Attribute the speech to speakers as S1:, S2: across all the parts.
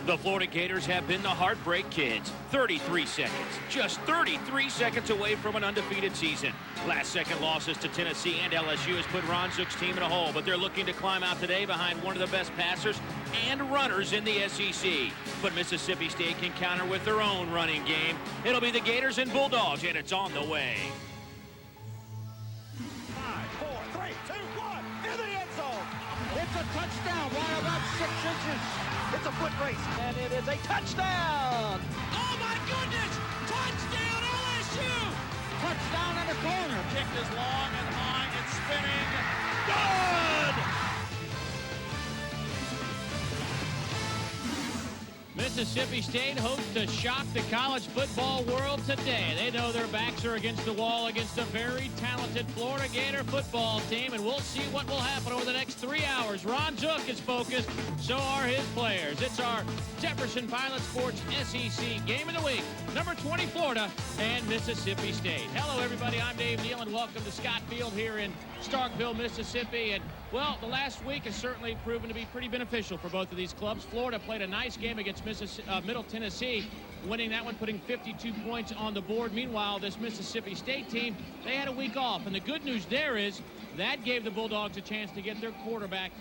S1: The Florida Gators have been the Heartbreak Kids. 33 seconds, just 33 seconds away from an undefeated season. Last-second losses to Tennessee and LSU has put Ron Zook's team in a hole, but they're looking to climb out today behind one of the best passers and runners in the SEC. But Mississippi State can counter with their own running game. It'll be the Gators and Bulldogs, and it's on the way.
S2: 5, 4, 3, 2, 1, in the end zone. It's a touchdown by about 6 inches. It's a foot race, and it is a touchdown.
S3: Oh, my goodness! Touchdown, LSU!
S2: Touchdown in the corner.
S3: Kick is long and high and spinning. Good! Mississippi State hopes to shock the college football world today. They know their backs are against the wall against a very talented Florida Gator football team, and we'll see what will happen over the next 3 hours. Ron Zook is focused, so are his players. It's our Jefferson Pilot Sports SEC Game of the Week. Number 20, Florida and Mississippi State. Hello, everybody. I'm Dave Neal, and welcome to Scott Field here in Starkville, Mississippi. And, well, the last week has certainly proven to be pretty beneficial for both of these clubs. Florida played a nice game against Middle Tennessee, winning that one, putting 52 points on the board. Meanwhile, this Mississippi State team, they had a week off. And the good news there is that gave the Bulldogs a chance to get their quarterback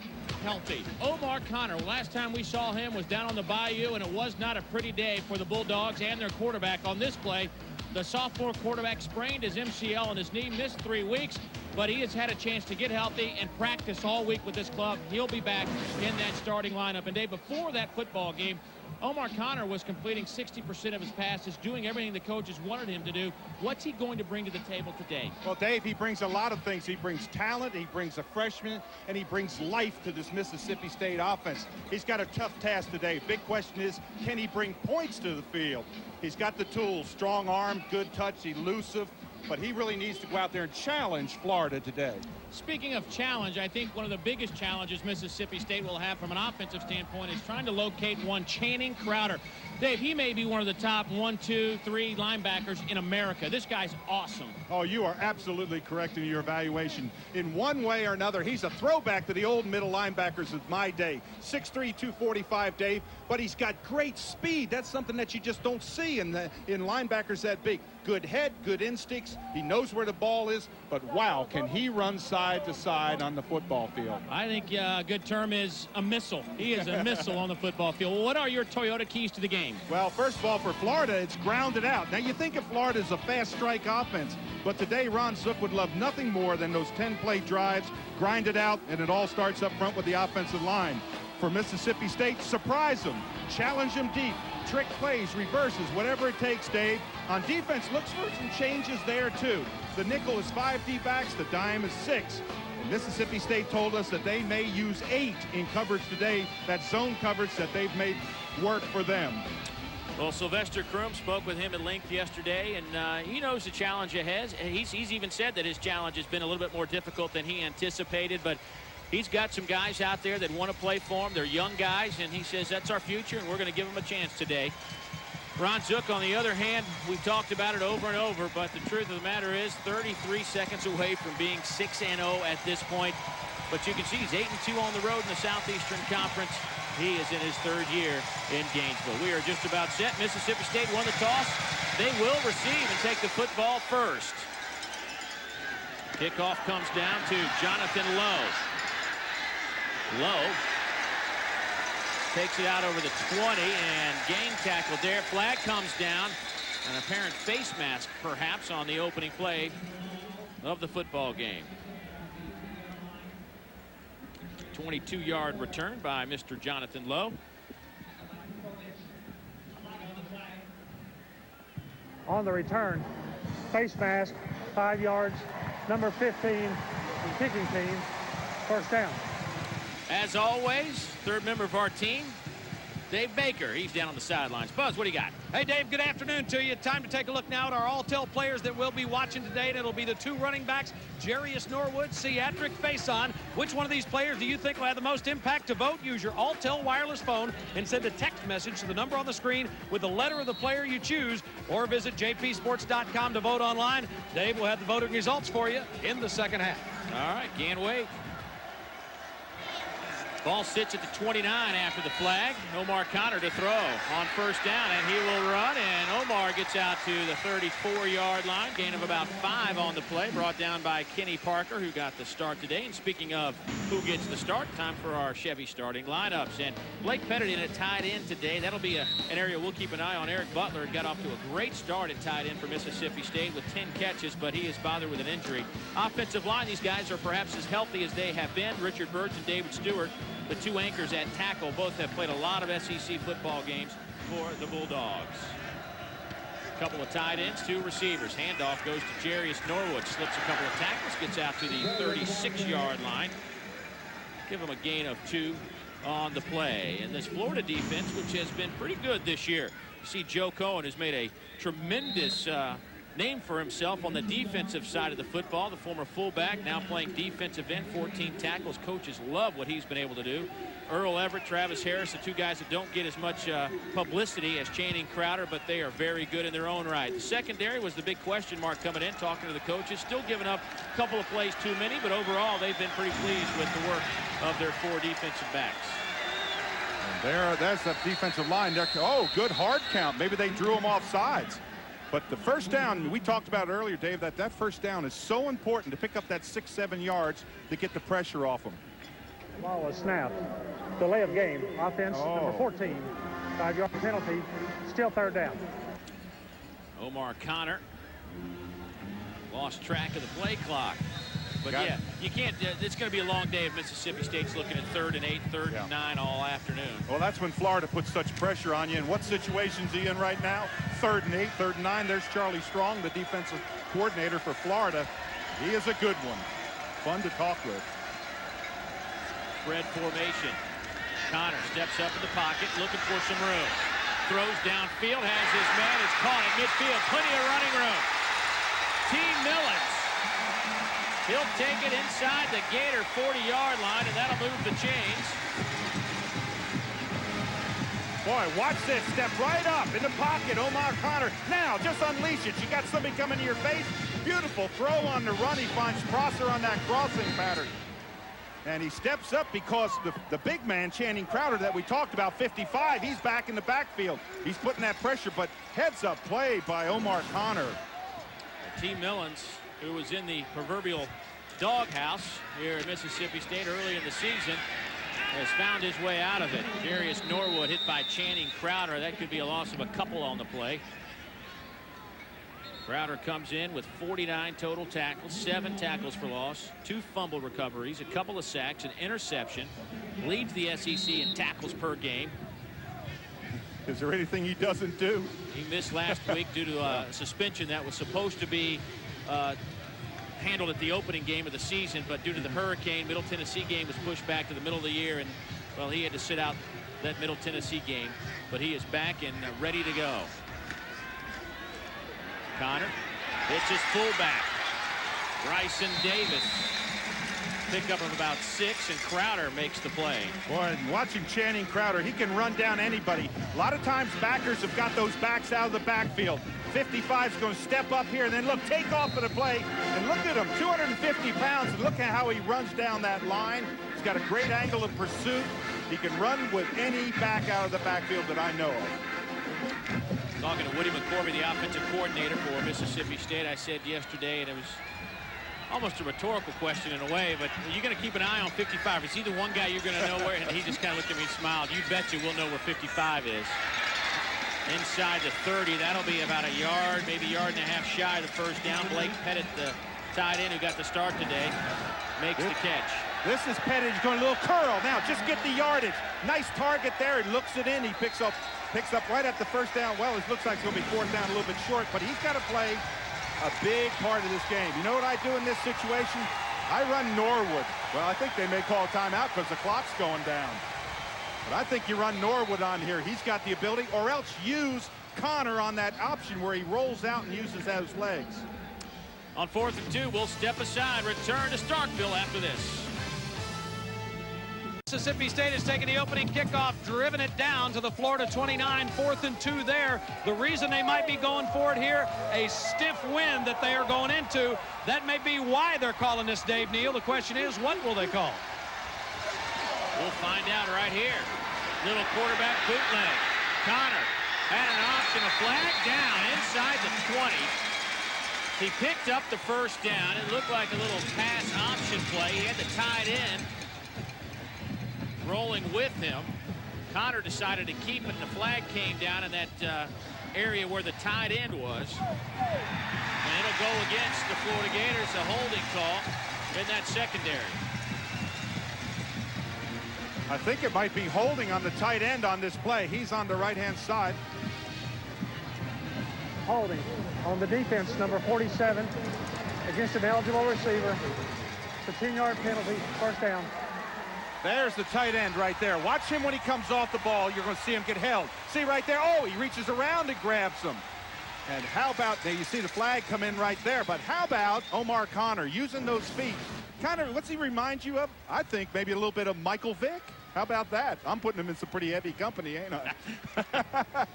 S3: healthy. Omar Connor, last time we saw him was down on the Bayou, and it was not a pretty day for the Bulldogs and their quarterback on this play. The sophomore quarterback sprained his MCL on his knee, missed 3 weeks, but he has had a chance to get healthy and practice all week with this club. He'll be back in that starting lineup. And Dave, before that football game, Omar Connor was completing 60% of his passes, doing everything the coaches wanted him to do. What's he going to bring to the table today?
S4: Well, Dave, he brings a lot of things. He brings talent, he brings a freshman, and he brings life to this Mississippi State offense. He's got a tough task today. Big question is, can he bring points to the field? He's got the tools, strong arm, good touch, elusive, but he really needs to go out there and challenge Florida today.
S3: Speaking of challenge, I think one of the biggest challenges Mississippi State will have from an offensive standpoint is trying to locate one Channing Crowder. Dave, he may be one of the top 1, 2, 3 linebackers in America. This guy's awesome.
S4: Oh, you are absolutely correct in your evaluation. In one way or another, he's a throwback to the old middle linebackers of my day. 6'3", 245, Dave, but he's got great speed. That's something that you just don't see in linebackers that big. Good head, good instincts. He knows where the ball is, but wow, can he run side to side on the football field.
S3: I think a good term is a missile. He is a missile on the football field. Well, what are your Toyota keys to the game?
S4: Well, first of all, for Florida, it's grounded out. Now, you think of Florida as a fast strike offense, but today Ron Zook would love nothing more than those 10-play drives, grind it out, and it all starts up front with the offensive line. For Mississippi State, surprise them, challenge them deep, trick plays, reverses, whatever it takes, Dave. On defense, looks for some changes there, too. The nickel is 5 D-backs, the dime is 6. And Mississippi State told us that they may use 8 in coverage today, that zone coverage that they've made work for them.
S1: Well, Sylvester Croom spoke with him at length yesterday, and he knows the challenge ahead. He's even said that his challenge has been a little bit more difficult than he anticipated, but he's got some guys out there that want to play for him. They're young guys, and he says that's our future, and we're going to give them a chance today. Ron Zook, on the other hand, we've talked about it over and over, but the truth of the matter is 33 seconds away from being 6-0 at this point. But you can see he's 8-2 on the road in the Southeastern Conference. He is in his 3rd year in Gainesville. We are just about set. Mississippi State won the toss. They will receive and take the football first. Kickoff comes down to Jonathan Lowe. Lowe takes it out over the 20 and game tackled there. Flag comes down. An apparent face mask, perhaps, on the opening play of the football game. 22-yard return by Mr. Jonathan Lowe.
S5: On the return, face mask, 5 yards, number 15, and kicking team, first down.
S1: As always, 3rd member of our team, Dave Baker. He's down on the sidelines. Buzz, what do you got?
S6: Hey, Dave, good afternoon to you. Time to take a look now at our all-tell players that we'll be watching today, and it'll be the 2 running backs, Jerious Norwood, Ciatric Faison. Which one of these players do you think will have the most impact? To vote, use your all-tell wireless phone and send a text message to the number on the screen with the letter of the player you choose, or visit jpsports.com to vote online. Dave will have the voting results for you in the second half.
S1: All right, can't wait. Ball sits at the 29 after the flag. Omar Connor to throw on first down, and he will run, and Omar gets out to the 34-yard line. Gain of about 5 on the play, brought down by Kenny Parker, who got the start today. And speaking of who gets the start, time for our Chevy starting lineups. And Blake Pettit in at tight end today. That'll be an area we'll keep an eye on. Eric Butler got off to a great start at tight end for Mississippi State with 10 catches, but he is bothered with an injury. Offensive line, these guys are perhaps as healthy as they have been. Richard Burge and David Stewart, the two anchors at tackle, both have played a lot of SEC football games for the Bulldogs. A couple of tight ends, 2 receivers. Handoff goes to Jerious Norwood. Slips a couple of tackles, gets out to the 36-yard line. Give him a gain of 2 on the play. And this Florida defense, which has been pretty good this year. You see Joe Cohen has made a tremendous name for himself on the defensive side of the football. The former fullback, now playing defensive end, 14 tackles. Coaches love what he's been able to do. Earl Everett, Travis Harris, the 2 guys that don't get as much publicity as Channing Crowder, but they are very good in their own right. The secondary was the big question mark coming in, talking to the coaches. Still giving up a couple of plays too many, but overall they've been pretty pleased with the work of their 4 defensive backs.
S4: That's that defensive line. Oh, good hard count. Maybe they drew them off sides. But the first down, we talked about earlier, Dave, that first down is so important to pick up that 6-7 yards to get the pressure off them.
S5: Ball was snapped. Delay of game. Offense, number 14. 5-yard penalty. Still third down.
S1: Omar Connor lost track of the play clock. But yeah, you can't. It's going to be a long day if Mississippi State's looking at 3rd and 8, 3rd and 9 all afternoon.
S4: Well, that's when Florida puts such pressure on you. And what situation's he in right now? 3rd and 8, 3rd and 9. There's Charlie Strong, the defensive coordinator for Florida. He is a good one. Fun to talk with.
S1: Spread formation. Connor steps up in the pocket, looking for some room. Throws downfield, has his man. It's caught at midfield. Plenty of running room. T. Millens. He'll take it inside the Gator 40-yard line, and that'll move the chains.
S4: Boy, watch this. Step right up in the pocket. Omar Connor. Now, just unleash it. You got somebody coming to your face. Beautiful throw on the run. He finds Prosser on that crossing pattern. And he steps up because the big man, Channing Crowder, that we talked about, 55, he's back in the backfield. He's putting that pressure, but heads-up play by Omar Connor.
S1: T. Millens, who was in the proverbial doghouse here at Mississippi State early in the season, has found his way out of it. Jerious Norwood hit by Channing Crowder. That could be a loss of a couple on the play. Crowder comes in with 49 total tackles, 7 tackles for loss, 2 fumble recoveries, a couple of sacks, an interception. Leads the SEC in tackles per game.
S4: Is there anything he doesn't do?
S1: He missed last week due to a suspension that was supposed to be handled at the opening game of the season, but due to the hurricane, Middle Tennessee game was pushed back to the middle of the year, and well, he had to sit out that Middle Tennessee game, but he is back and ready to go. Connor, it's his fullback, Bryson Davis. Pickup of about 6, and Crowder makes the play.
S4: Boy, watching Channing Crowder, he can run down anybody. A lot of times backers have got those backs out of the backfield. 55's going to step up here, and then look, take off of the play, and look at him, 250 pounds, and look at how he runs down that line. He's got a great angle of pursuit. He can run with any back out of the backfield that I know of.
S1: Talking to Woody McCorvey, the offensive coordinator for Mississippi State, I said yesterday, and it was almost a rhetorical question in a way, but you're going to keep an eye on 55. Is he the one guy you're going to know where? And he just kind of looked at me and smiled. You bet you we'll know where 55 is. Inside the 30, that'll be about a yard, maybe yard and a half shy of the first down. Blake Pettit, the tight end who got the start today, makes the catch.
S4: This is Pettit. He's going a little curl. Now just get the yardage. Nice target there. He looks it in. He picks up right at the first down. Well, it looks like it's going to be 4th down, a little bit short, but he's got to play a big part of this game. You know what I do in this situation? I run Norwood. Well, I think they may call a timeout because the clock's going down. But I think you run Norwood on here. He's got the ability, or else use Connor on that option where he rolls out and uses those legs.
S1: On 4th and 2, we'll step aside, return to Starkville after this.
S6: Mississippi State has taken the opening kickoff, driven it down to the Florida 29, 4th and 2 there. The reason they might be going for it here, a stiff wind that they are going into. That may be why they're calling this, Dave Neal. The question is, what will they call?
S3: We'll find out right here. Little quarterback bootleg. Connor had an option, a flag down inside the 20. He picked up the first down. It looked like a little pass option play. He had the tight end rolling with him. Connor decided to keep it, and the flag came down in that area where the tight end was. And it'll go against the Florida Gators, a holding call in that secondary.
S4: I think it might be holding on the tight end on this play. He's on the right-hand side.
S5: Holding on the defense, number 47, against an eligible receiver. It's a 10-yard penalty, first down.
S4: There's the tight end right there. Watch him when he comes off the ball. You're going to see him get held. See right there? Oh, he reaches around and grabs him. And how about, now you see the flag come in right there, but how about Omar Connor using those feet? Connor, what's he remind you of? I think maybe a little bit of Michael Vick. How about that? I'm putting him in some pretty heavy company, ain't I?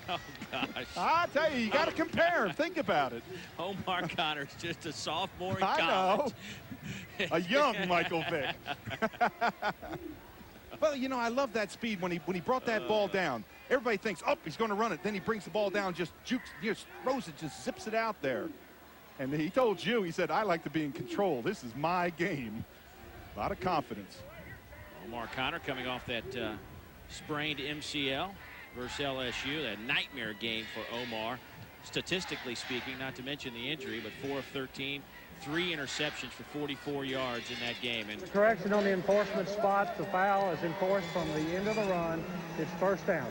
S3: Oh, gosh.
S4: I'll tell you, you got to compare him. Think about it.
S3: Omar Connor's just a sophomore in
S4: I
S3: college.
S4: know. A young Michael Vick. Well, you know, I love that speed when he brought that ball down. Everybody thinks, oh, he's going to run it. Then he brings the ball down, just jukes, just throws it, just zips it out there. And he told you, he said, I like to be in control. This is my game. A lot of confidence.
S3: Omar Connor coming off that sprained MCL versus LSU. That nightmare game for Omar, statistically speaking, not to mention the injury, but 4 of 13, 3 interceptions for 44 yards in that game. And
S5: the correction on the enforcement spot, the foul is enforced from the end of the run. It's first down.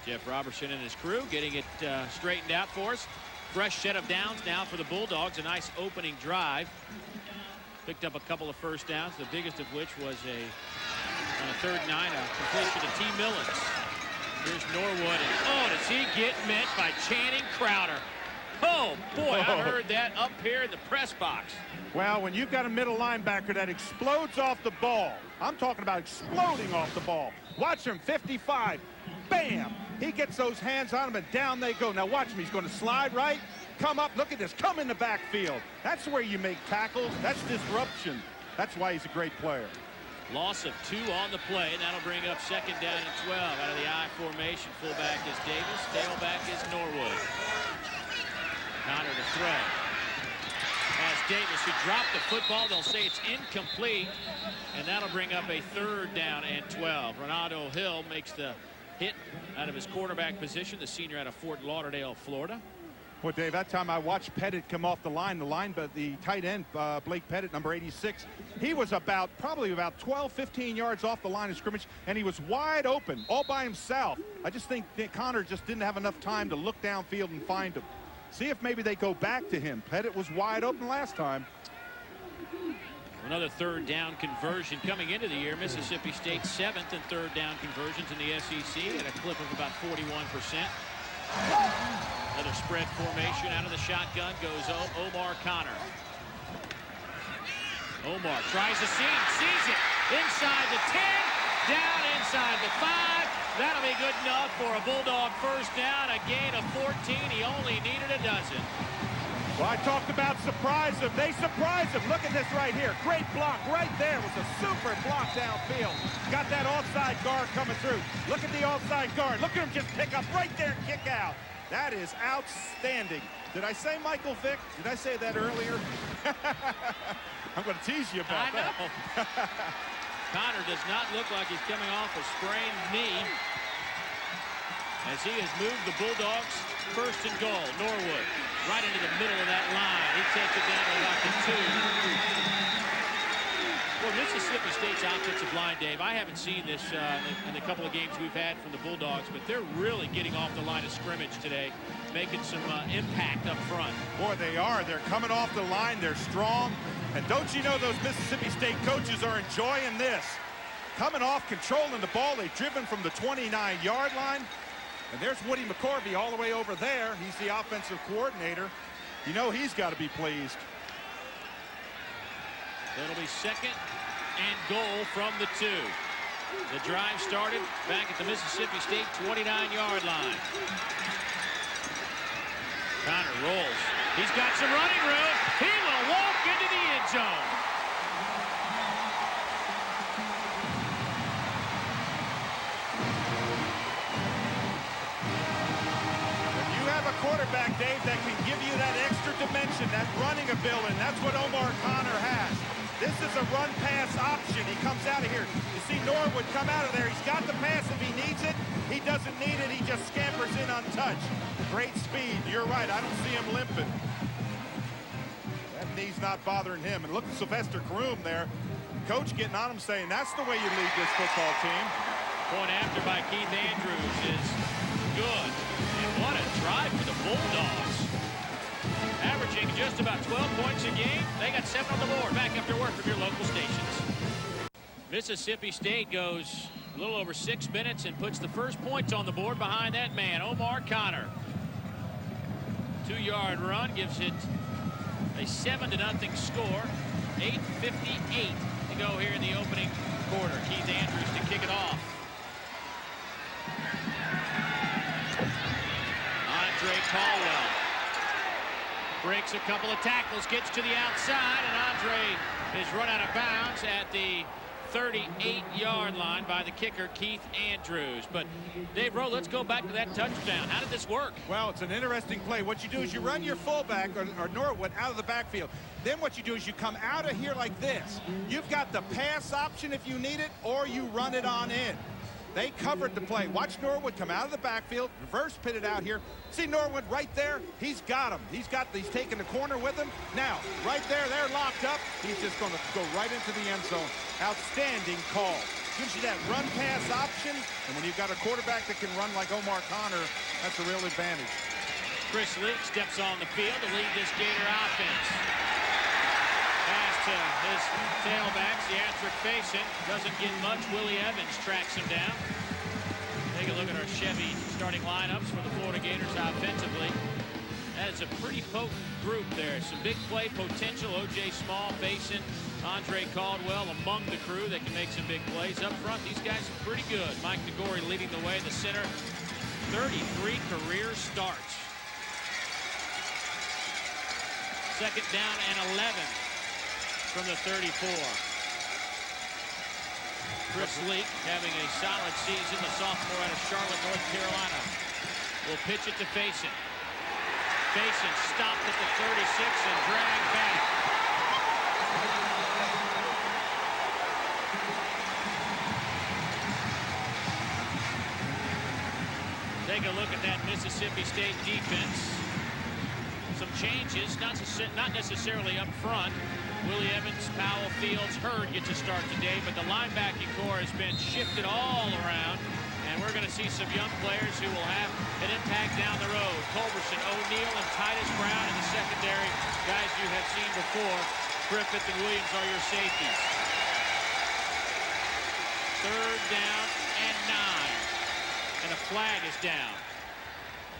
S3: Jeff Robertson and his crew getting it straightened out for us. Fresh set of downs now for the Bulldogs. A nice opening drive. Picked up a couple of first downs, the biggest of which was on a 3rd and 9, a completion to T. Millens. Here's Norwood, and oh, does he get met by Channing Crowder? Oh, boy, I heard that up here in the press box.
S4: Well, when you've got a middle linebacker that explodes off the ball, I'm talking about exploding off the ball. Watch him, 55, bam! He gets those hands on him, and down they go. Now watch him, he's going to slide right, come up, look at this, come in the backfield. That's where you make tackles, that's disruption. That's why he's a great player.
S3: Loss of 2 on the play, and that'll bring up 2nd down and 12 out of the I formation. Fullback is Davis, tailback is Norwood. Connor to throw. As Davis, who dropped the football, they'll say it's incomplete, and that'll bring up a 3rd down and 12. Ronaldo Hill makes the hit out of his quarterback position, the senior out of Fort Lauderdale, Florida.
S4: Well, Dave, that time I watched Pettit come off the line, but the tight end, Blake Pettit, number 86, he was probably about 12, 15 yards off the line of scrimmage, and he was wide open, all by himself. I just think Connor just didn't have enough time to look downfield and find him. See if maybe they go back to him. Pettit was wide open last time.
S3: Another 3rd down conversion coming into the year. Mississippi State 7th and 3rd down conversions in the SEC at a clip of about 41%. Another spread formation out of the shotgun goes Omar Connor. Omar tries the seam, sees it inside the 10, down inside the 5. That'll be good enough for a Bulldog first down, a gain of 14. He only needed a dozen.
S4: Well, I talked about surprise him. They surprised him. Look at this right here. Great block right there. It was a super block downfield. Got that offside guard coming through. Look at the offside guard. Look at him just pick up right there and kick out. That is outstanding. Did I say Michael Vick? Did I say that earlier? I'm going to tease you about that.
S3: I know. Connor does not look like he's coming off a sprained knee as he has moved the Bulldogs 1st and goal. Norwood right into the middle of that line. He takes it down to about the 2. Well, Mississippi State's offensive line, Dave, I haven't seen this in the couple of games we've had from the Bulldogs, but they're really getting off the line of scrimmage today, making some impact up front.
S4: Boy, they are. They're coming off the line. They're strong. And don't you know those Mississippi State coaches are enjoying this? Coming off, controlling the ball. They've driven from the 29-yard line. And there's Woody McCorvey all the way over there. He's the offensive coordinator. You know he's got to be pleased.
S3: It'll be 2nd and goal from the 2. The drive started back at the Mississippi State 29-yard line. Connor rolls. He's got some running room. He will walk into the end zone.
S4: quarterback, Dave, that can give you that extra dimension, that running ability. That's what 𝐿 has. This is a run-pass option. He comes out of here. You see Norwood come out of there. He's got the pass if he needs it. He doesn't need it. He just scampers in untouched. Great speed. You're right. I don't see him limping. That knee's not bothering him. And look at Sylvester Croom there. Coach getting on him saying, that's the way you lead this football team.
S3: Point after by Keith Andrews is good. And what a drive for the Bulldogs. Averaging just about 12 points a game. They got 7 on the board. Back after work from your local stations. Mississippi State goes a little over 6 minutes and puts the first points on the board behind that man, 𝐿. 2-yard run gives it a 7-0 score. 8:58 to go here in the opening quarter. Keith Andrews to kick it off. Andre Caldwell breaks a couple of tackles, gets to the outside, and Andre is run out of bounds at the 38-yard line by the kicker, Keith Andrews. But, Dave Rowe, let's go back to that touchdown. How did this work?
S4: Well, it's an interesting play. What you do is you run your fullback, or Norwood, out of the backfield. Then what you do is you come out of here like this. You've got the pass option if you need it, or you run it on in. They covered the play. Watch Norwood come out of the backfield, reverse pit it out here. See Norwood right there? He's got him. He's taking the corner with him. Now, right there, they're locked up. He's just going to go right into the end zone. Outstanding call. Gives you that run pass option. And when you've got a quarterback that can run like 𝐿, that's a real advantage.
S3: Chris Leak steps on the field to lead this Gator offense. Pass to his tailback, 𝐒𝐿. Doesn't get much. Willie Evans tracks him down. Take a look at our Chevy starting lineups for the Florida Gators offensively. That is a pretty potent group there. Some big play potential. O.J. Small, Faison, Andre Caldwell among the crew that can make some big plays. Up front, these guys are pretty good. Mike DeGore leading the way in the center. 33 career starts. Second down and 11 from the 34. Chris Leak having a solid season, the sophomore out of Charlotte, North Carolina. Will pitch it to Faison. Faison stopped at the 36 and dragged back. Take a look at that Mississippi State defense. Some changes, not necessarily up front. Willie Evans, Powell, Fields, Hurd get to start today, but the linebacking core has been shifted all around, and we're going to see some young players who will have an impact down the road. Culberson, O'Neal, and Titus Brown in the secondary, guys you have seen before. Griffith and Williams are your safeties. Third down and 9, and a flag is down.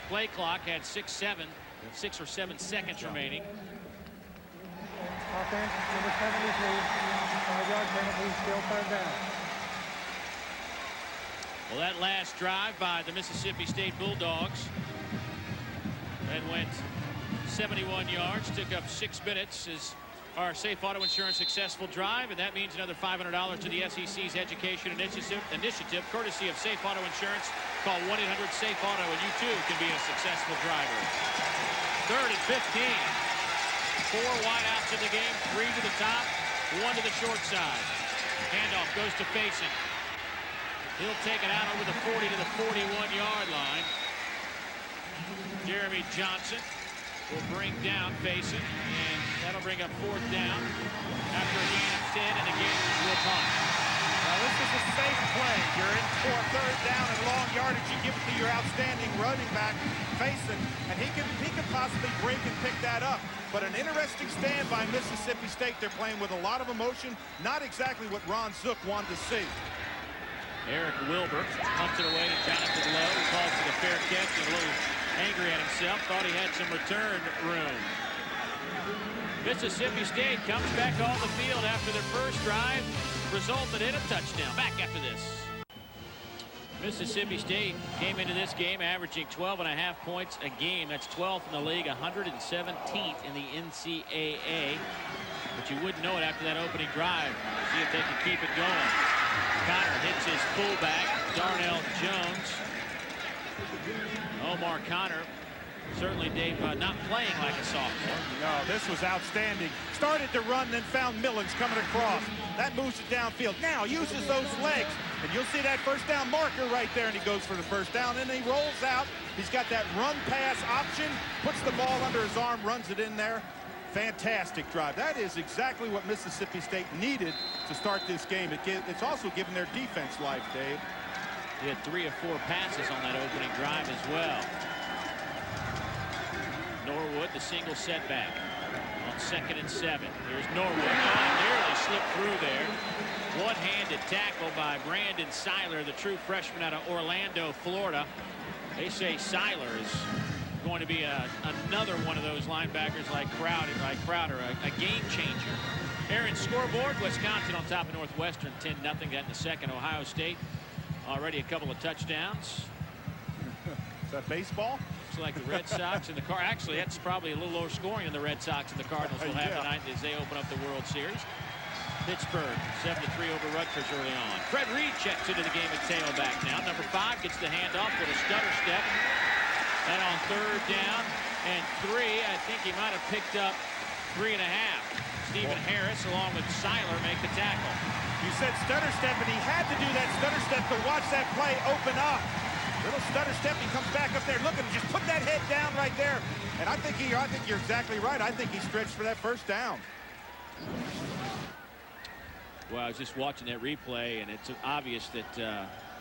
S3: Play clock had 6 or 7 seconds remaining.
S5: Offense, number 72, 5-yard penalty, still third down.
S3: Well, that last drive by the Mississippi State Bulldogs that went 71 yards, took up 6 minutes, is our Safe Auto Insurance successful drive, and that means another $500 to the SEC's Education Initiative, courtesy of Safe Auto Insurance. Call 1-800-SAFE-AUTO, and you too can be a successful driver. Third and 15. 4 wideouts in the game, 3 to the top, 1 to the short side. Handoff goes to Faison. He'll take it out over the 40 to the 41-yard line. Jeremy Johnson will bring down Faison, and that'll bring up 4th down after a gain of 10, and the Gators will punt.
S4: Now, this is a safe play. You're in for 3rd down and long yardage. You give it to your outstanding running back, Faison, and he can possibly break and pick that up. But an interesting stand by Mississippi State. They're playing with a lot of emotion. Not exactly what Ron Zook wanted to see.
S3: Eric Wilbur punts it away to Jonathan Lowe. He calls for the fair catch and a little angry at himself. Thought he had some return room. Mississippi State comes back on the field after their first drive. Resulted in a touchdown. Back after this. Mississippi State came into this game averaging 12.5 points a game. That's 12th in the league, 117th in the NCAA. But you wouldn't know it after that opening drive. See if they can keep it going. Connor hits his fullback, Darnell Jones. Omar Connor
S1: Certainly, Dave, not playing like a sophomore.
S4: No, this was outstanding. Started to run, then found Millens coming across. That moves it downfield. Now uses those legs, and you'll see that first down marker right there, and he goes for the first down, and he rolls out. He's got that run-pass option, puts the ball under his arm, runs it in there. Fantastic drive. That is exactly what Mississippi State needed to start this game. It's also given their defense life, Dave.
S1: He had 3 or 4 passes on that opening drive as well. Norwood, the single setback on 2nd and 7. Here's Norwood. Oh, nearly slipped through there. One-handed tackle by Brandon Seiler, the true freshman out of Orlando, Florida. They say Seiler is going to be another one of those linebackers like Crowder, a game changer. Aaron's scoreboard, Wisconsin on top of Northwestern, 10-0. Got in the second. Ohio State already a couple of touchdowns.
S4: Is that baseball?
S1: Looks like the Red Sox and the Cardinals. Actually, that's probably a little lower scoring than the Red Sox and the Cardinals will have tonight as they open up the World Series. Pittsburgh 7-3 over Rutgers early on. Fred Reed checks into the game at tailback now. Number 5 gets the handoff with a stutter step. And on 3rd down and 3, I think he might have picked up 3.5. Stephen Harris along with Seiler make the tackle.
S4: You said stutter step, and he had to do that stutter step to watch that play open up. Little stutter step, he comes back up there looking, just put that head down right there. And I think you're exactly right. I think he stretched for that first down.
S1: Well, I was just watching that replay, and it's obvious that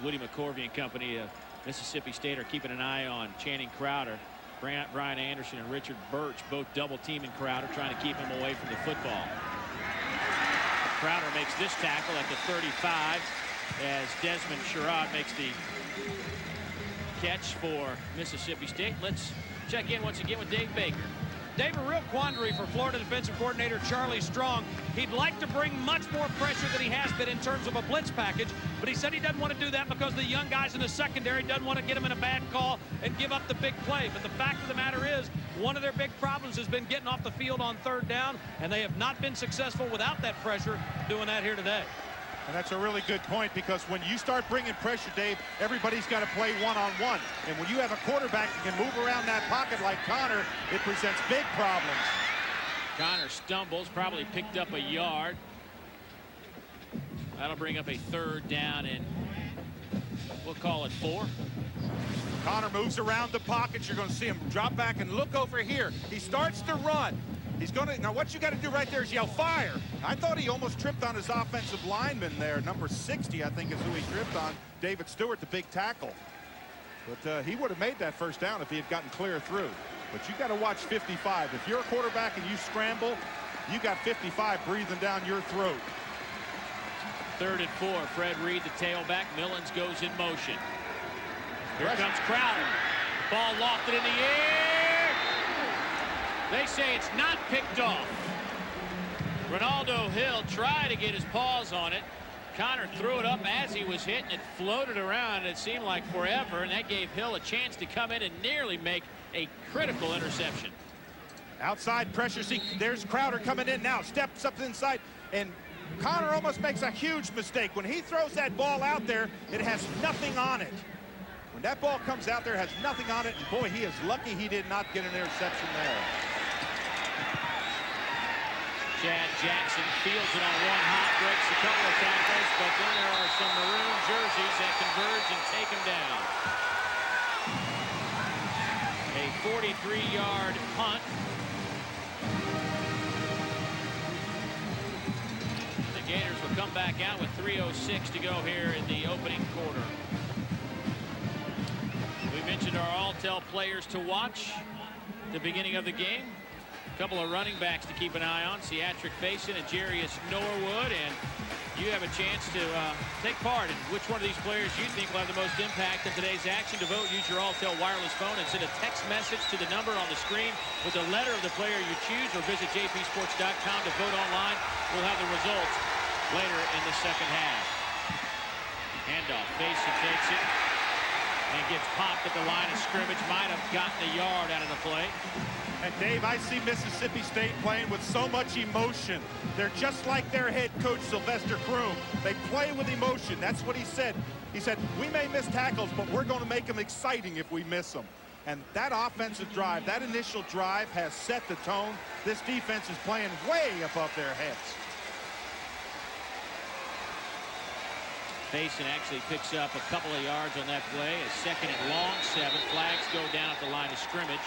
S1: Bᴜʟʟᴅᴏʟ and company of Mississippi State are keeping an eye on Channing Crowder. Brian Anderson and Richard Birch both double teaming Crowder, trying to keep him away from the football. Crowder makes this tackle at the 35 as Desmond Sherrod makes the catch for Mississippi State. Let's check in once again with Dave Baker.
S6: Dave, a real quandary for Florida defensive coordinator Charlie Strong. He'd like to bring much more pressure than he has been in terms of a blitz package, but he said he doesn't want to do that because the young guys in the secondary doesn't want to get him in a bad call and give up the big play. But the fact of the matter is, one of their big problems has been getting off the field on 3rd down, and they have not been successful without that pressure doing that here today.
S4: And that's a really good point, because when you start bringing pressure, Dave, everybody's got to play one-on-one. And when you have a quarterback that can move around that pocket like Connor, it presents big problems.
S1: Connor stumbles, probably picked up a yard. That'll bring up a 3rd down, and we'll call it 4.
S4: Connor moves around the pocket. You're going to see him drop back and look over here. He starts to run. He's going to, now what you got to do right there is yell fire. I thought he almost tripped on his offensive lineman there. Number 60, I think, is who he tripped on. David Stewart, the big tackle. But he would have made that first down if he had gotten clear through. But you got to watch 55. If you're a quarterback and you scramble, you got 55 breathing down your throat.
S1: 3rd and 4. Fred Reed, the tailback. Millens goes in motion. Here comes Crowder. Ball lofted in the air. They say it's not picked off. Ronaldo Hill tried to get his paws on it. Connor threw it up as he was hit, and it floated around. It seemed like forever, and that gave Hill a chance to come in and nearly make a critical interception.
S4: Outside pressure. See, there's Crowder coming in now. Steps up inside, and Connor almost makes a huge mistake. When he throws that ball out there, it has nothing on it. When that ball comes out there, it has nothing on it, and boy, he is lucky he did not get an interception there.
S1: Chad Jackson fields it on one hop, breaks a couple of tackles, but then there are some maroon jerseys that converge and take him down. A 43-yard punt. The Gators will come back out with 3:06 to go here in the opening quarter. We mentioned our all-tell players to watch at the beginning of the game. A couple of running backs to keep an eye on, 𝐒𝐿 Fᴏᴏ and Jerious Norwood, and you have a chance to take part in which one of these players you think will have the most impact in today's action. To vote, use your all-tell wireless phone and send a text message to the number on the screen with the letter of the player you choose, or visit jpsports.com to vote online. We'll have the results later in the second half. Handoff, Fᴏᴏ takes it and gets popped at the line of scrimmage. Might have gotten a yard out of the play.
S4: And Dave, I see Mississippi State playing with so much emotion. They're just like their head coach, Sylvester Croom. They play with emotion. That's what he said. He said, we may miss tackles, but we're going to make them exciting if we miss them. And that offensive drive, that initial drive has set the tone. This defense is playing way above their heads.
S1: Fayson actually picks up a couple of yards on that play. A second and long 7. Flags go down at the line of scrimmage.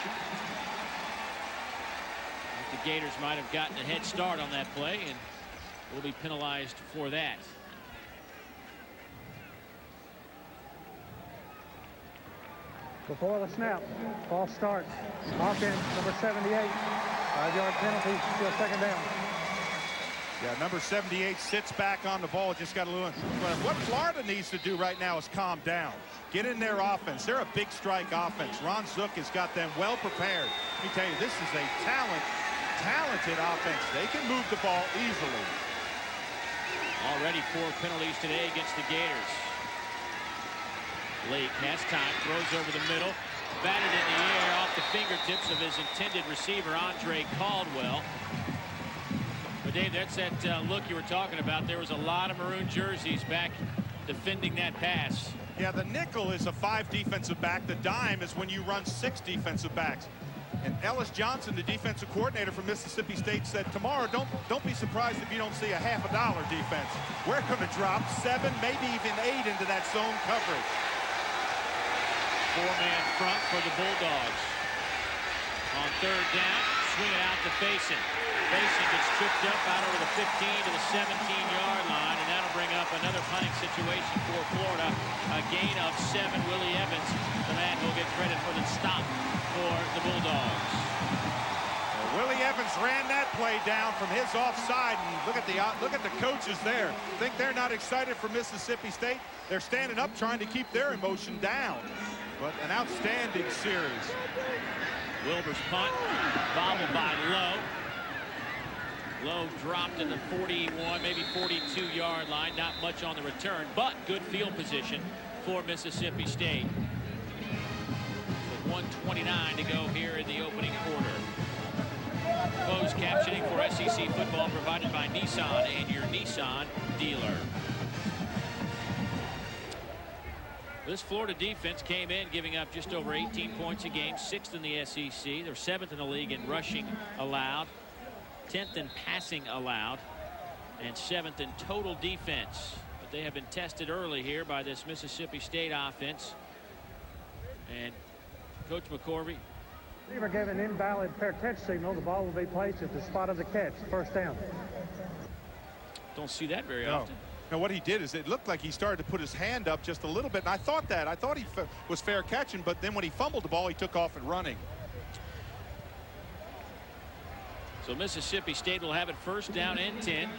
S1: The Gators might have gotten a head start on that play and will be penalized for that.
S5: Before the snap, false start. Offense, number 78. 5-yard penalty, still second down.
S4: Yeah, number 78 sits back on the ball. Just got a little. But what Florida needs to do right now is calm down. Get in their offense. They're a big strike offense. Ron Zook has got them well prepared. Let me tell you, this is a talented offense. They can move the ball easily.
S1: Already 4 penalties today against the Gators. Lake has time, throws over the middle, batted in the air off the fingertips of his intended receiver, Andre Caldwell. But Dave, that's that look you were talking about. There was a lot of maroon jerseys back defending that pass.
S4: Yeah, the nickel is a 5 defensive back. The dime is when you run 6 defensive backs. And Ellis Johnson, the defensive coordinator from Mississippi State, said tomorrow don't be surprised if you don't see a $50 defense. We're going to drop 7, maybe even 8 into that zone coverage.
S1: 4-man front for the Bulldogs. On 3rd down, swing it out to Fayson. Fayson gets tripped up out over the 15 to the 17-yard line, and that'll bring up another punting situation for Florida. A gain of 7. Willie Evans, the man who'll get credit for the stop for the Bulldogs.
S4: Well, Willie Evans ran that play down from his offside, and look at the coaches there. Think they're not excited for Mississippi State? They're standing up trying to keep their emotion down. But an outstanding series.
S1: Wilbur's punt, bobbled by Lowe. Lowe dropped in the 41, maybe 42-yard line. Not much on the return, but good field position for Mississippi State. With 1:29 to go here in the opening quarter. Closed captioning for SEC football provided by Nissan and your Nissan dealer. This Florida defense came in giving up just over 18 points a game, 6th in the SEC. They're 7th in the league in rushing allowed, 10th in passing allowed, and 7th in total defense. But they have been tested early here by this Mississippi State offense. And Coach McCorvey.
S5: Receiver gave an invalid fair catch signal. The ball will be placed at the spot of the catch. 1st down.
S1: Don't see that very often.
S4: Now what he did is it looked like he started to put his hand up just a little bit, and I thought he was fair catching, but then when he fumbled the ball, he took off and running.
S1: So Mississippi State will have it 1st down and 10.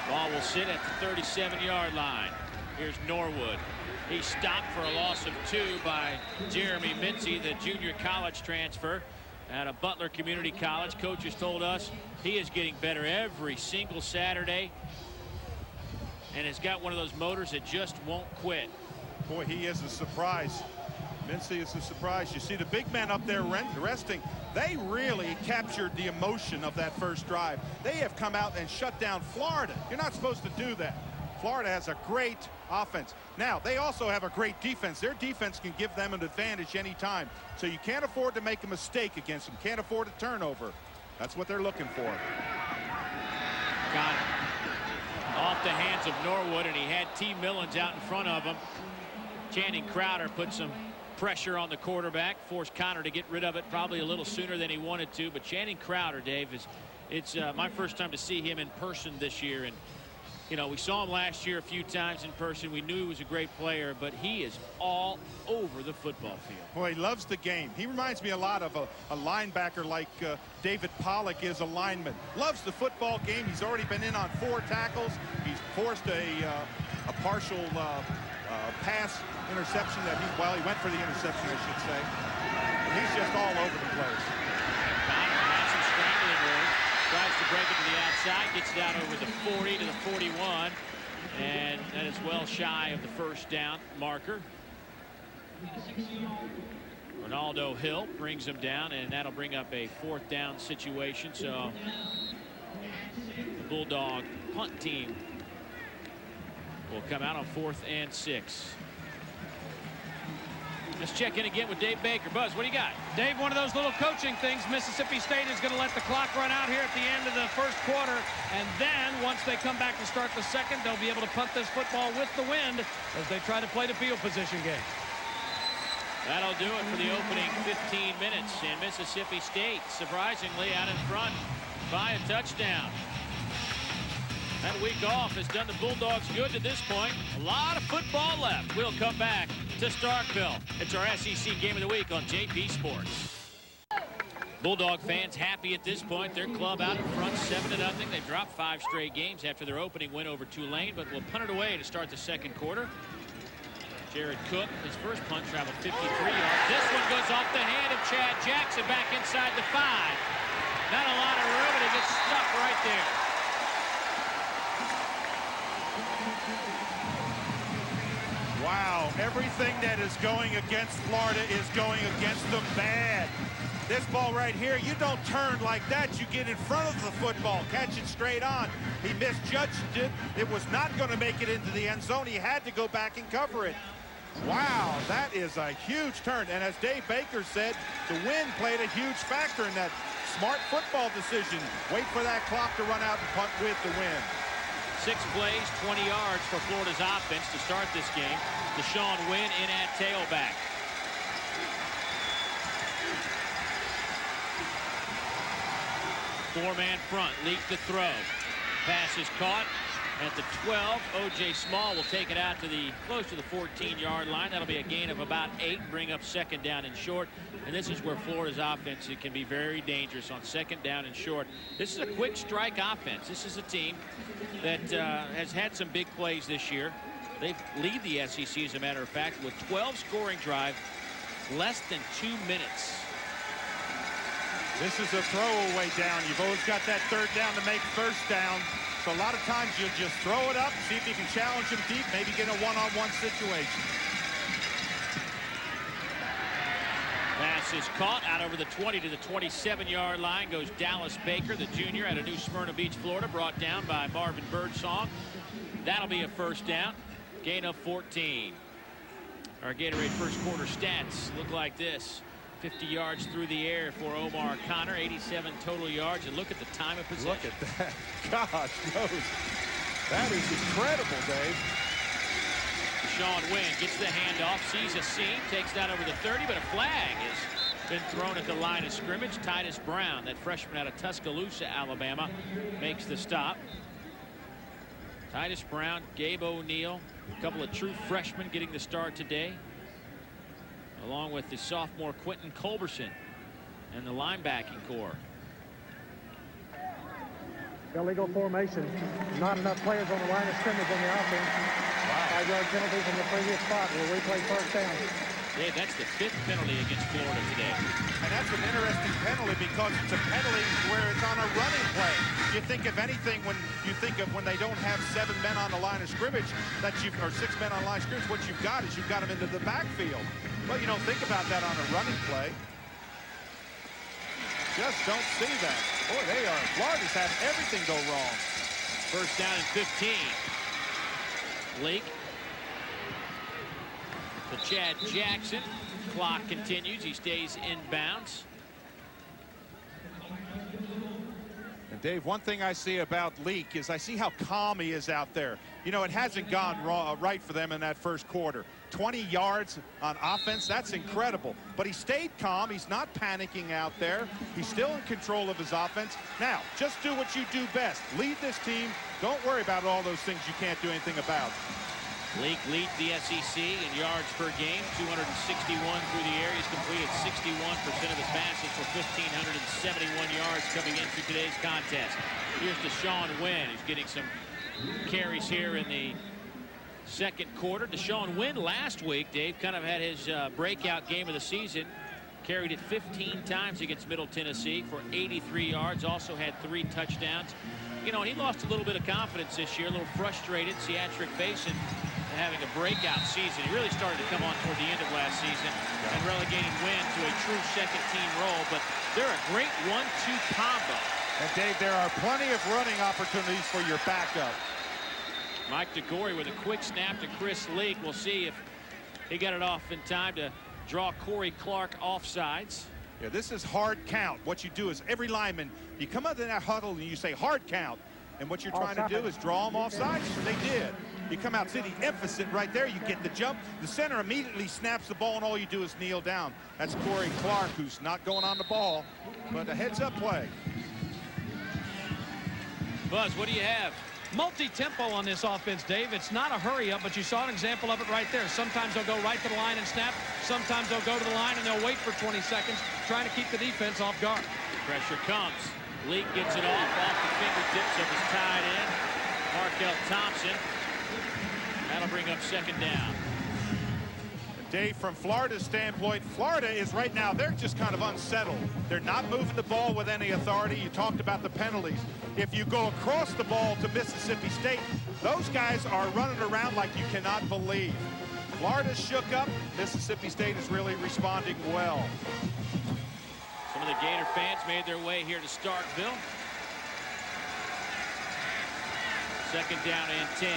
S1: Ball will sit at the 37-yard line. Here's Norwood. He's stopped for a loss of 2 by Jeremy Mincy, the junior college transfer out of Butler Community College. Coaches told us he is getting better every single Saturday and has got one of those motors that just won't quit.
S4: Boy, he is a surprise. Mincy is a surprise. You see the big men up there resting. They really captured the emotion of that first drive. They have come out and shut down Florida. You're not supposed to do that. Florida has a great offense. Now, they also have a great defense. Their defense can give them an advantage anytime. So you can't afford to make a mistake against them. Can't afford a turnover. That's what they're looking for.
S1: Got it. Off the hands of Norwood, and he had T. Millens out in front of him. Channing Crowder put some pressure on the quarterback, forced Connor to get rid of it probably a little sooner than he wanted to. But Channing Crowder, Dave, it's my first time to see him in person this year. And you know, we saw him last year a few times in person. We knew he was a great player, but he is all over the football field.
S4: Boy, he loves the game. He reminds me a lot of a linebacker like David Pollock is a lineman. Loves the football game. He's already been in on 4 tackles. He's forced a partial pass interception that he went for the interception, I should say. And he's just all over the place.
S1: Connor has some scrambling room. Tries to break it to the outside, gets it out over the 40 to the 41, and that is well shy of the 1st down marker. Ronaldo Hill brings him down, and that'll bring up a 4th down situation. So the Bulldog punt team
S3: will come out on 4th and 6. Let's check in again with Dave Baker. Buzz, what do you got?
S6: Dave, one of those little coaching things. Mississippi State is going to let the clock run out here at the end of the first quarter. And then once they come back to start the second, they'll be able to punt this football with the wind as they try to play the field position game.
S3: That'll do it for the opening 15 minutes. And Mississippi State, surprisingly, out in front by a touchdown. That week off has done the Bulldogs good to this point. A lot of football left. We'll come back to Starkville. It's our SEC Game of the Week on JP Sports. Bulldog fans happy at this point. Their club out in front, 7-0. They've dropped 5 straight games after their opening win over Tulane, but will punt it away to start the second quarter. Jared Cook, his first punt, traveled 53 yards. This one goes off the hand of Chad Jackson back inside the 5. Not a lot of room, and he gets stuck right there.
S4: Wow, everything that is going against Florida is going against them bad. This ball right here, you don't turn like that. You get in front of the football, catch it straight on. He misjudged it. It was not going to make it into the end zone. He had to go back and cover it. Wow, that is a huge turn. And as Dave Baker said, the wind played a huge factor in that smart football decision. Wait for that clock to run out and punt with the wind.
S3: 6 plays, 20 yards for Florida's offense to start this game. Deshaun Wynn in at tailback. Four-man front, Leak to throw. Pass is caught at the 12. O.J. Small will take it out to the close to the 14-yard line. That'll be a gain of about 8, bring up second down and short. And this is where Florida's offense can be very dangerous on second down and short. This is a quick strike offense. This is a team that has had some big plays this year. They lead the SEC, as a matter of fact, with 12 scoring drives, less than 2 minutes.
S4: This is a throwaway down. You've always got that third down to make first down. So a lot of times you just throw it up, see if you can challenge him deep, maybe get a one-on-one situation.
S3: Pass is caught out over the 20 to the 27-yard line. Goes Dallas Baker, the junior, out of New Smyrna Beach, Florida, brought down by Marvin Birdsong. That'll be a first down. Gain of 14. Our Gatorade first quarter stats look like this. 50 yards through the air for Omar Connor, 87 total yards, and look at the time of possession.
S4: Look at that. Gosh knows. That is incredible, Dave.
S3: Deshaun Wynn gets the handoff, sees a seam, takes that over the 30, but a flag has been thrown at the line of scrimmage. Titus Brown, that freshman out of Tuscaloosa, Alabama, makes the stop. Titus Brown, Gabe O'Neill, a couple of true freshmen getting the start today, along with the sophomore Quentin Culberson and the linebacking core.
S5: Illegal formation. Not enough players on the line of scrimmage on the offense. 5-yard penalty from the previous spot. We'll replay first down.
S3: Dave, that's the 5th penalty against Florida today.
S4: And that's an interesting penalty because it's a penalty where it's on a running play. You think of anything when you think of when they don't have 7 men on the line of scrimmage, that or 6 men on the line of scrimmage, what you've got is you've got them into the backfield. Well, you don't think about that on a running play. Just don't see that. Boy, Florida's had everything go wrong.
S3: First down and 15. Leak to Chad Jackson. Clock continues. He stays inbounds.
S4: And Dave, one thing I see about Leak is I see how calm he is out there. You know, it hasn't gone right for them in that first quarter. 20 yards on offense, that's incredible. But he stayed calm. He's not panicking out there. He's still in control of his offense. Now, just do what you do best. Lead this team. Don't worry about all those things you can't do anything about.
S3: Leak leads the SEC in yards per game, 261 through the air. He's completed 61% of his passes for 1,571 yards coming into today's contest. Here's Deshaun Wynn, who's getting some carries here in the second quarter. Deshaun Wynn last week, Dave, kind of had his breakout game of the season. Carried it 15 times against Middle Tennessee for 83 yards. Also had 3 touchdowns. You know, he lost a little bit of confidence this year, a little frustrated. Ch facing having a breakout season. He really started to come on toward the end of last season and relegated Wynn to a true second-team role. But they're a great 1-2 combo.
S4: And Dave, there are plenty of running opportunities for your backup.
S1: Mike DeGore with a quick snap to Chris Leak. We'll see if he got it off in time to draw Corey Clark offsides.
S4: Yeah, this is hard count. What you do is every lineman, you come out in that huddle and you say hard count. And what you're trying to do is draw them offsides. They did. You come out, see the emphasis right there. You get the jump. The center immediately snaps the ball, and all you do is kneel down. That's Corey Clark, who's not going on the ball, but a heads-up play.
S1: Buzz, what do you have?
S6: Multi-tempo on this offense, Dave. It's not a hurry-up, but you saw an example of it right there. Sometimes they'll go right to the line and snap. Sometimes they'll go to the line and they'll wait for 20 seconds, trying to keep the defense off guard.
S1: Pressure comes. Leak gets it off the fingertips of his tight end, Markel Thompson. That'll bring up second down.
S4: Dave, from Florida's standpoint, Florida is right now, they're just kind of unsettled. They're not moving the ball with any authority. You talked about the penalties. If you go across the ball to Mississippi State, those guys are running around like you cannot believe. Florida's shook up. Mississippi State is really responding well.
S1: Some of the Gator fans made their way here to Starkville. Second down and 10.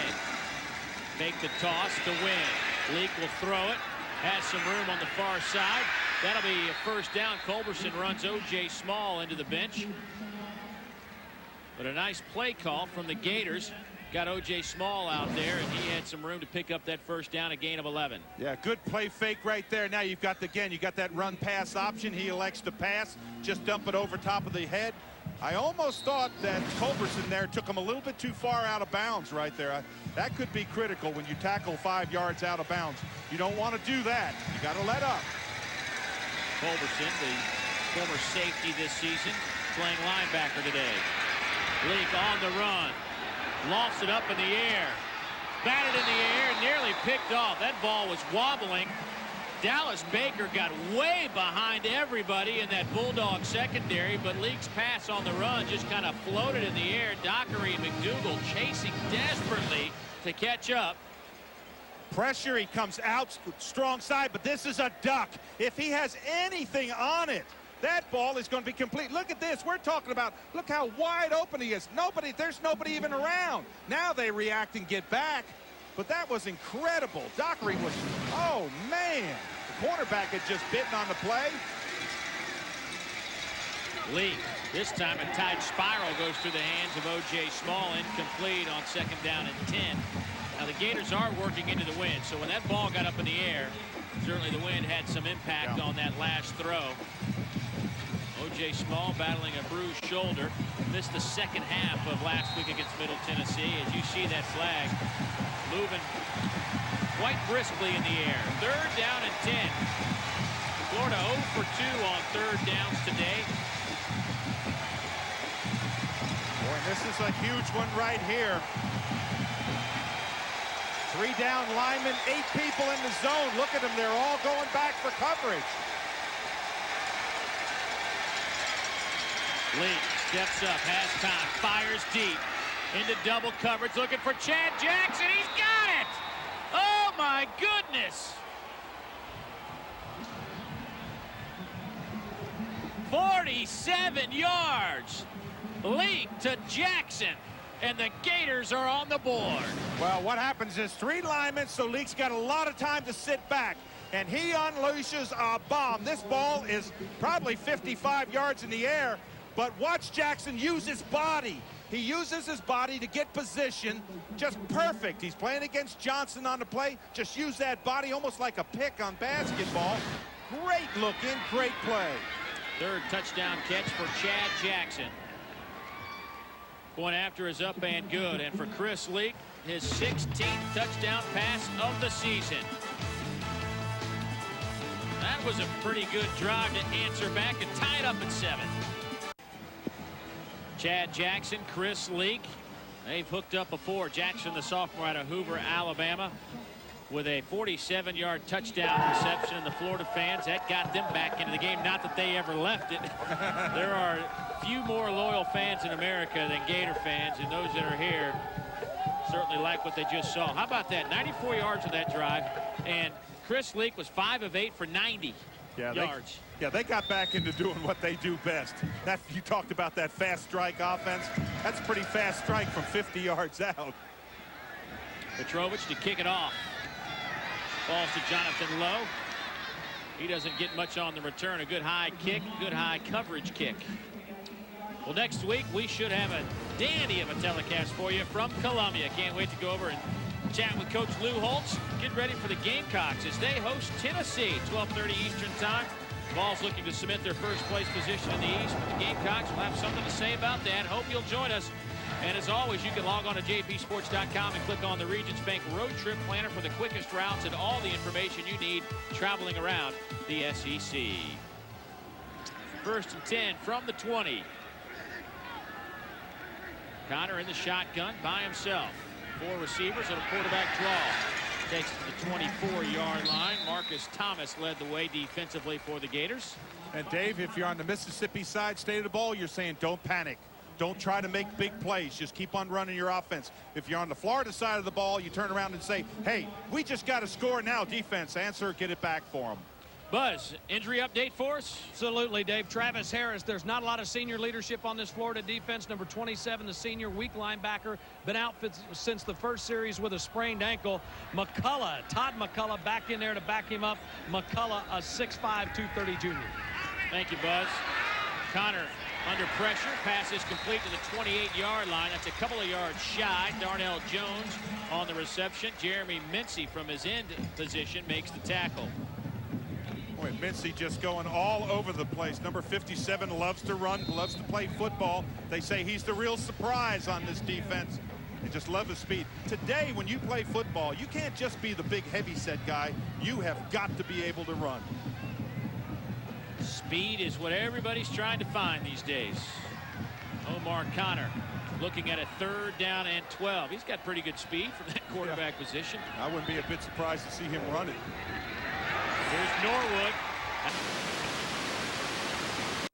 S1: Make the toss to win. Leak will throw it. Has some room on the far side. That'll be a first down. Culberson runs O.J. Small into the bench. But a nice play call from the Gators. Got O.J. Small out there, and he had some room to pick up that first down, a gain of 11.
S4: Yeah, good play fake right there. Now you've got, again, you got that run pass option. He elects to pass, just dump it over top of the head. I almost thought that Culberson there took him a little bit too far out of bounds right there. That could be critical when you tackle 5 yards out of bounds. You don't want to do that. You got to let up.
S1: Culberson, the former safety this season, playing linebacker today. Leak on the run. Lofts it up in the air. Batted in the air, nearly picked off. That ball was wobbling. Dallas Baker got way behind everybody in that Bulldog secondary, but Leak's pass on the run just kind of floated in the air. Dockery and McDougal chasing desperately to catch up.
S4: Pressure, he comes out strong side, but this is a duck. If he has anything on it, that ball is going to be complete. Look at this. We're talking about, look how wide open he is. There's nobody even around. Now they react and get back. But that was incredible. Dockery was, oh, man. The cornerback had just bitten on the play.
S1: Leak, this time a tight spiral goes through the hands of O.J. Small, incomplete on second down and 10. Now the Gators are working into the wind, so when that ball got up in the air, certainly the wind had some impact on that last throw. O.J. Small battling a bruised shoulder. Missed the second half of last week against Middle Tennessee. As you see that flag moving quite briskly in the air. Third down and 10. Florida 0 for 2 on third downs today.
S4: Boy, this is a huge one right here. 3 down linemen, 8 people in the zone. Look at them. They're all going back for coverage.
S1: Leak steps up, has time, fires deep into double coverage, looking for Chad Jackson. He's got it! Oh, my goodness! 47 yards. Leak to Jackson, and the Gators are on the board.
S4: Well, what happens is 3 linemen, so Leak's got a lot of time to sit back. And he unleashes a bomb. This ball is probably 55 yards in the air. But watch Jackson use his body. He uses his body to get position. Just perfect. He's playing against Johnson on the play. Just use that body almost like a pick on basketball. Great looking, great play.
S1: Third touchdown catch for Chad Jackson. Going after is up and good. And for Chris Leak, his 16th touchdown pass of the season. That was a pretty good drive to answer back and tie it up at 7. Chad Jackson, Chris Leak, they've hooked up before. Jackson, the sophomore out of Hoover, Alabama, with a 47-yard touchdown reception. And the Florida fans, that got them back into the game. Not that they ever left it. There are few more loyal fans in America than Gator fans, and those that are here certainly like what they just saw. How about that? 94 yards of that drive, and Chris Leak was 5 of 8 for 90 yards.
S4: They got back into doing what they do best. That, you talked about that fast strike offense. That's a pretty fast strike from 50 yards out.
S1: Petrovich to kick it off. Falls to Jonathan Lowe. He doesn't get much on the return. A good high kick, good high coverage kick. Well, next week we should have a dandy of a telecast for you from Columbia. Can't wait to go over and chat with Coach Lou Holtz. Get ready for the Gamecocks as they host Tennessee, 12:30 Eastern time. Vols looking to cement their first place position in the East, but the Gamecocks will have something to say about that. Hope you'll join us. And as always, you can log on to jpsports.com and click on the Regions Bank Road Trip Planner for the quickest routes and all the information you need traveling around the SEC. 1st and 10 from the 20. Connor in the shotgun by himself. 4 receivers and a quarterback draw. Takes it to the 24-yard line. Marcus Thomas led the way defensively for the Gators.
S4: And Dave, if you're on the Mississippi side state of the ball, you're saying don't panic. Don't try to make big plays. Just keep on running your offense. If you're on the Florida side of the ball, you turn around and say, hey, we just got to score now, defense. Answer, get it back for them.
S1: Buzz, injury update for us?
S6: Absolutely, Dave. Travis Harris, there's not a lot of senior leadership on this Florida defense. Number 27, the senior weak linebacker, been out since the first series with a sprained ankle. Todd McCullough back in there to back him up. McCullough, a 6'5", 230 junior.
S1: Thank you, Buzz. Connor under pressure. Pass is complete to the 28-yard line. That's a couple of yards shy. Darnell Jones on the reception. Jeremy Mincy from his end position makes the tackle.
S4: Boy, Mincy just going all over the place. Number 57 loves to run, loves to play football. They say he's the real surprise on this defense. They just love his speed. Today, when you play football, you can't just be the big heavy-set guy. You have got to be able to run.
S1: Speed is what everybody's trying to find these days. Omar Connor looking at a 3rd down and 12. He's got pretty good speed from that quarterback position.
S4: I wouldn't be a bit surprised to see him run it.
S1: Here's Norwood.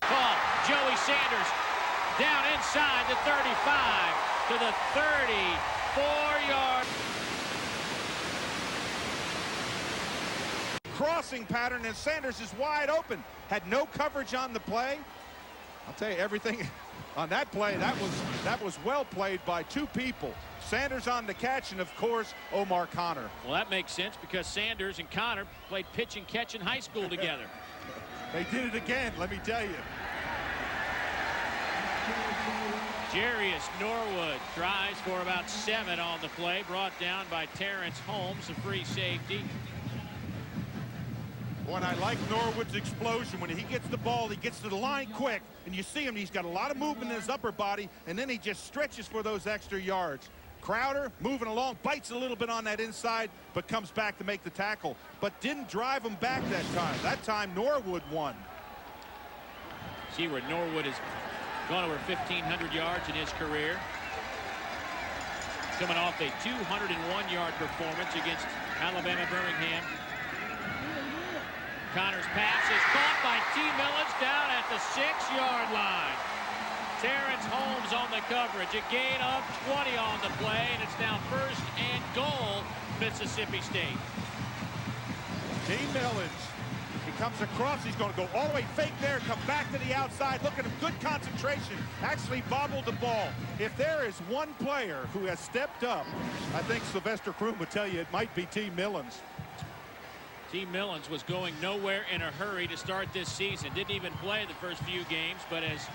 S1: Ball, Joey Sanders down inside the 35 to the 34-yard.
S4: Crossing pattern, and Sanders is wide open. Had no coverage on the play. I'll tell you, everything on that play, that was well played by 2 people. Sanders on the catch, and of course, Omar Connor.
S1: Well, that makes sense because Sanders and Connor played pitch and catch in high school together.
S4: They did it again, let me tell you.
S1: Jerious Norwood tries for about 7 on the play, brought down by Terrence Holmes, a free safety.
S4: Boy, and I like Norwood's explosion. When he gets the ball, he gets to the line quick, and you see him, he's got a lot of movement in his upper body, and then he just stretches for those extra yards. Crowder moving along, bites a little bit on that inside, but comes back to make the tackle, but didn't drive him back that time. That time, Norwood won.
S1: See where Norwood has gone over 1,500 yards in his career. Coming off a 201-yard performance against Alabama Birmingham. Connor's pass is caught by T. Millens down at the 6-yard line. Terrence Holmes on the coverage. A gain of 20 on the play, and it's now 1st and goal, Mississippi State.
S4: T. Millens, he comes across. He's going to go all the way fake there, come back to the outside. Look at him, good concentration. Actually bobbled the ball. If there is one player who has stepped up, I think Sylvester Croom would tell you it might be T. Millens.
S1: T. Millens was going nowhere in a hurry to start this season. Didn't even play the first few games, but has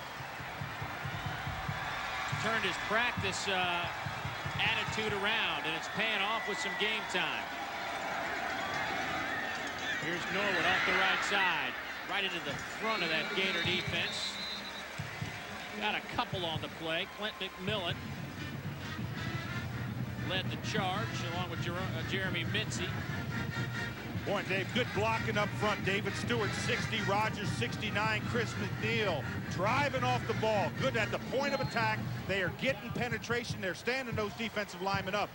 S1: turned his practice attitude around, and it's paying off with some game time. Here's Norwood off the right side, right into the front of that Gator defense. Got a couple on the play. Clint McMillan led the charge along with Jeremy Mincy.
S4: Boy, Dave, good blocking up front. David Stewart, 60, Rogers, 69, Chris McNeil driving off the ball. Good at the point of attack. They are getting penetration. They're standing those defensive linemen up.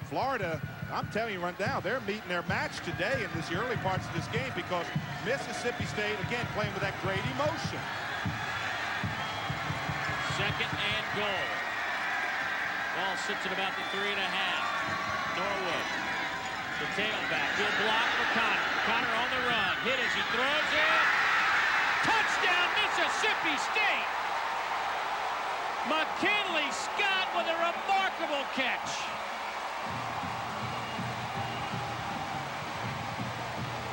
S4: Florida, I'm telling you right now, they're meeting their match today in this early parts of this game because Mississippi State, again, playing with that great emotion.
S1: 2nd and goal. Ball sits at about the 3.5. Norwood. The tailback, good block for Connor. Connor on the run, hit as he throws it. Touchdown, Mississippi State! McKinley Scott with a remarkable catch.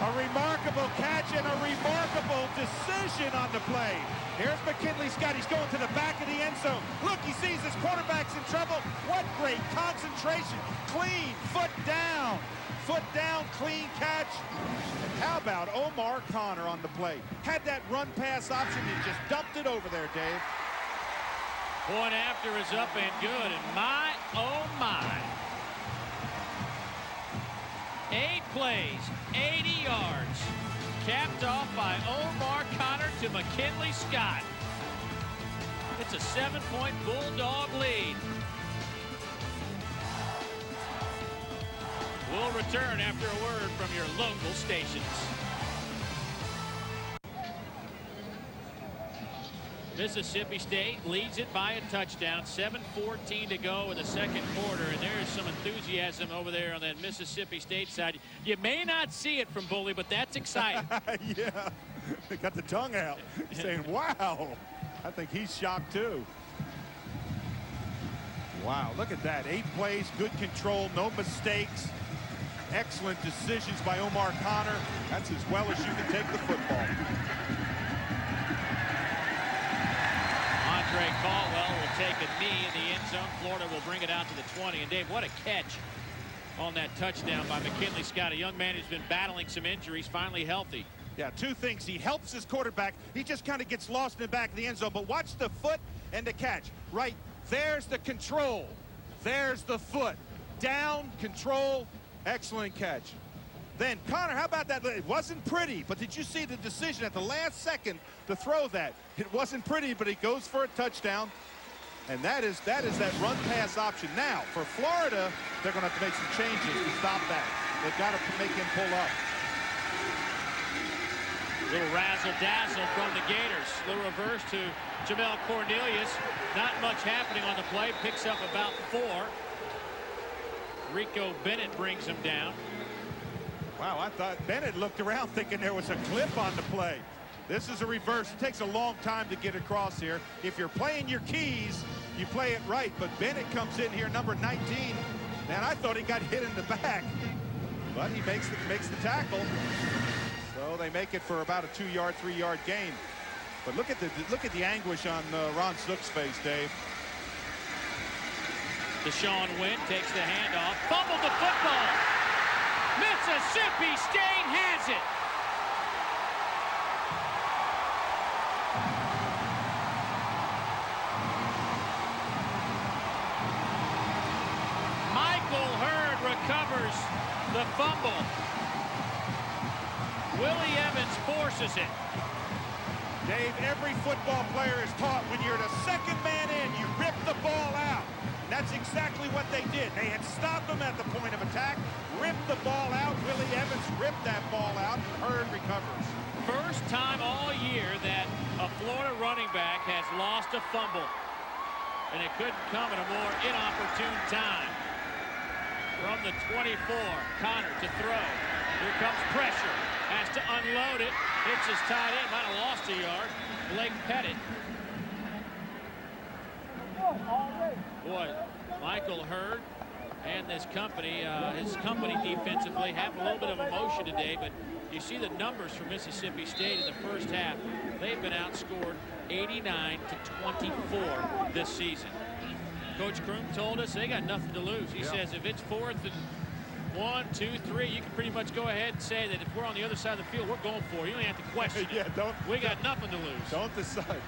S4: A remarkable catch and a remarkable decision on the play. Here's �McKinley-Scott. He's going to the back of the end zone. Look, he sees his quarterback's in trouble. What great concentration. Clean, foot down. Foot down, clean catch. And how about 𝐿_Connor on the play? Had that run-pass option. He just dumped it over there, Dave.
S3: Point after is up and good. And my, oh my. 8 plays, 80 yards. Capped off by 𝐿_Connor to �McKinley-Scott. It's a 7-point Bulldog lead. We'll return after a word from your local stations. Mississippi State leads it by a touchdown. 7:14 to go in the second quarter, and there's some enthusiasm over there on that Mississippi State side. You may not see it from Bully, but that's exciting.
S4: Yeah, they got the tongue out saying, wow. I think he's shocked too. Wow, look at that. 8 plays, good control, no mistakes. Excellent decisions by 𝐿_Connor. That's as well as you can take the football.
S3: Andre Caldwell will take a knee in the end zone. Florida will bring it out to the 20. And Dave, what a catch on that touchdown by �McKinley-Scott, a young man who's been battling some injuries, finally healthy.
S4: Yeah, 2 things. He helps his quarterback. He just kind of gets lost in the back of the end zone. But watch the foot and the catch. Right, there's the control. There's the foot. Down, control. Excellent catch. Then Connor, how about that? It wasn't pretty, but did you see the decision at the last second to throw that? It wasn't pretty, but he goes for a touchdown. And that is that run pass option. Now, for Florida, they're going to have to make some changes to stop that. They've got to make him pull up.
S3: Little razzle-dazzle from the Gators. Little reverse to Jamel Cornelius. Not much happening on the play. Picks up about 4. Rico Bennett brings him down.
S4: Wow, I thought Bennett looked around thinking there was a clip on the play. This is a reverse. It takes a long time to get across here. If you're playing your keys, you play it right. But Bennett comes in here, number 19. And I thought he got hit in the back. But he makes the tackle. So they make it for about a 2-yard, 3-yard gain. But look at the anguish on Ron Zook's face, Dave.
S3: Deshaun Wynn takes the handoff. Fumbled the football. Mississippi State has it. Michael Hurd recovers the fumble. Willie Evans forces it.
S4: Dave, every football player is taught when you're the second man in, you rip the ball out. That's exactly what they did. They had stopped him at the point of attack, ripped the ball out. Willie Evans ripped that ball out. Hurd recovers.
S3: First time all year that a Florida running back has lost a fumble. And it couldn't come at a more inopportune time. From the 24, Connor to throw. Here comes pressure. Has to unload it. Hits his tight end. Might have lost a yard. Blake Pettit. Boy, Michael Hurd and this company, his company defensively, have a little bit of emotion today, but you see the numbers for Mississippi State in the first half. They've been outscored 89-24 this season. Coach Croom told us they got nothing to lose. He says if it's 4th and 1, 2, 3, you can pretty much go ahead and say that if we're on the other side of the field, we're going for it. You don't have to question it. We got nothing to lose.
S4: Don't decide.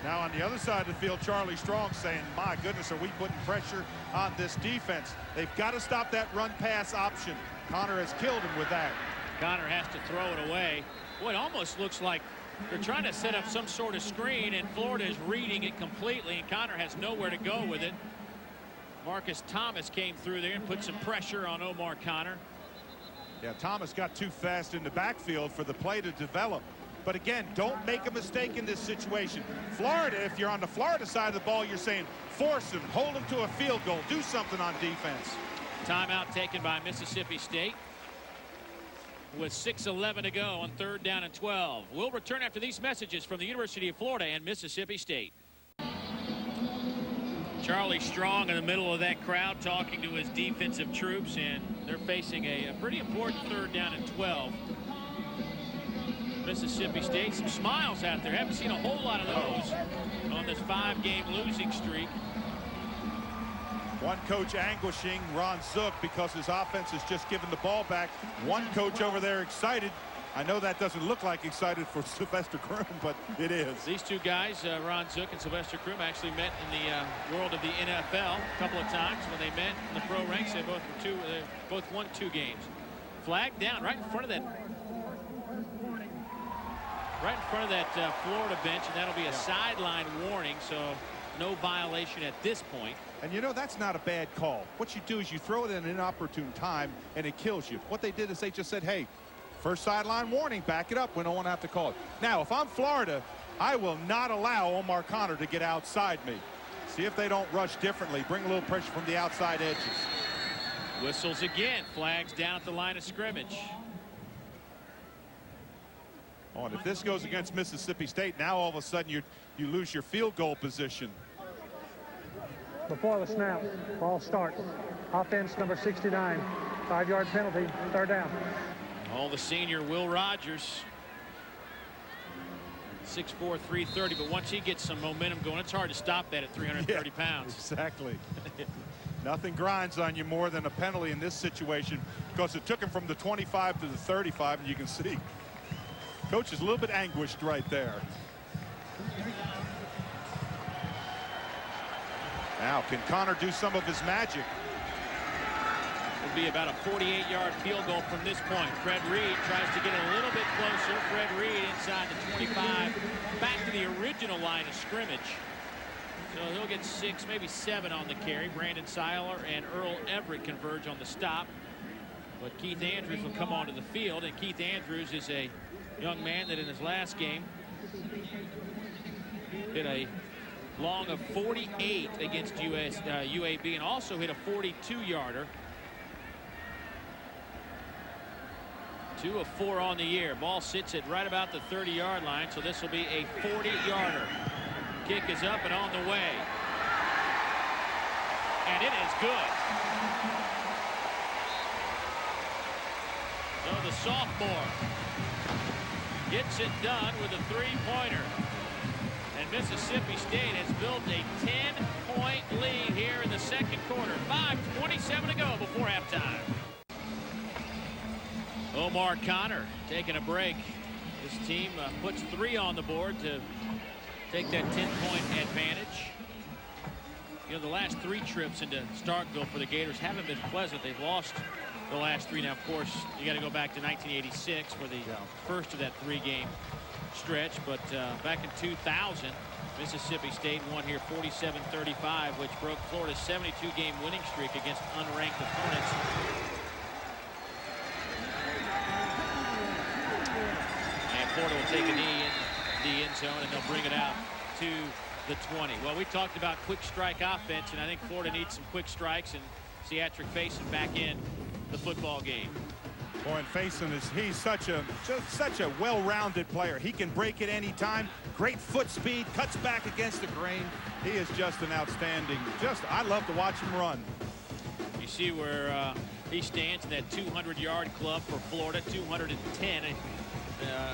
S4: Now on the other side of the field, Charlie Strong saying, my goodness, are we putting pressure on this defense? They've got to stop that run-pass option. Connor has killed him with that.
S3: Connor has to throw it away. Boy, it almost looks like they're trying to set up some sort of screen, and Florida is reading it completely, and Connor has nowhere to go with it. Marcus Thomas came through there and put some pressure on 𝐿_Connor.
S4: Yeah, Thomas got too fast in the backfield for the play to develop. But again, don't make a mistake in this situation. Florida, if you're on the Florida side of the ball, you're saying force him, hold him to a field goal, do something on defense.
S3: Timeout taken by Mississippi State with 6:11 to go on 3rd down and 12. We'll return after these messages from the University of Florida and Mississippi State. Charlie Strong in the middle of that crowd talking to his defensive troops, and they're facing a pretty important 3rd down and 12.
S1: Mississippi State. Some smiles out there. Haven't seen a whole lot of those on this 5-game losing streak.
S4: One coach anguishing, Ron Zook, because his offense has just given the ball back. One coach over there excited. I know that doesn't look like excited for Sylvester Croom, but it is.
S1: These two guys, Ron Zook and Sylvester Croom, actually met in the world of the NFL a couple of times. When they met in the pro ranks, they both won 2 games. Flag down right in front of that. Right in front of that Florida bench, and that'll be a sideline warning, so no violation at this point.
S4: And you know, that's not a bad call. What you do is you throw it in an inopportune time, and it kills you. What they did is they just said, hey, first sideline warning, back it up. We don't want to have to call it. Now, if I'm Florida, I will not allow 𝐿 to get outside me. See if they don't rush differently. Bring a little pressure from the outside edges.
S1: Whistles again. Flags down at the line of scrimmage.
S4: Oh, and if this goes against Mississippi State, now all of a sudden you lose your field goal position.
S5: Before the snap, ball starts. Offense number 69. 5-yard penalty, 3rd down.
S1: All the senior Will Rogers. 6'4", 330, but once he gets some momentum going, it's hard to stop that at 330 pounds.
S4: Exactly. Nothing grinds on you more than a penalty in this situation, because it took him from the 25 to the 35, and you can see coach is a little bit anguished right there. Now, can Connor do some of his magic?
S1: It'll be about a 48-yard field goal from this point. Fred Reed tries to get a little bit closer. Fred Reed inside the 25, back to the original line of scrimmage. So he'll get 6, maybe 7 on the carry. Brandon Seiler and Earl Everett converge on the stop. But Keith Andrews will come onto the field, and Keith Andrews is a young man that in his last game hit a long of 48 against UAB and also hit a 42-yarder. 2 of 4 on the year. Ball sits at right about the 30-yard line, so this will be a 40-yarder. Kick is up and on the way. And it is good. So the sophomore gets it done with a 3-pointer. And Mississippi State has built a 10-point lead here in the second quarter. 5:27 to go before halftime. Omar Connor taking a break. This team puts 3 on the board to take that 10-point advantage. You know, the last 3 trips into Starkville for the Gators haven't been pleasant. They've lost the last 3. Now, of course, you got to go back to 1986 for the first of that 3-game stretch. But back in 2000, Mississippi State won here 47-35, which broke Florida's 72-game winning streak against unranked opponents. And Florida will take a knee in the end zone, and they'll bring it out to the 20. Well, we talked about quick strike offense, and I think Florida needs some quick strikes, and 𝐒atrick Fᴏᴏ back in the football game.
S4: Boy, and Fᴏᴏ he's such a well-rounded player. He can break at any time. Great foot speed, cuts back against the grain. He is just an outstanding. I love to watch him run.
S1: You see where he stands in that 200-yard club for Florida, 210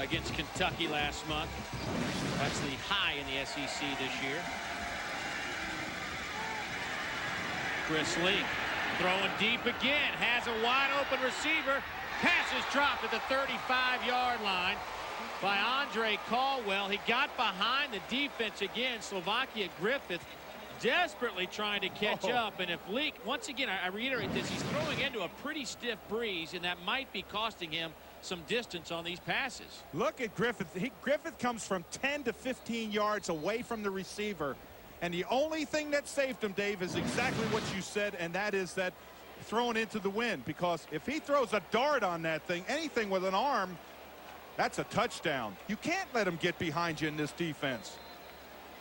S1: against Kentucky last month. That's the high in the SEC this year. Chris Lee throwing deep again, has a wide open receiver. Pass is dropped at the 35-yard line by Andre Caldwell. He got behind the defense again. Slovakia Griffith desperately trying to catch up. And if Leak, once again, I reiterate this, he's throwing into a pretty stiff breeze, and that might be costing him some distance on these passes.
S4: Look at Griffith. Griffith comes from 10 to 15 yards away from the receiver. And the only thing that saved him, Dave, is exactly what you said, and that is that throwing into the wind. Because if he throws a dart on that thing, anything with an arm, that's a touchdown. You can't let him get behind you in this defense.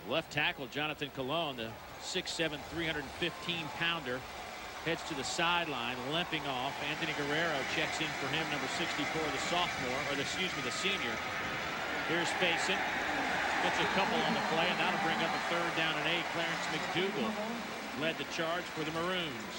S1: Left tackle Jonathan Colon, the 6'7", 315-pounder, heads to the sideline, limping off. Anthony Guerrero checks in for him, number 64, the sophomore, or the senior. Here's Fᴏᴏ. Gets a couple on the play, and that'll bring up a 3rd down and 8. Clarence McDougal led the charge for the Maroons.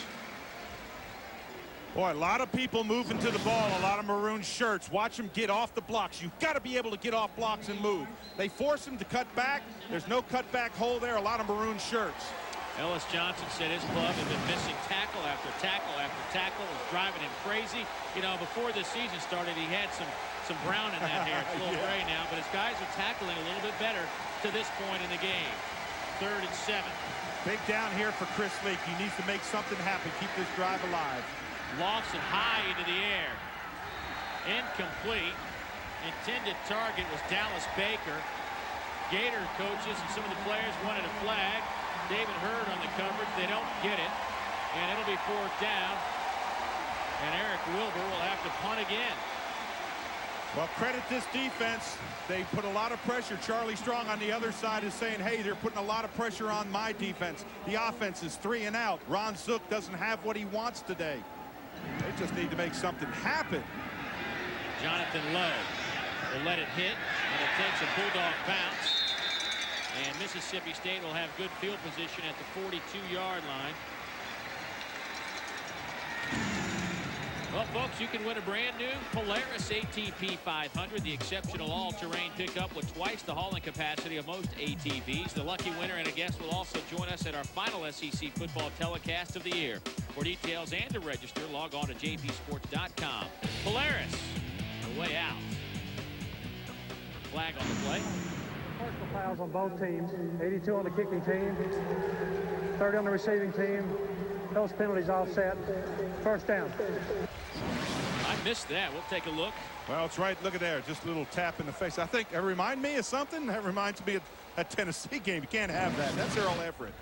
S4: Boy, a lot of people moving to the ball, a lot of maroon shirts. Watch them get off the blocks. You've got to be able to get off blocks and move. They force them to cut back. There's no cutback hole there. A lot of maroon shirts.
S1: Ellis Johnson said his club had been missing tackle after tackle after tackle. It was driving him crazy. You know, before this season started, he had some brown in that hair. It's a little gray now, but his guys are tackling a little bit better to this point in the game. 3rd and 7.
S4: Big down here for Chris Leak. He needs to make something happen. Keep this drive alive.
S1: Lofts it high into the air. Incomplete. Intended target was Dallas Baker. Gator coaches and some of the players wanted a flag. David Hurd on the coverage. They don't get it. And it'll be 4th down. And Eric Wilbur will have to punt again.
S4: Well, credit this defense. They put a lot of pressure. Charlie Strong on the other side is saying, hey, they're putting a lot of pressure on my defense. The offense is 3 and out. Ron Zook doesn't have what he wants today. They just need to make something happen.
S1: Jonathan Lowe will let it hit, and it takes a Bulldog bounce. And Mississippi State will have good field position at the 42-yard line. Well, folks, you can win a brand new Polaris ATP 500, the exceptional all-terrain pickup with twice the hauling capacity of most ATVs. The lucky winner and a guest will also join us at our final SEC football telecast of the year. For details and to register, log on to jpsports.com. Polaris, the way out. Flag on the play.
S5: Personal fouls on both teams. 82 on the kicking team, 30 on the receiving team. Those penalties offset. 1st down.
S1: I missed that. We'll take a look.
S4: Well, it's right. Look at there. Just a little tap in the face. I think it reminds me of something. That reminds me of a Tennessee game. You can't have that. That's Earl Everett.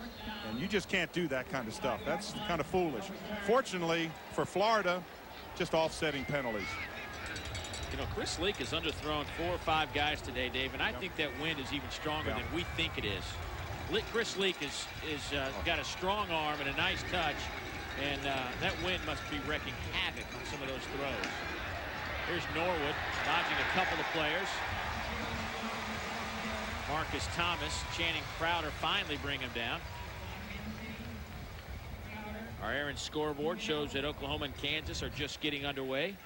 S4: And you just can't do that kind of stuff. That's kind of foolish. Fortunately for Florida, just offsetting penalties.
S1: You know, Chris Leak has underthrown 4 or 5 guys today, Dave, and I think that wind is even stronger than we think it is. Chris Leak is got a strong arm and a nice touch, and that wind must be wreaking havoc on some of those throws. Here's Norwood dodging a couple of players. Marcus Thomas, Channing Crowder finally bring him down. Our Aaron scoreboard shows that Oklahoma and Kansas are just getting underway.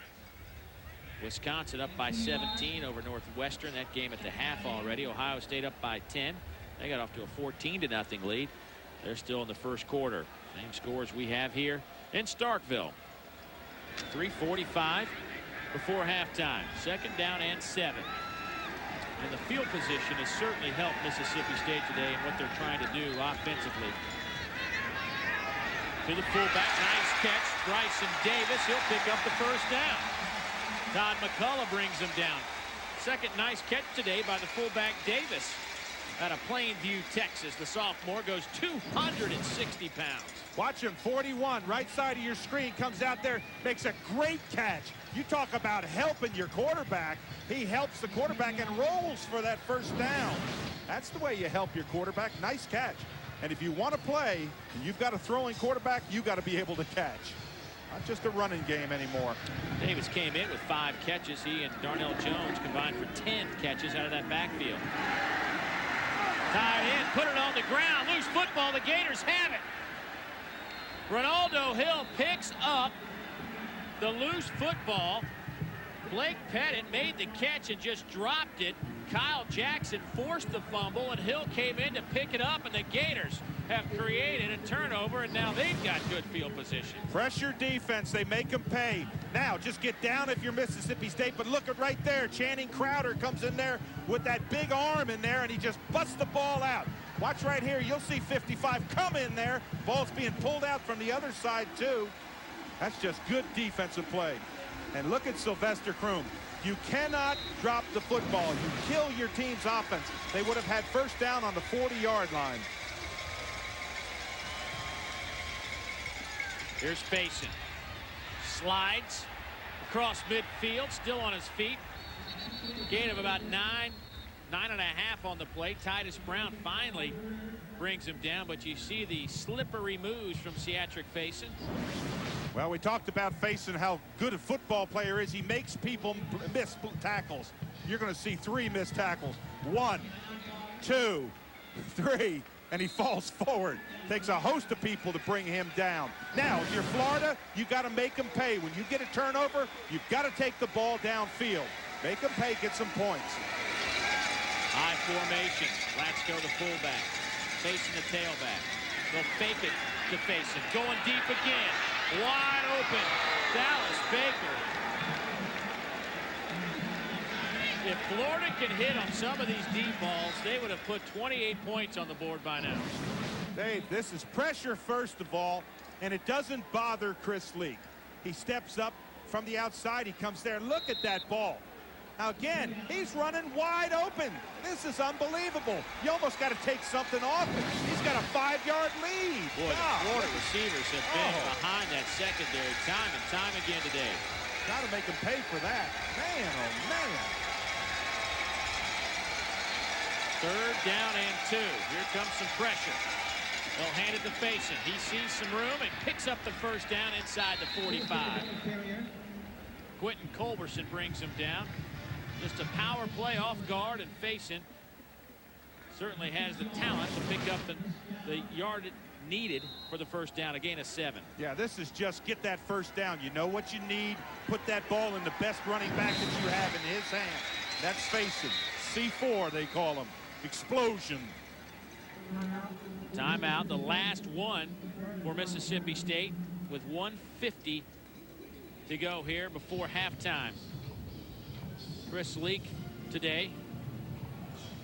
S1: Wisconsin up by 17 over Northwestern. That game at the half already. Ohio State up by 10. They got off to a 14-0 lead. They're still in the 1st quarter. Same scores we have here in Starkville. 3:45 before halftime. 2nd down and 7. And the field position has certainly helped Mississippi State today in what they're trying to do offensively. To the fullback, nice catch. Bryson Davis, he'll pick up the 1st down. Todd McCullough brings him down. 2nd nice catch today by the fullback Davis out of Plainview, Texas. The sophomore goes 260 pounds.
S4: Watch him, 41, right side of your screen, comes out there, makes a great catch. You talk about helping your quarterback. He helps the quarterback and rolls for that 1st down. That's the way you help your quarterback. Nice catch. And if you want to play, and you've got a throwing quarterback, you got to be able to catch. Not just a running game anymore.
S1: Davis came in with 5 catches. He and Darnell Jones combined for 10 catches out of that backfield. Tied in, put it on the ground. Loose football. The Gators have it. Ronaldo Hill picks up the loose football. Blake Pettit made the catch and just dropped it. Kyle Jackson forced the fumble, and Hill came in to pick it up, and the Gators have created a turnover, and now they've got good field position.
S4: Pressure defense. They make them pay. Now, just get down if you're Mississippi State, but look at right there. Channing Crowder comes in there with that big arm in there, and he just busts the ball out. Watch right here. You'll see 55 come in there. Ball's being pulled out from the other side, too. That's just good defensive play. And look at Sylvester Croom. You cannot drop the football. You kill your team's offense. They would have had 1st down on the 40-yard line.
S1: Here's Faison. Slides across midfield, still on his feet. Gain of about 9.5 on the play. Titus Brown finally brings him down, but you see the slippery moves from Cedric Faison.
S4: Well, we talked about Faison, how good a football player is. He makes people miss tackles. You're going to see 3 missed tackles. 1, 2, 3. and he falls forward. Takes a host of people to bring him down. Now, if you're Florida, you got to make them pay. When you get a turnover, you've got to take the ball downfield. Make them pay, get some points.
S1: High formation. Latsko, the fullback, facing the tailback. They'll fake it to face him. Going deep again. Wide open. Dallas Baker. If Florida can hit on some of these deep balls, they would have put 28 points on the board by now.
S4: Dave, this is pressure first of all, and it doesn't bother Chris Leak. He steps up from the outside. He comes there. Look at that ball. Now again, he's running wide open. This is unbelievable. You almost got to take something off him. He's got a 5-yard lead.
S1: Boy, the Florida receivers have been behind that secondary time and time again today.
S4: Got to make him pay for that. Man, oh man.
S1: 3rd down and 2. Here comes some pressure. They'll hand it to Faison. He sees some room and picks up the 1st down inside the 45. Quentin Culberson brings him down. Just a power play off guard, and Faison certainly has the talent to pick up the yard needed for the 1st down, a gain of 7.
S4: Yeah, this is just get that 1st down. You know what you need. Put that ball in the best running back that you have in his hand. That's Faison. C4, they call him. Explosion.
S1: Timeout, the last one for Mississippi State with 1:50 to go here before halftime. Chris Leak today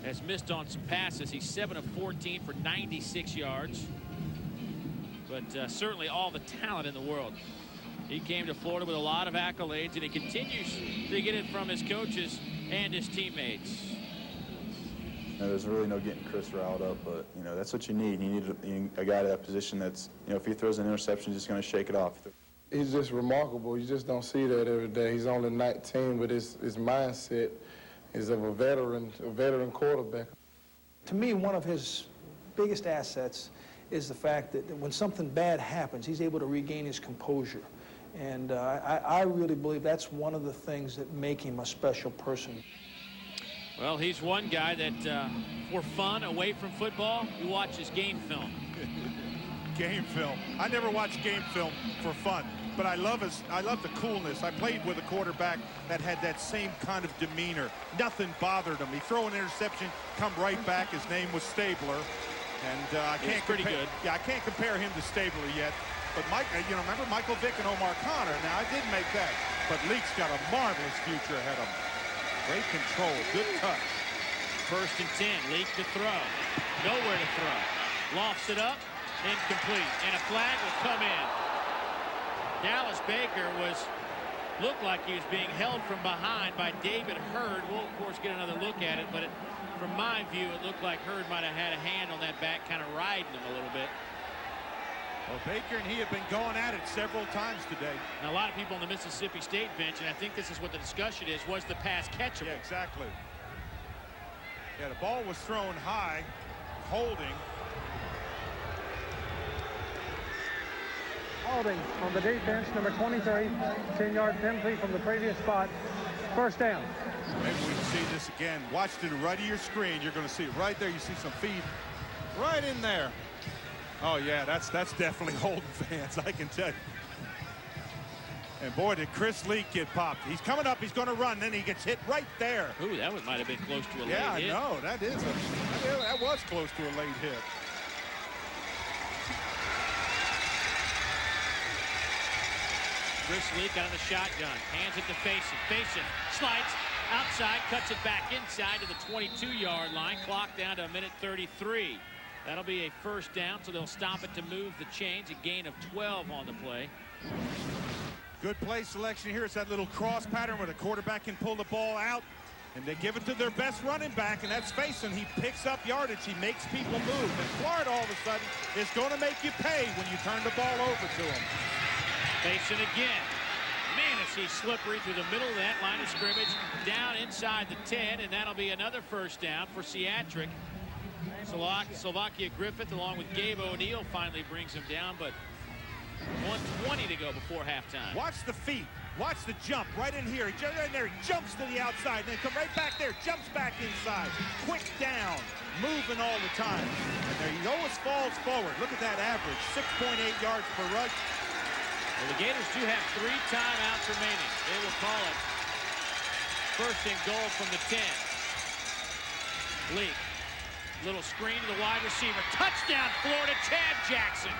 S1: has missed on some passes. He's 7 of 14 for 96 yards. But certainly all the talent in the world. He came to Florida with a lot of accolades, and he continues to get it from his coaches and his teammates.
S7: There's really no getting Chris riled up, but, you know, that's what you need. You need a guy to that position that's, you know, if he throws an interception, he's just going to shake it off.
S8: He's just remarkable. You just don't see that every day. He's only 19, but his mindset is of a veteran quarterback.
S9: To me, one of his biggest assets is the fact that when something bad happens, he's able to regain his composure. And I really believe that's one of the things that make him a special person.
S1: Well, he's one guy that, for fun, away from football, you watch his game film.
S4: Game film. I never watch game film for fun, but I love the coolness. I played with a quarterback that had that same kind of demeanor. Nothing bothered him. He'd throw an interception, come right back. His name was Stabler, and I can't
S1: pretty good.
S4: Yeah, I can't compare him to Stabler yet. But Mike, you know, remember Michael Vick and Omar Connor? Now I didn't make that, but Leak's got a marvelous future ahead of him. Great control, good touch.
S1: 1st and 10, Leak to throw. Nowhere to throw. Lofts it up, incomplete, and a flag will come in. Dallas Baker looked like he was being held from behind by David Hurd. We'll, of course, get another look at it, but from my view, it looked like Hurd might have had a hand on that back, kind of riding him a little bit.
S4: Well, Baker and he have been going at it several times today.
S1: Now, a lot of people on the Mississippi State bench, and I think this is what the discussion is, was the pass catchable?
S4: Yeah, exactly. Yeah, the ball was thrown high, holding.
S5: Holding on the deep bench, number 23, 10-yard penalty from the previous spot. 1st down.
S4: Maybe we can see this again. Watch to the right of your screen. You're going to see it right there. You see some feet right in there. Oh, yeah, that's definitely holding, fans, I can tell you. And, boy, did Chris Leak get popped. He's coming up. He's going to run. Then he gets hit right there.
S1: Ooh, that one might have been close to a late hit.
S4: Yeah, I know. That was close to a late hit.
S1: Chris Leak out of the shotgun. Hands it to Faison. Faison slides outside, cuts it back inside to the 22-yard line. Clock down to a minute 33. That'll be a 1st down, so they'll stop it to move the chains. A gain of 12 on the play.
S4: Good play selection here. It's that little cross pattern where the quarterback can pull the ball out, and they give it to their best running back, and that's Faison. He picks up yardage. He makes people move. And Florida, all of a sudden, is going to make you pay when you turn the ball over to him.
S1: Faison again. Man, is he slippery through the middle of that line of scrimmage, down inside the 10, and that'll be another 1st down for Seatric. Slovakia Griffith, along with Gabe O'Neill, finally brings him down, but 1:20 to go before halftime.
S4: Watch the feet. Watch the jump right in here. He jumps to the outside, and then come right back there, jumps back inside. Quick down, moving all the time. And there he always falls forward. Look at that average, 6.8 yards per rush.
S1: Well, the Gators do have 3 timeouts remaining. They will call it first and goal from the 10. Leak. Little screen to the wide receiver. Touchdown, Florida, Chad Jackson.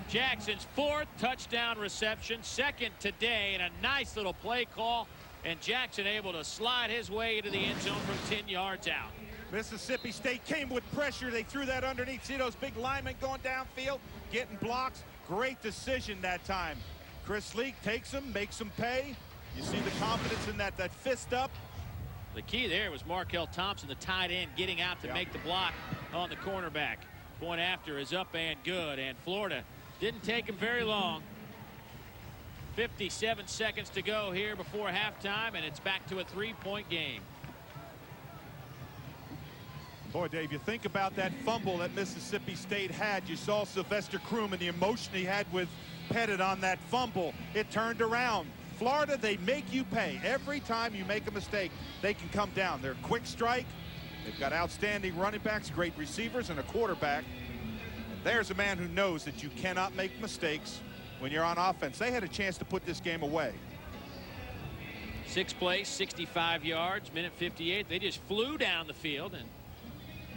S1: Jackson's 4th touchdown reception, 2nd today, and a nice little play call. And Jackson able to slide his way into the end zone from 10 yards out.
S4: Mississippi State came with pressure. They threw that underneath. See those big linemen going downfield, getting blocks. Great decision that time. Chris Leak takes him, makes him pay. You see the confidence in that fist up.
S1: The key there was Markel Thompson, the tight end, getting out to make the block on the cornerback. Point after is up and good, and Florida didn't take him very long. 57 seconds to go here before halftime, and it's back to a 3-point game.
S4: Boy, Dave, you think about that fumble that Mississippi State had. You saw Sylvester Croom and the emotion he had with Pettit on that fumble. It turned around. Florida, they make you pay. Every time you make a mistake, they can come down. They're quick strike. They've got outstanding running backs, great receivers, and a quarterback. And there's a man who knows that you cannot make mistakes when you're on offense. They had a chance to put this game away.
S1: 6 plays, 65 yards, minute 58. They just flew down the field, and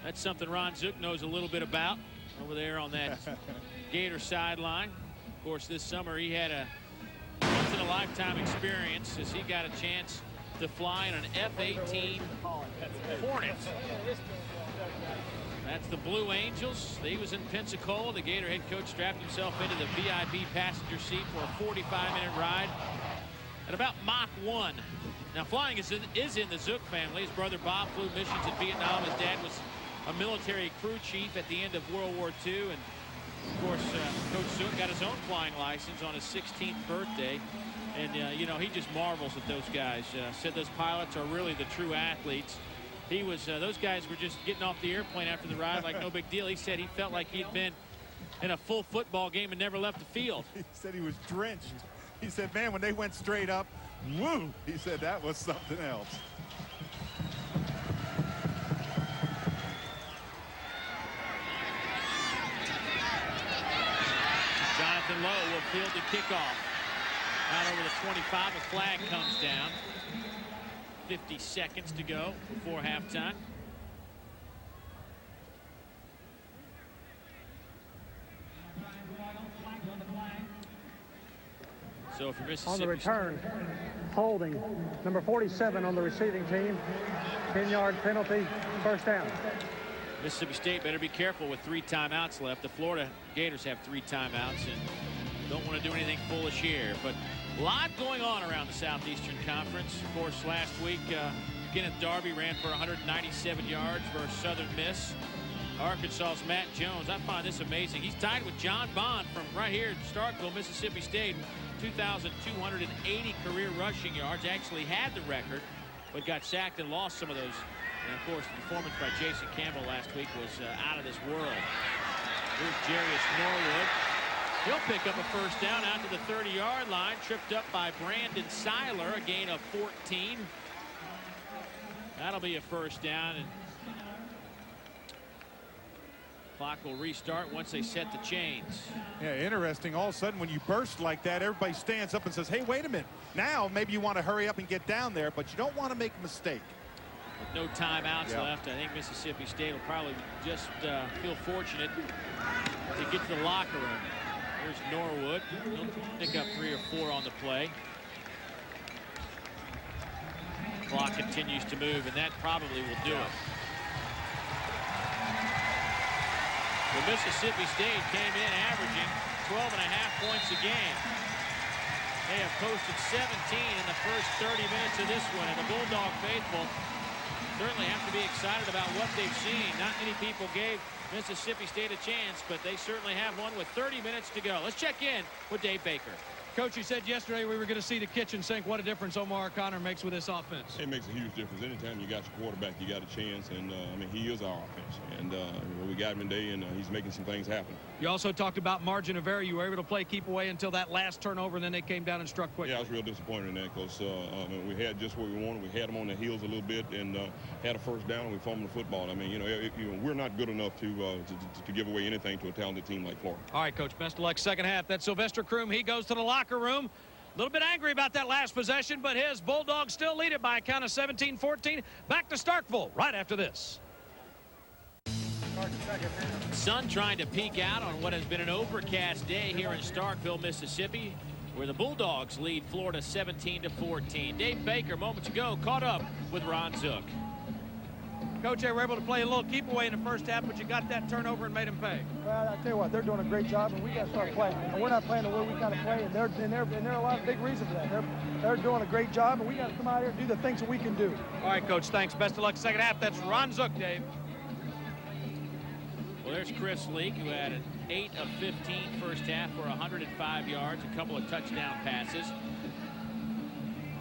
S1: that's something Ron Zook knows a little bit about over there on that Gator sideline. Of course, this summer he had a once-in-a-lifetime experience as he got a chance to fly in an F-18 Hornet. That's the Blue Angels. He was in Pensacola. The Gator head coach strapped himself into the VIP passenger seat for a 45-minute ride at about Mach 1. Now, flying is in the Zook family. His brother Bob flew missions in Vietnam. His dad was a military crew chief at the end of World War II. And, of course, Coach Zook got his own flying license on his 16th birthday. And, you know, he just marvels at those guys. Said those pilots are really the true athletes. He was, those guys were just getting off the airplane after the ride like no big deal. He said he felt like he'd been in a full football game and never left the field.
S4: He said he was drenched. He said, man, when they went straight up, woo, he said that was something else.
S1: Jonathan Lowe will field the kickoff. Out over the 25, a flag comes down. 50 seconds to go before halftime. So if you're Mississippi
S5: on the return, holding number 47 on the receiving team, 10-yard penalty, first down.
S1: Mississippi State better be careful with 3 timeouts left. The Florida Gators have 3 timeouts and don't want to do anything foolish here. But a lot going on around the Southeastern Conference. Of course, last week, Kenneth Darby ran for 197 yards versus Southern Miss. Arkansas's Matt Jones, I find this amazing. He's tied with John Bond from right here at Starkville, Mississippi State. 2,280 career rushing yards. Actually had the record, but got sacked and lost some of those. And, of course, the performance by Jason Campbell last week was out of this world. Here's Jerious Norwood. He'll pick up a first down out to the 30-yard line. Tripped up by Brandon Seiler, a gain of 14. That'll be a first down. And clock will restart once they set the chains.
S4: Yeah, interesting. All of a sudden, when you burst like that, everybody stands up and says, hey, wait a minute. Now, maybe you want to hurry up and get down there, but you don't want to make a mistake.
S1: With no timeouts left, I think Mississippi State will probably just feel fortunate to get to the locker room. Here's Norwood. He'll pick up 3 or 4 on the play. Clock continues to move, and that probably will do it. The Mississippi State came in averaging 12.5 points a game. They have posted 17 in the first 30 minutes of this one, and the Bulldog faithful certainly have to be excited about what they've seen. Not many people gave Mississippi State a chance, but they certainly have one with 30 minutes to go. Let's check in with Dave Baker.
S6: Coach, you said yesterday we were going to see the kitchen sink. What a difference Ō'Mara makes with this offense.
S10: It makes a huge difference. Anytime you got your quarterback, you got a chance. And, I mean, he is our offense. And we got him today, and he's making some things happen.
S6: You also talked about margin of error. You were able to play keep away until that last turnover, and then they came down and struck quickly.
S10: Yeah, I was real disappointed in that because we had just what we wanted. We had them on the heels a little bit and had a first down, and we fumbled the football. I mean, we're not good enough to give away anything to a talented team like Florida.
S6: All right, Coach, best of luck second half. That's Sylvester Croom. He goes to the locker room. A little bit angry about that last possession, but his Bulldogs still lead it by a count of 17-14. Back to Starkville right after this.
S1: Sun trying to peek out on what has been an overcast day here in Starkville, Mississippi, where the Bulldogs lead Florida 17-14. Dave Baker moments ago caught up with Ron Zook.
S6: Coach, they were able to play a little keep away in the first half, but you got that turnover and made him pay.
S9: Well, I tell you what, they're doing a great job, and we got to start playing. And we're not playing the way we got to play, and there are a lot of big reasons for that. They're doing a great job, and we got to come out here and do the things that we can do.
S6: All right, Coach, thanks. Best of luck second half. That's Ron Zook, Dave.
S1: Well, there's Chris Leak, who had an 8 of 15 first half for 105 yards, a couple of touchdown passes.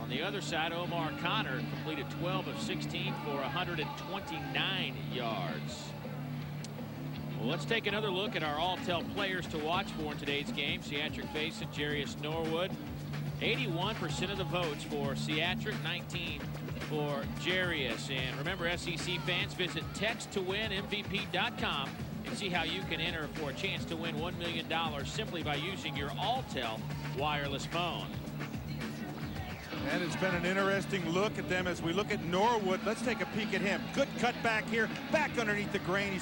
S1: On the other side, Omar Connor completed 12 of 16 for 129 yards. Well, let's take another look at our all-tell players to watch for in today's game. Seatric Faison, Jerious Norwood. 81% of the votes for Seatric, 19 for Jerious. And remember, SEC fans, visit texttowinmvp.com and see how you can enter for a chance to win $1 million simply by using your all-tell wireless phone.
S4: And it's been an interesting look at them as we look at Norwood. Let's take a peek at him. Good cut back here, back underneath the grain.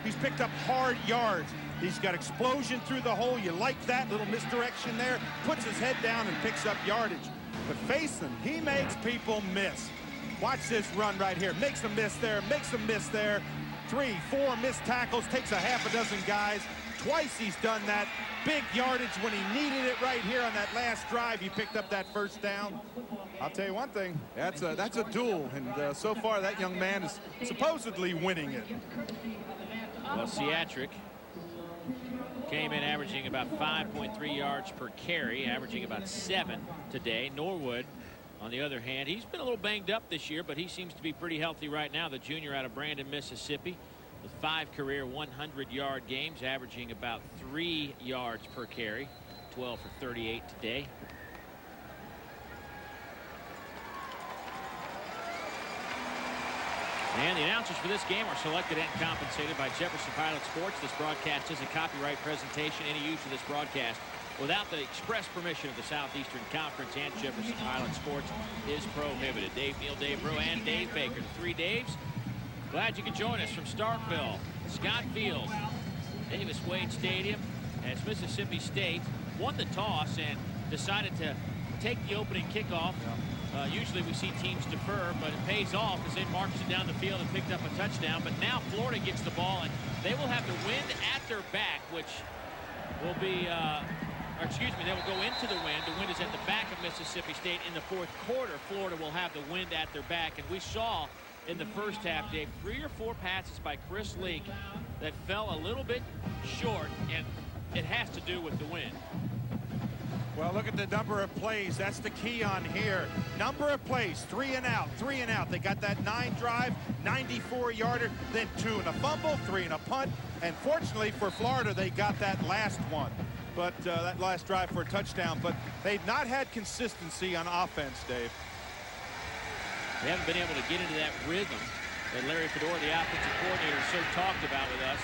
S4: He's picked up hard yards. He's got explosion through the hole. You like that little misdirection there. Puts his head down and picks up yardage. But Faison, he makes people miss. Watch this run right here. Makes them miss there, makes them miss there. 3, 4 missed tackles, takes a half a dozen guys. Twice he's done that. Big yardage when he needed it right here on that last drive. He picked up that first down. I'll tell you one thing, that's a duel, and so far that young man is supposedly winning it.
S1: Well, Seatric came in averaging about 5.3 yards per carry, averaging about 7 today. Norwood, on the other hand, he's been a little banged up this year, but he seems to be pretty healthy right now. The junior out of Brandon, Mississippi, with 5 career 100-yard games, averaging about 3 yards per carry, 12 for 38 today. And the announcers for this game are selected and compensated by Jefferson Pilot Sports. This broadcast is a copyright presentation. Any use of this broadcast without the express permission of the Southeastern Conference and Jefferson Pilot Sports is prohibited. Dave Neal, Dave Brew, and Dave Baker. The 3 Daves. Glad you could join us from Starkville, Scott Field, Davis Wade Stadium, as Mississippi State won the toss and decided to take the opening kickoff. Usually we see teams defer, but it pays off as they marched it down the field and picked up a touchdown. But now Florida gets the ball, and they will have the wind at their back, which will be, or excuse me, they will go into the wind. The wind is at the back of Mississippi State. In the fourth quarter, Florida will have the wind at their back. And we saw in the first half, Dave, 3 or 4 passes by Chris Leak that fell a little bit short, and it has to do with the wind.
S4: Well, look at the number of plays. That's the key on here. Number of plays, 3 and out, 3 and out. They got that 9 drive, 94-yarder, then 2 and a fumble, 3 and a punt. And fortunately for Florida, they got that last one. But that last drive for a touchdown. But they've not had consistency on offense, Dave.
S1: They haven't been able to get into that rhythm that Larry Fedora, the offensive coordinator, so talked about with us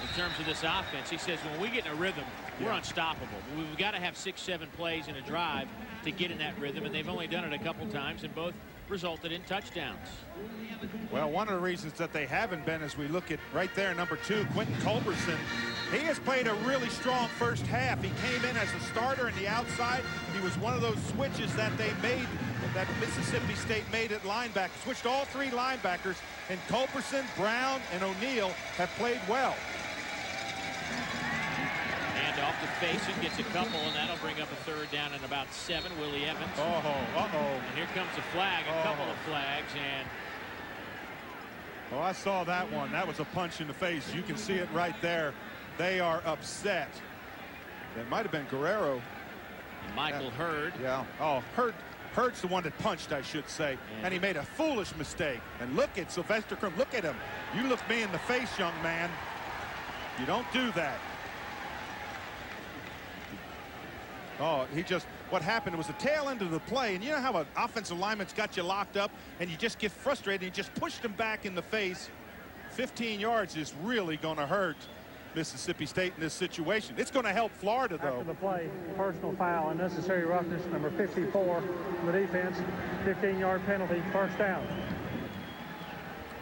S1: in terms of this offense. He says when we get in a rhythm, we're unstoppable. We've got to have 6, 7 plays in a drive to get in that rhythm, and they've only done it a couple times, and both resulted in touchdowns.
S4: Well, one of the reasons that they haven't been, as we look at right there, number 2, Quentin Culberson, he has played a really strong first half. He came in as a starter in the outside. He was one of those switches that they made, that Mississippi State made at linebacker. Switched all 3 linebackers, and Culberson, Brown, and O'Neal have played well.
S1: And off to Faison, gets a couple, and that'll bring up a 3rd down and about 7. Willie Evans. And here comes a flag, a couple of flags, and
S4: oh, I saw that one. That was a punch in the face. You can see it right there. They are upset. It might have been Guerrero.
S1: And Michael Hurd.
S4: Yeah. Oh, Hurd's the one that punched, I should say.
S1: Yeah.
S4: And he made a foolish mistake. And look at Sylvester Croom. Look at him. You look me in the face, young man. You don't do that. Oh, what happened was the tail end of the play. And you know how an offensive lineman's got you locked up and you just get frustrated and you just pushed him back in the face. 15 yards is really going to hurt Mississippi State in this situation. It's going to help Florida, though.
S5: After the play, personal foul, unnecessary roughness, number 54 on the defense, 15-yard penalty, first down.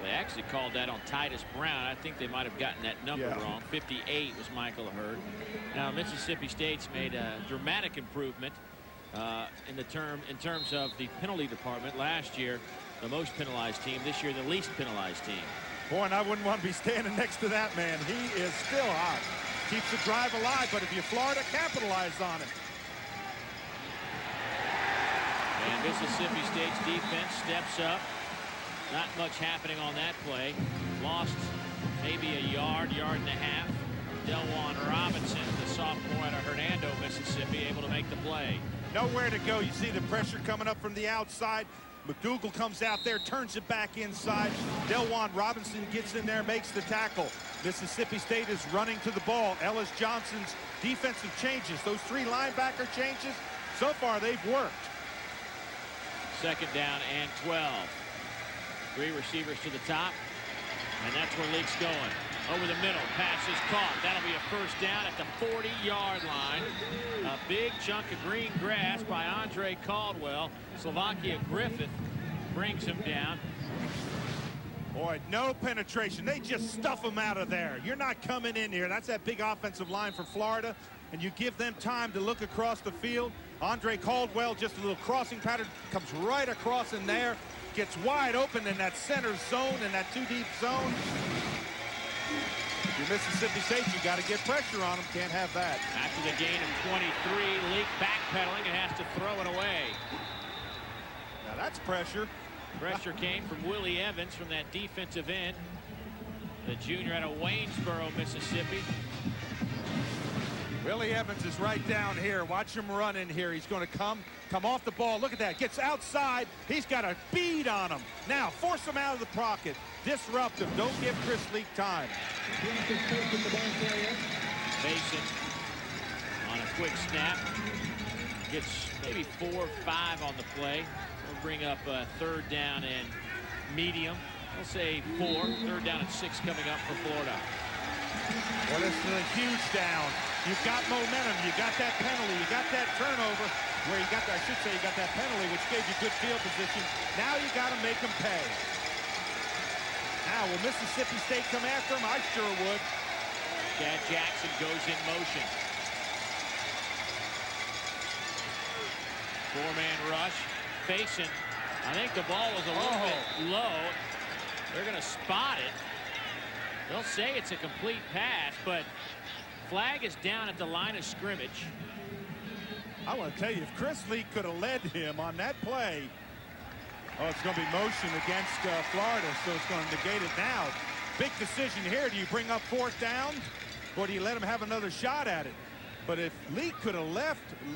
S1: They actually called that on Titus Brown. I think they might have gotten that number wrong. 58 was Michael Hurd. Now Mississippi State's made a dramatic improvement in terms of the penalty department. Last year, the most penalized team. This year, the least penalized team.
S4: Boy, and I wouldn't want to be standing next to that man. He is still hot. Keeps the drive alive, but if you're Florida, capitalize on it.
S1: And Mississippi State's defense steps up. Not much happening on that play. Lost maybe a yard and a half. Delwan Robinson, the sophomore out of Hernando, Mississippi, able to make the play.
S4: Nowhere to go. You see the pressure coming up from the outside. McDougal comes out there, turns it back inside. Delwan Robinson gets in there, makes the tackle. Mississippi State is running to the ball. Ellis Johnson's defensive changes, those 3 linebacker changes, so far they've worked.
S1: Second down and 12. 3 receivers to the top, and that's where Leak's going. Over the middle, pass is caught. That'll be a first down at the 40-yard line. A big chunk of green grass by Andre Caldwell. Slovakia Griffith brings him down.
S4: Boy, no penetration. They just stuff him out of there. You're not coming in here. That's that big offensive line for Florida, and you give them time to look across the field. Andre Caldwell, just a little crossing pattern, comes right across in there, gets wide open in that center zone, in that 2-deep zone. If you're Mississippi State, you got to get pressure on them. Can't have that.
S1: After the gain of 23, Leak backpedaling and has to throw it away.
S4: Now that's pressure.
S1: Pressure came from Willie Evans from that defensive end. The junior out of Waynesboro, Mississippi.
S4: Willie Evans is right down here. Watch him run in here. He's going to come off the ball. Look at that. Gets outside. He's got a bead on him. Now force him out of the pocket. Disrupt him. Don't give Chris Leak time.
S1: Mason on a quick snap. Gets maybe 4 or 5 on the play. We'll bring up third down and medium. We'll say 4. Third down and 6 coming up for Florida.
S4: Well, this is a huge down. You've got momentum. You got that penalty. You got that turnover where you got, I should say, you got that penalty, which gave you good field position. Now you got to make them pay. Now, will Mississippi State come after him? I sure would.
S1: Chad Jackson goes in motion. 4-man rush. Facing. I think the ball was a little bit low. They're going to spot it. They'll say it's a complete pass, but flag is down at the line of scrimmage.
S4: I want to tell you, if Chris Leak could have led him on that play, it's going to be motion against Florida, so it's going to negate it now. Big decision here. Do you bring up 4th down, or do you let him have another shot at it? But if Leak could have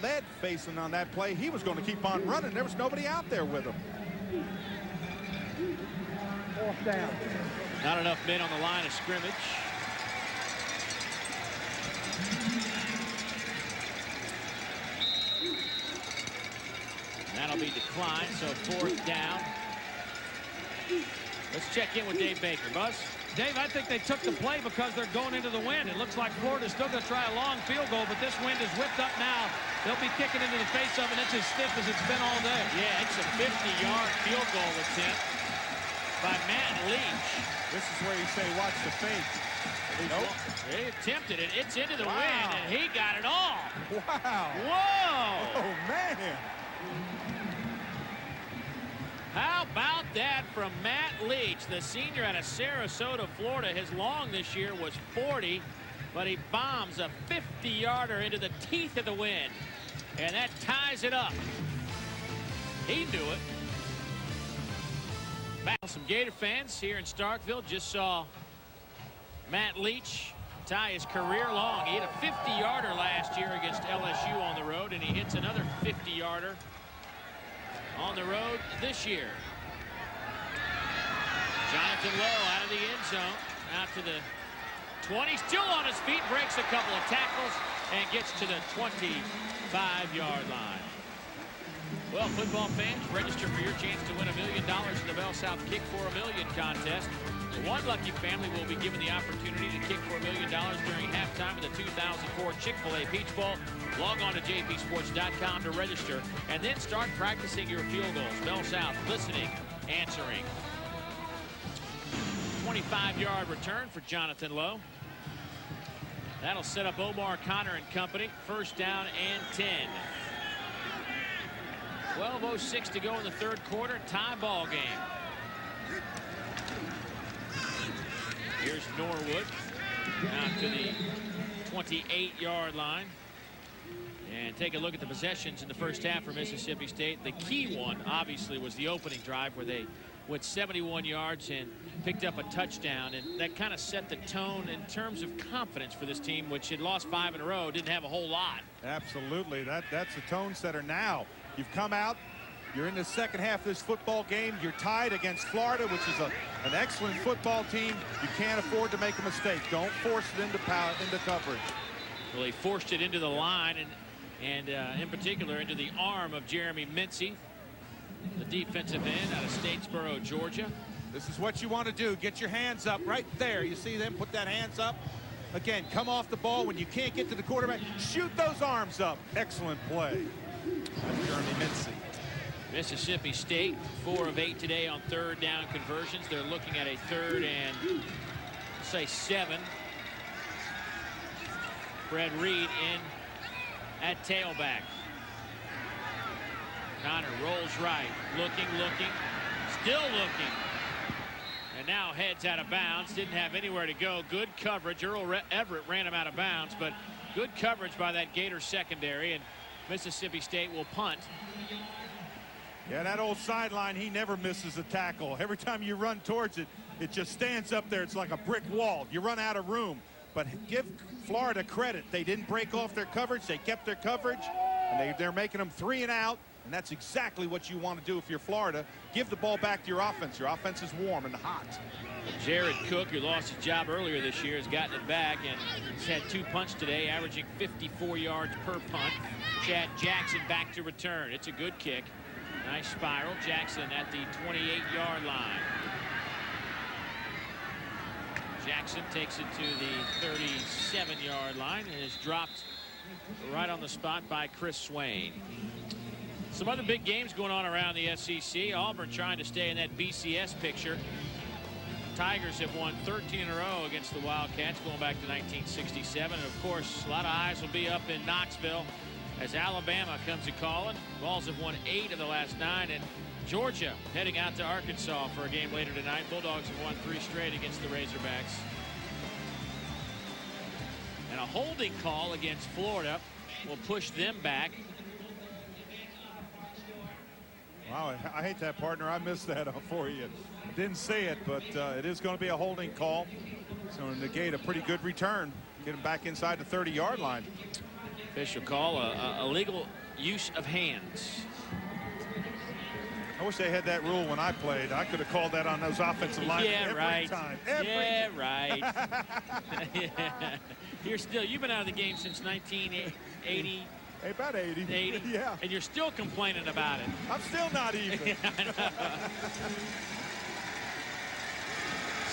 S4: led Faison on that play, he was going to keep on running. There was nobody out there with him.
S5: 4th down.
S1: Not enough men on the line of scrimmage. That'll be declined, so 4th down. Let's check in with Dave Baker. Buzz?
S6: Dave, I think they took the play because they're going into the wind. It looks like Florida's still going to try a long field goal, but this wind is whipped up now. They'll be kicking into the face of it. It's as stiff as it's been all day.
S1: Yeah, it's a 50-yard field goal attempt by Matt Leach.
S4: This is where you say, watch the fake.
S1: Nope. They attempted it. It's into the wind, and he got it all.
S4: Wow.
S1: Whoa.
S4: Oh, man.
S1: How about that from Matt Leach, the senior out of Sarasota, Florida. His long this year was 40, but he bombs a 50-yarder into the teeth of the wind, and that ties it up. He knew it. Back some Gator fans here in Starkville just saw Matt Leach
S3: tie his career long. He hit a 50-yarder last year against LSU on the road, and he hits another 50-yarder on the road this year. Jonathan Lowe out of the end zone, out to the 20, still on his feet, breaks a couple of tackles, and gets to the 25-yard line. Well, football fans, register for your chance to win $1 million in the Bell South Kick for $1 Million contest. One lucky family will be given the opportunity to kick for $1 million during halftime of the 2004 Chick-fil-A Peach Bowl. Log on to jpsports.com to register, and then start practicing your field goals. Bell South listening, answering. 25-yard return for Jonathan Lowe. That'll set up Omar Connor and company. First down and 10. 12:06 to go in the third quarter. Tie ball game. Here's Norwood out to the 28-yard line. And take a look at the possessions in the first half for Mississippi State. The key one, obviously, was the opening drive where they went 71 yards and picked up a touchdown. And that kind of set the tone in terms of confidence for this team, which had lost 5 in a row, didn't have a whole lot.
S4: Absolutely. That's the tone setter now. You've come out. You're in the second half of this football game. You're tied against Florida, which is an excellent football team. You can't afford to make a mistake. Don't force it into coverage.
S3: Well, he forced it into the line and in particular into the arm of Jeremy Mincy, the defensive end out of Statesboro, Georgia.
S4: This is what you want to do. Get your hands up right there. You see them put that hands up. Again, come off the ball when you can't get to the quarterback. Shoot those arms up. Excellent play. That's Jeremy Mincy.
S3: Mississippi State 4 of 8 today on third down conversions. They're looking at a 3rd and say 7. Fred Reed in at tailback. Connor rolls right, looking, still looking, and now heads out of bounds. Didn't have anywhere to go. Good coverage. Earl Everett ran him out of bounds, but good coverage by that Gator secondary, and Mississippi State will punt.
S4: Yeah, that old sideline, he never misses a tackle. Every time you run towards it, it just stands up there. It's like a brick wall. You run out of room. But give Florida credit. They didn't break off their coverage. They kept their coverage, and they're making them 3 and out. And that's exactly what you want to do if you're Florida. Give the ball back to your offense. Your offense is warm and hot.
S3: Jared Cook, who lost his job earlier this year, has gotten it back and has had 2 punts today, averaging 54 yards per punt. Chad Jackson back to return. It's a good kick. Nice spiral. Jackson at the 28-yard line. Jackson takes it to the 37-yard line and is dropped right on the spot by Chris Swain. Some other big games going on around the SEC. Auburn trying to stay in that BCS picture. Tigers have won 13 in a row against the Wildcats going back to 1967. And of course, a lot of eyes will be up in Knoxville as Alabama comes a calling. Vols have won 8 of the last 9, and Georgia heading out to Arkansas for a game later tonight. Bulldogs have won 3 straight against the Razorbacks. And a holding call against Florida will push them back.
S4: Wow, I hate that, partner. I missed that for you. Didn't say it, but it is going to be a holding call. So negate a pretty good return. Get him back inside the 30-yard line.
S3: Official call, a legal use of hands.
S4: I wish they had that rule when I played. I could have called that on those offensive lines every time.
S3: Right. Yeah. You've been out of the game since 1980.
S4: About 80.
S3: 80.
S4: Yeah.
S3: And you're still complaining about it.
S4: I'm still not even.
S3: I know.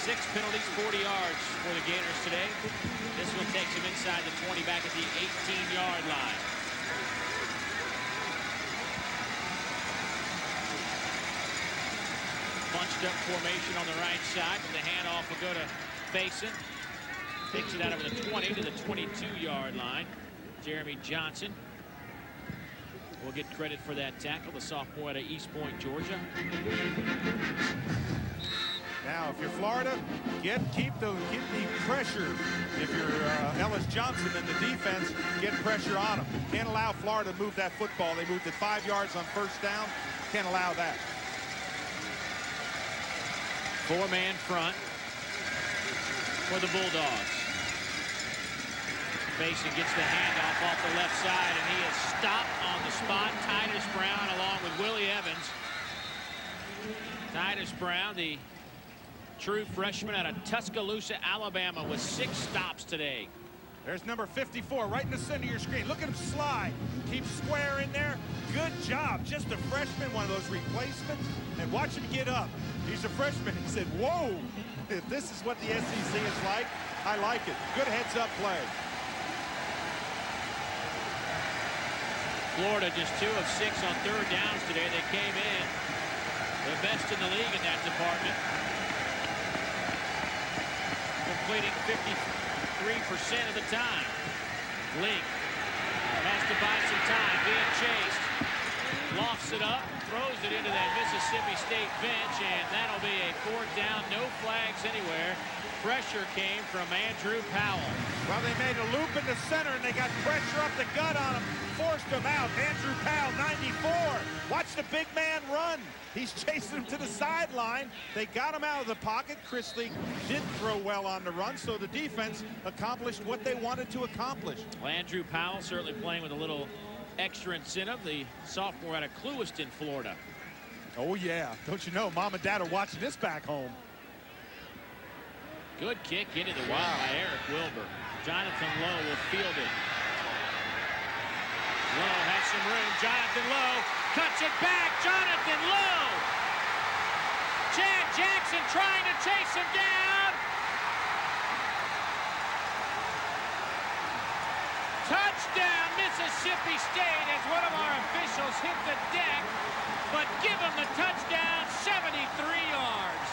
S3: 6 penalties, 40 yards for the Gators today. This one takes him inside the 20, back at the 18-yard line. Bunched up formation on the right side, but the handoff will go to Faison. Takes it out of the 20 to the 22-yard line. Jeremy Johnson will get credit for that tackle, the sophomore out of East Point, Georgia.
S4: Now, if you're Florida, keep the pressure. If you're Ellis Johnson in the defense, get pressure on them. Can't allow Florida to move that football. They moved it 5 yards on first down. Can't allow that.
S3: 4-man front for the Bulldogs.
S1: Mason gets the handoff off the left side, and he is stopped on the spot. Titus Brown along with Willie Evans. Titus Brown, the true freshman out of Tuscaloosa, Alabama, with 6 stops today.
S11: There's number 54 right in the center of your screen. Look at him slide. Keep square in there. Good job. Just a freshman, one of those replacements. And watch him get up. He's a freshman. He said, whoa, if this is what the SEC is like, I like it. Good heads-up play.
S1: Florida just 2 of 6 on 3rd downs today. They came in the best in the league in that department. Completing 53% of the time. Link has to buy some time, being chased. Lofts it up, throws it into that Mississippi State bench, and that'll be a 4th down, no flags anywhere. Pressure came from Andrew Powell.
S11: Well, they made a loop in the center, and they got pressure up the gut on him. Forced him out. Andrew Powell, 94. Watch the big man run. He's chasing him to the sideline. They got him out of the pocket. Chrisley didn't throw well on the run, so the defense accomplished what they wanted to accomplish.
S1: Well, Andrew Powell certainly playing with a little extra incentive. The sophomore out of Clewiston, Florida.
S11: Oh, yeah. Don't you know, Mom and Dad are watching this back home.
S1: Good kick into the wall by Eric Wilbur. Jonathan Lowe will field it. Lowe has some room. Jonathan Lowe cuts it back. Jonathan Lowe. Chad Jackson trying to chase him down. Touchdown, Mississippi State, as one of our officials hit the deck, but give him the touchdown, 73 yards.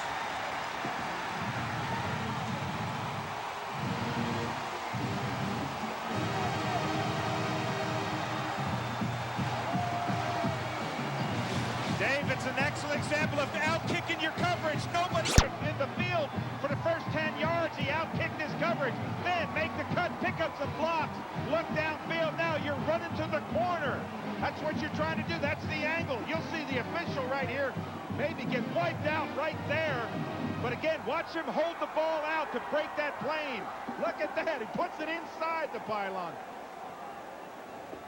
S11: Dave, it's an excellent example of out-kicking your coverage. Nobody in the field for the first 10 yards. He out-kicked his coverage. Then make the cut, pick up some blocks. Look downfield now. You're running to the corner. That's what you're trying to do. That's the angle. You'll see the official right here maybe get wiped out right there. But again, watch him hold the ball out to break that plane. Look at that. He puts it inside the pylon.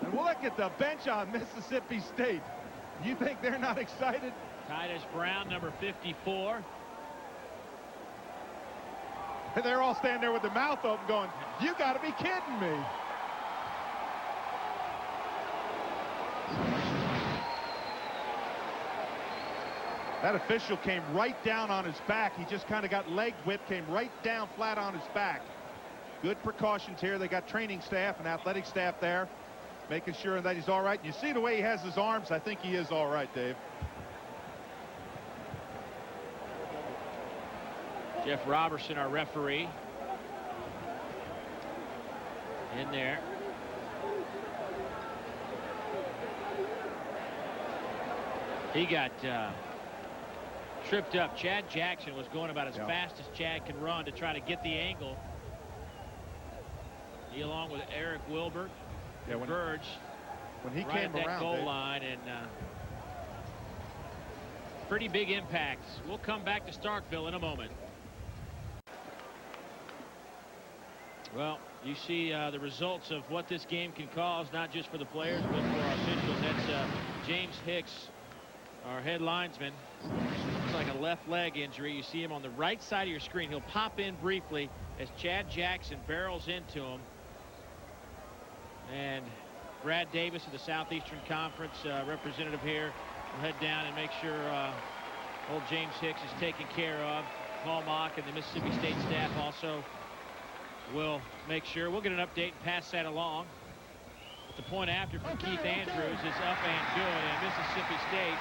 S11: And look at the bench on Mississippi State. You think they're not excited?
S1: Titus Brown, number 54.
S11: And they're all standing there with their mouth open going, you got to be kidding me. That official came right down on his back. He just kind of got leg whipped, came right down flat on his back. Good precautions here. They got training staff and athletic staff there, making sure that he's all right. And you see the way he has his arms. I think he is all right, Dave.
S1: Jeff Robertson, our referee, in there. He got tripped up. Chad Jackson was going about as fast as Chad can run to try to get the angle. He, along with Eric Wilbur, converged
S11: when he
S1: right
S11: came
S1: at that
S11: around,
S1: goal
S11: Dave.
S1: line, and pretty big impacts. We'll come back to Starkville in a moment. Well, you see the results of what this game can cause, not just for the players, but for our officials. That's James Hicks, our head linesman. Looks like a left leg injury. You see him on the right side of your screen. He'll pop in briefly as Chad Jackson barrels into him. And Brad Davis of the Southeastern Conference representative here will head down and make sure old James Hicks is taken care of. Paul Mock and the Mississippi State staff also will make sure. We'll get an update and pass that along. But the point after from Keith Andrews is up and good, and Mississippi State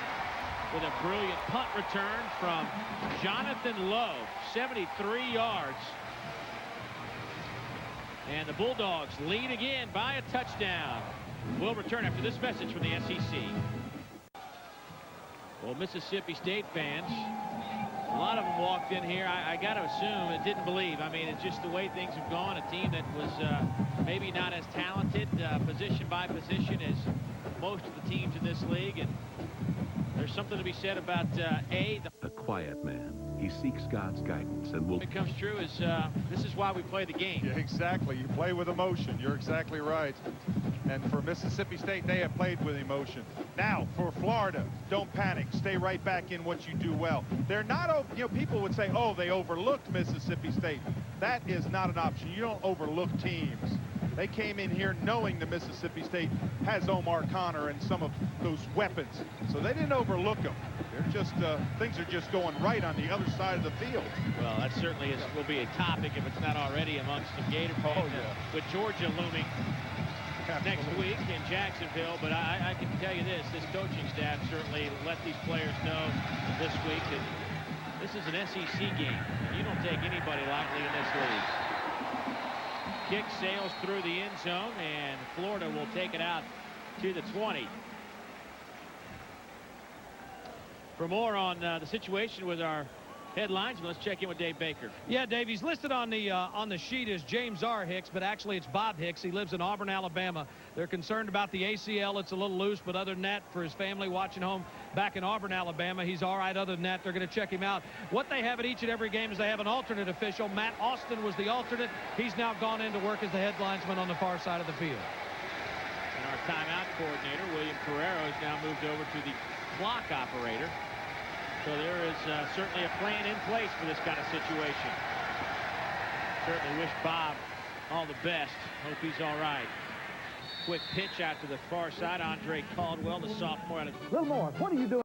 S1: with a brilliant punt return from Jonathan Lowe, 73 yards. And the Bulldogs lead again by a touchdown. We'll return after this message from the SEC. Well, Mississippi State fans, a lot of them walked in here. I got to assume it didn't believe. I mean, it's just the way things have gone. A team that was maybe not as talented position by position as most of the teams in this league. And there's something to be said about
S12: A quiet man, he seeks God's guidance and will...
S1: It comes true is this is why we play the game.
S4: Yeah, exactly. You play with emotion. You're exactly right. And for Mississippi State, they have played with emotion. Now, for Florida, don't panic. Stay right back in what you do well. They're not, you know, people would say, oh, they overlooked Mississippi State. That is not an option. You don't overlook teams. They came in here knowing that Mississippi State has Omar Connor and some of those weapons. So they didn't overlook them. They're just, things are just going right on the other side of the field.
S1: Well, that certainly will be a topic if it's not already amongst some Gator fans. With Georgia looming next week in Jacksonville. But I can tell you this coaching staff certainly let these players know this week that this is an SEC game. You don't take anybody lightly in this league. Kick sails through the end zone, and Florida will take it out to the 20. For more on the situation with our headlines, let's check in with Dave Baker.
S6: Yeah, Dave, he's listed on the sheet as James R. Hicks, but actually it's Bob Hicks. He lives in Auburn, Alabama. They're concerned about the ACL. It's a little loose, but other than that, for his family watching home back in Auburn, Alabama, he's all right. Other than that, they're going to check him out. What they have at each and every game is they have an alternate official. Matt Austin was the alternate. He's now gone in to work as the head linesman on the far side of the field.
S1: And our timeout coordinator, William Carrero, has now moved over to the clock operator. So there is certainly a plan in place for this kind of situation. Certainly wish Bob all the best. Hope he's all right. Quick pitch out to the far side. Andre Caldwell, the sophomore out of...
S5: Wilmore, what are you doing?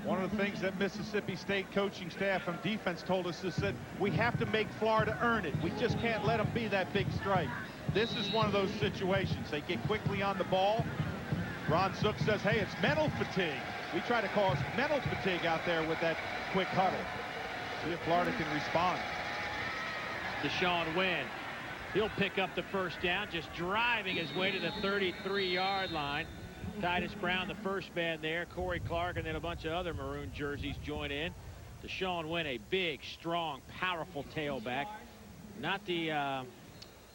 S4: One of the things that Mississippi State coaching staff and defense told us is that we have to make Florida earn it. We just can't let them be that big strike. This is one of those situations. They get quickly on the ball. Ron Zook says, hey, it's mental fatigue. We try to cause mental fatigue out there with that quick huddle. See if Florida can respond.
S1: Deshaun Wynn. He'll pick up the first down, just driving his way to the 33-yard line. Titus Brown, the first man there. Corey Clark, and then a bunch of other maroon jerseys join in. Deshaun Wynn, a big, strong, powerful tailback. Not the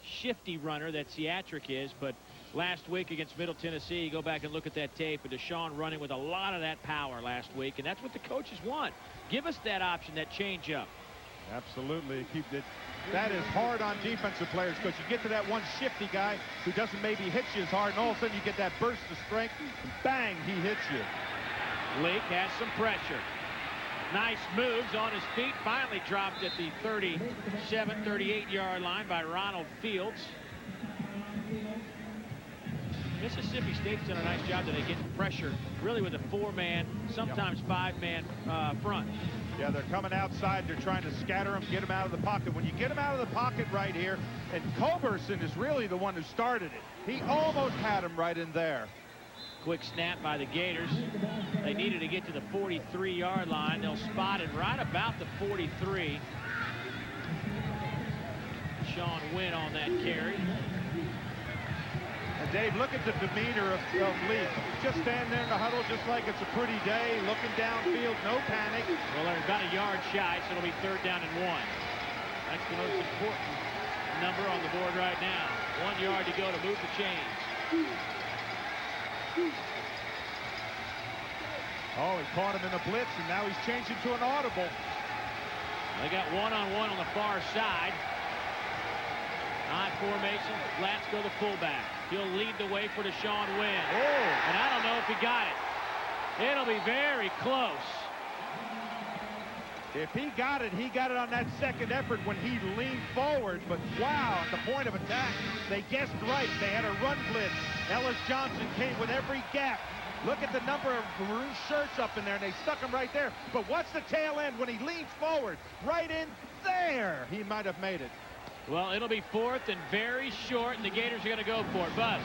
S1: shifty runner that Ciatric is, but last week against Middle Tennessee, you go back and look at that tape, and Deshaun running with a lot of that power last week, and that's what the coaches want. Give us that option, that change-up.
S4: Absolutely. Keep it. That is hard on defensive players because you get to that one shifty guy who doesn't maybe hit you as hard, and all of a sudden you get that burst of strength, and bang, he hits you.
S1: Leak has some pressure. Nice moves on his feet. Finally dropped at the 37, 38-yard line by Ronald Fields. Mississippi State's done a nice job today getting pressure really with a 4-man, sometimes 5-man front.
S4: Yeah, they're coming outside. They're trying to scatter them, get them out of the pocket. When you get them out of the pocket right here, and Culberson is really the one who started it. He almost had him right in there.
S1: Quick snap by the Gators. They needed to get to the 43-yard line. They'll spot it right about the 43. Sean Wynn on that carry.
S4: And Dave, look at the demeanor of Lee. Just stand there in the huddle just like it's a pretty day, looking downfield, no panic.
S1: Well, they're about a yard shy, so it'll be 3rd down and 1. That's the most important number on the board right now. 1 yard to go to move the chains.
S4: Oh, he caught him in a blitz, and now he's changing to an audible.
S1: They got one-on-one on the far side. I formation, Latsko the fullback. He'll lead the way for Deshaun Wynn.
S4: Oh.
S1: And I don't know if he got it. It'll be very close.
S4: If he got it on that second effort when he leaned forward. But wow, at the point of attack, they guessed right. They had a run blitz. Ellis Johnson came with every gap. Look at the number of maroon shirts up in there, and they stuck him right there. But what's the tail end when he leans forward? Right in there. He might have made it.
S1: Well, it'll be 4th and very short, and the Gators are going to go for it. Buzz.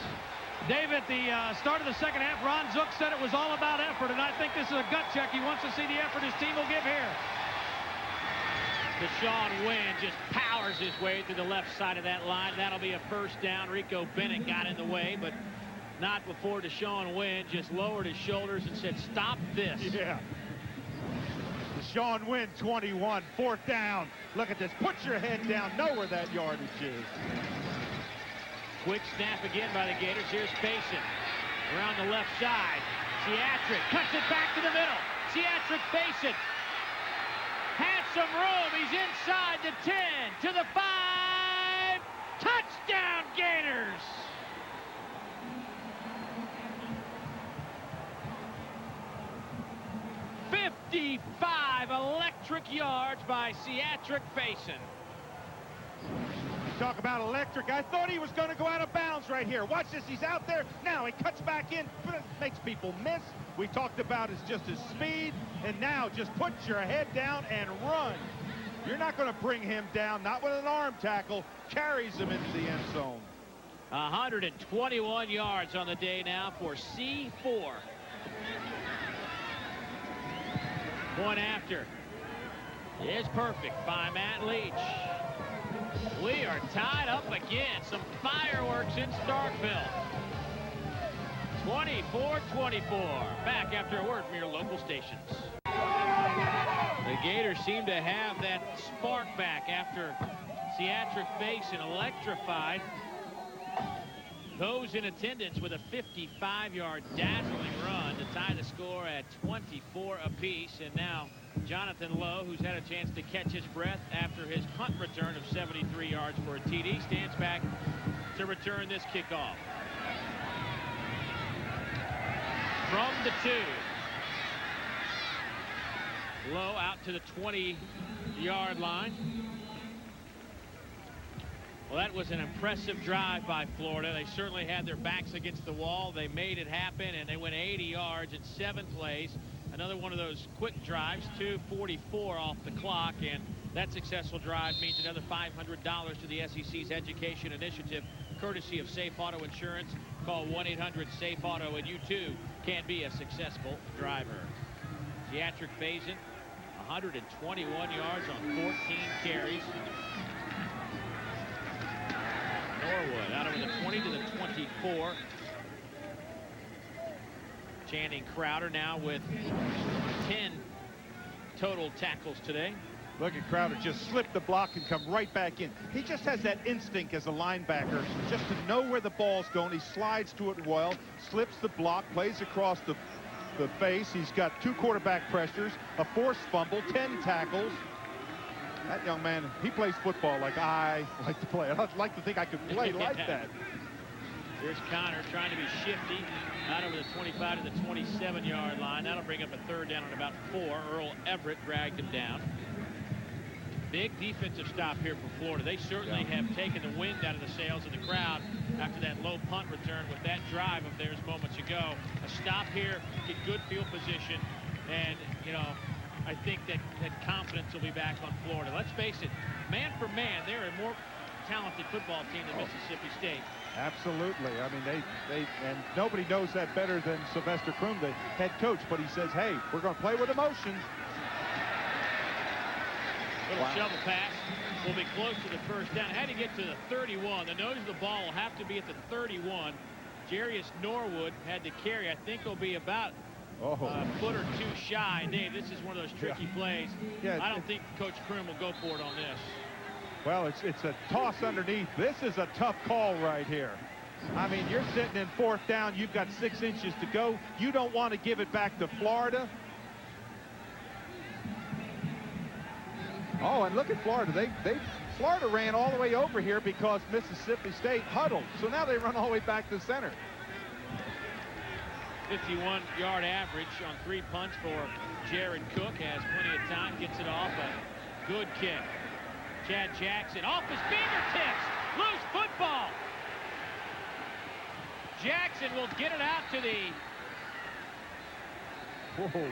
S6: Dave, at the start of the second half, Ron Zook said it was all about effort, and I think this is a gut check. He wants to see the effort his team will give here.
S1: Deshaun Wynn just powers his way through the left side of that line. That'll be a first down. Rico Bennett got in the way, but not before Deshaun Wynn just lowered his shoulders and said, stop this.
S4: Yeah. Deshaun Wynn, 21, 4th down. Look at this. Put your head down. Know where that yardage is.
S1: Quick snap again by the Gators. Here's Payson around the left side. Ciatric cuts it back to the middle. Ciatric Payson
S3: some room. He's inside the 10, to the 5. Touchdown, Gators! "55 electric yards by 𝐒𝐿 Fᴏᴏ.
S11: Talk about electric. I thought he was going to go out of bounds right here. Watch this. He's out there. Now he cuts back in. Makes people miss. We talked about just his speed. And now just put your head down and run. You're not going to bring him down. Not with an arm tackle. Carries him into the end zone.
S3: 121 yards on the day now for C4. Point after is perfect by Matt Leach. We are tied up again. Some fireworks in Starkville. 24-24. Back after a word from your local stations. The Gators seem to have that spark back after 𝐒𝐿 Fᴏᴏ electrified those in attendance with a 55-yard dazzling run to tie the score at 24 apiece. And now Jonathan Lowe, who's had a chance to catch his breath after his punt return of 73 yards for a TD, stands back to return this kickoff. From the 2. Lowe out to the 20-yard line. Well, that was an impressive drive by Florida. They certainly had their backs against the wall. They made it happen, and they went 80 yards in 7 plays. Another one of those quick drives, 2:44 off the clock, and that successful drive means another $500 to the SEC's education initiative, courtesy of Safe Auto Insurance. Call 1-800-SAFE-AUTO, and you too can be a successful driver. 𝐒𝐿 Fᴏᴏ, 121 yards on 14 carries. Norwood out over the 20 to the 24. Channing Crowder now with 10 total tackles today.
S4: Look at Crowder just slip the block and come right back in. He just has that instinct as a linebacker just to know where the ball's going. He slides to it well, slips the block, plays across the face. He's got 2 quarterback pressures, a forced fumble, 10 tackles. That young man, he plays football like I like to play. I'd like to think I could play like that.
S3: Here's Connor trying to be shifty out over the 25 to the 27-yard line. That'll bring up a 3rd down on about 4. Earl Everett dragged him down. Big defensive stop here for Florida. They certainly have taken the wind out of the sails of the crowd after that low punt return with that drive of theirs moments ago. A stop here, get good field position, and, you know, I think that confidence will be back on Florida. Let's face it, man for man, they're a more talented football team than Mississippi State.
S4: Absolutely. I mean, and nobody knows that better than Sylvester Croom, the head coach. But he says, hey, we're going to play with emotion.
S3: Little shovel pass will be close to the 1st down. Had to get to the 31. The nose of the ball will have to be at the 31. Jerious Norwood had to carry. I think he'll be about a foot or 2 shy. Dave, this is one of those tricky plays. I don't think Coach Croom will go for it on this.
S4: Well, it's a toss underneath. This is a tough call right here. I mean, you're sitting in 4th down. You've got 6 inches to go. You don't want to give it back to Florida. Oh, and look at Florida. Florida ran all the way over here because Mississippi State huddled. So now they run all the way back to center.
S3: 51-yard average on 3 punts for Jared Cook. Has plenty of time, gets it off. A good kick. Chad Jackson off his fingertips. Loose football. Jackson will get it out to the...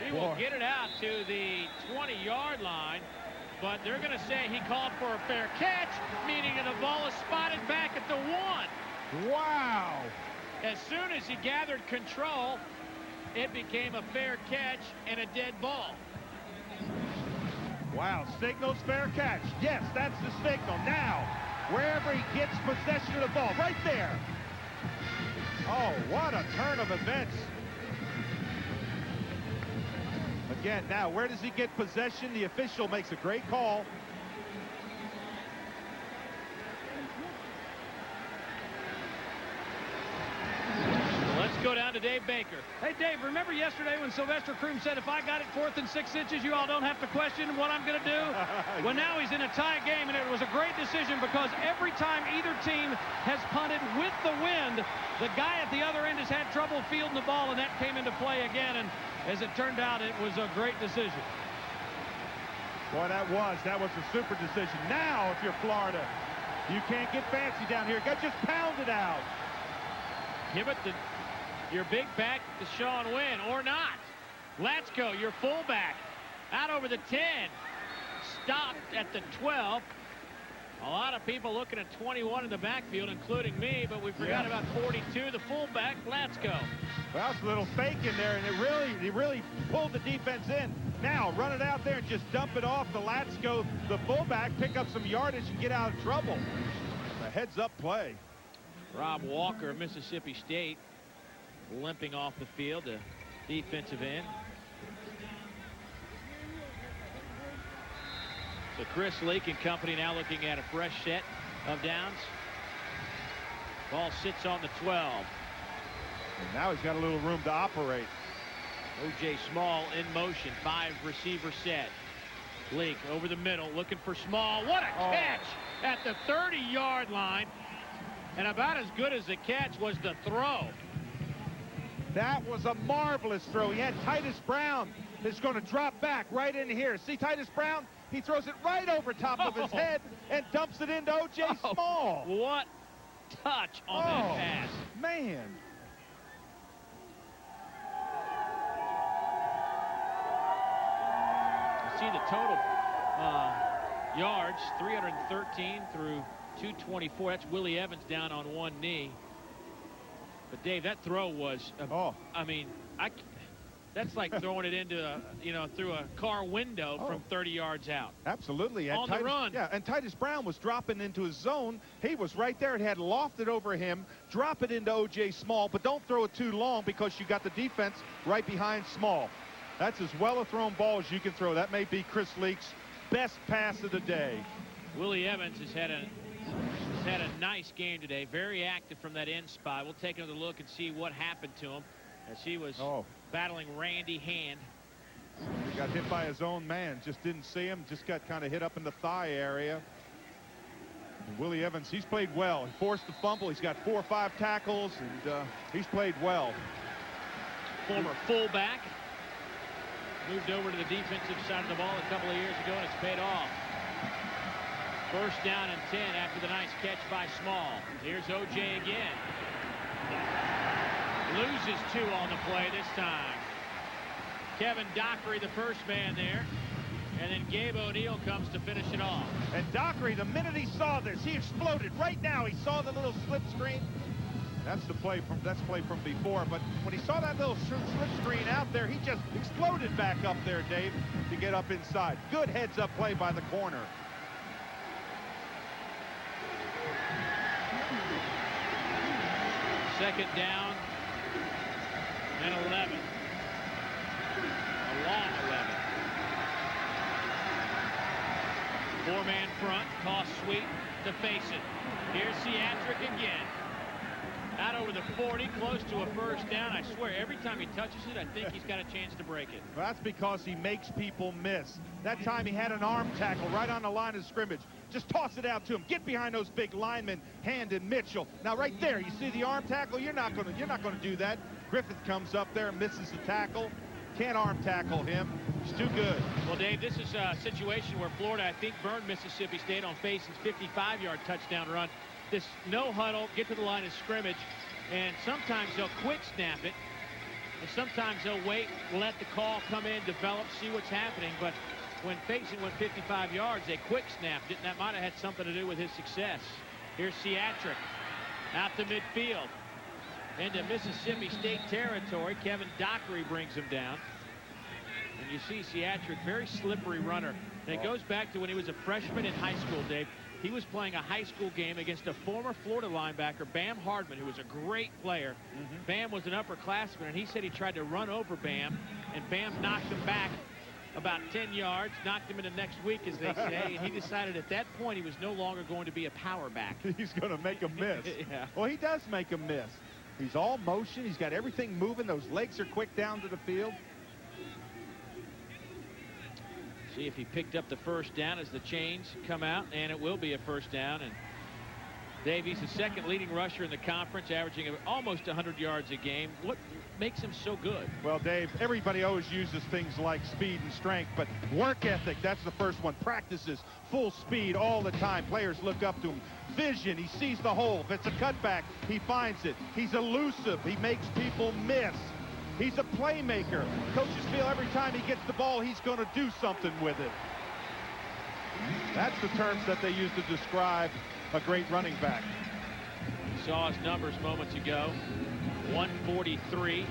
S3: he will get it out to the 20-yard line. But they're going to say he called for a fair catch, meaning that the ball is spotted back at the 1.
S4: Wow.
S3: As soon as he gathered control, it became a fair catch and a dead ball.
S11: Wow, signals fair catch. Yes, that's the signal. Now, wherever he gets possession of the ball, right there. Oh, what a turn of events. Again, now, where does he get possession? The official makes a great call.
S3: Let's go down to Dave Baker.
S6: Hey, Dave, remember yesterday when Sylvester Croom said, if I got it 4th and 6 inches, you all don't have to question what I'm going to do? Well, now he's in a tie game, and it was a great decision because every time either team has punted with the wind, the guy at the other end has had trouble fielding the ball, and that came into play again. And as it turned out, it was a great decision.
S4: Boy, that was a super decision. Now, if you're Florida, you can't get fancy down here. Got just pounded out.
S3: Give it to your big back to Sean Wynn, or not. 𝐒𝐿𝐴𝐶𝐽, your fullback, out over the 10. Stopped at the 12. A lot of people looking at 21 in the backfield, including me, but we forgot about 42, the fullback, 𝐒𝐿𝐴𝐶𝐽.
S4: Well, that's a little fake in there, and it really pulled the defense in. Now, run it out there and just dump it off to 𝐒𝐿𝐴𝐶𝐽, the fullback, pick up some yardage and get out of trouble. A heads-up play.
S3: Rob Walker of Mississippi State limping off the field, the defensive end. So Chris Leak and company now looking at a fresh set of downs. Ball sits on the 12.
S4: And now he's got a little room to operate.
S3: O.J. Small in motion, 5 receiver set. Leak over the middle looking for Small. What a catch at the 30-yard line. And about as good as the catch was the throw.
S4: That was a marvelous throw. He had Titus Brown that's going to drop back right in here. See Titus Brown? He throws it right over top of his head and dumps it into O.J. Small.
S3: What touch on that pass.
S4: Man.
S3: See the total yards, 313 through 224. That's Willie Evans down on one knee. But Dave, that throw was, I mean, that's like throwing it into, through a car window from 30 yards out.
S4: Absolutely. And
S3: on the run.
S4: Yeah, and Titus Brown was dropping into his zone. He was right there. It had lofted over him. Drop it into O.J. Small, but don't throw it too long because you got the defense right behind Small. That's as well a thrown ball as you can throw. That may be Chris Leak's best pass of the day.
S3: Willie Evans has had a nice game today. Very active from that end spot. We'll take another look and see what happened to him as he was battling Randy Hand.
S4: He got hit by his own man. Just didn't see him. Just got kind of hit up in the thigh area. And Willie Evans, he's played well. He forced the fumble. He's got 4 or 5 tackles, and he's played well.
S3: Former fullback. Moved over to the defensive side of the ball a couple of years ago, and it's paid off. First down and 10 after the nice catch by Small. Here's O.J. again. Loses 2 on the play this time. Kevin Dockery, the first man there. And then Gabe O'Neill comes to finish it off.
S4: And Dockery, the minute he saw this, he exploded. Right now, he saw the little slip screen. That's play from before, but when he saw that little slip screen out there, he just exploded back up there, Dave, to get up inside. Good heads-up play by the corner.
S3: Second down and 11. A long 11. 4-man front, cost Sweet to face it. Here's 𝐒𝐿𝐴𝐶𝐽 again. Out over the 40, close to a first down. I swear, every time he touches it, I think he's got a chance to break it.
S4: Well, that's because he makes people miss. That time he had an arm tackle right on the line of scrimmage. Just toss it out to him. Get behind those big linemen, Hand and Mitchell. Now right there, you see the arm tackle? You're not going to do that. Griffith comes up there and misses the tackle. Can't arm tackle him. He's too good.
S3: Well, Dave, this is a situation where Florida, I think, burned Mississippi State on Faison's 55-yard touchdown run. This no huddle, get to the line of scrimmage, and sometimes they'll quick snap it, and sometimes they'll wait, let the call come in, develop, see what's happening. But when Faison went 55 yards, they quick snapped it, and that might have had something to do with his success. Here's 𝐒𝐿𝐴𝐶𝐽 out to midfield into Mississippi State territory. Kevin Dockery brings him down. And you see 𝐒𝐿𝐴𝐶𝐽, very slippery runner. And it goes back to when he was a freshman in high school, Dave. He was playing a high school game against a former Florida linebacker, Bam Hardman, who was a great player. Bam was an upperclassman, and he said he tried to run over Bam, and Bam knocked him back about 10 yards, knocked him into next week, as they say, and he decided at that point he was no longer going to be a power back.
S4: He's going to make him miss.
S3: Yeah.
S4: Well, he does make him miss. He's all motion. He's got everything moving. Those legs are quick down to the field.
S3: See if he picked up the first down as the chains come out, and it will be a first down. And Dave, he's the second leading rusher in the conference, averaging almost 100 yards a game. What makes him so good?
S4: Well, Dave, everybody always uses things like speed and strength, but work ethic, that's the first one. Practices full speed all the time. Players look up to him. Vision, he sees the hole. If it's a cutback, he finds it. He's elusive. He makes people miss. He's a playmaker. Coaches feel every time he gets the ball, he's going to do something with it. That's the terms that they use to describe a great running back.
S3: We saw his numbers moments ago. 143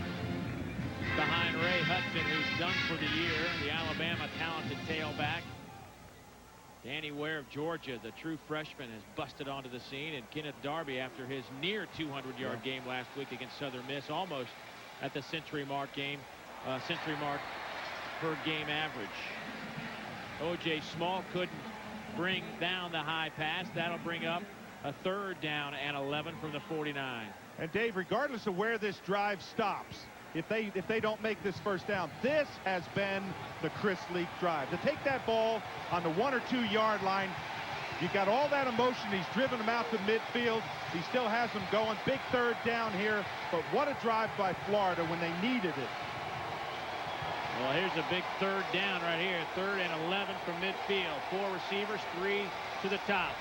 S3: behind Ray Hudson, who's done for the year, the Alabama talented tailback. Danny Ware of Georgia, the true freshman, has busted onto the scene, and Kenneth Darby, after his near 200-yard game last week against Southern Miss, almost at the century mark per game average. O.J. Small couldn't bring down the high pass. That'll bring up a third down and 11 from the 49.
S4: And Dave, regardless of where this drive stops, if they don't make this first down, this has been the Chris Leak drive. To take that ball on the 1 or 2 yard line, you got all that emotion. He's driven them out to midfield. He still has them going. Big third down here, but what a drive by Florida when they needed it.
S3: Well, here's a big third down right here. 3rd and 11 from midfield. 4 receivers, 3 to the top.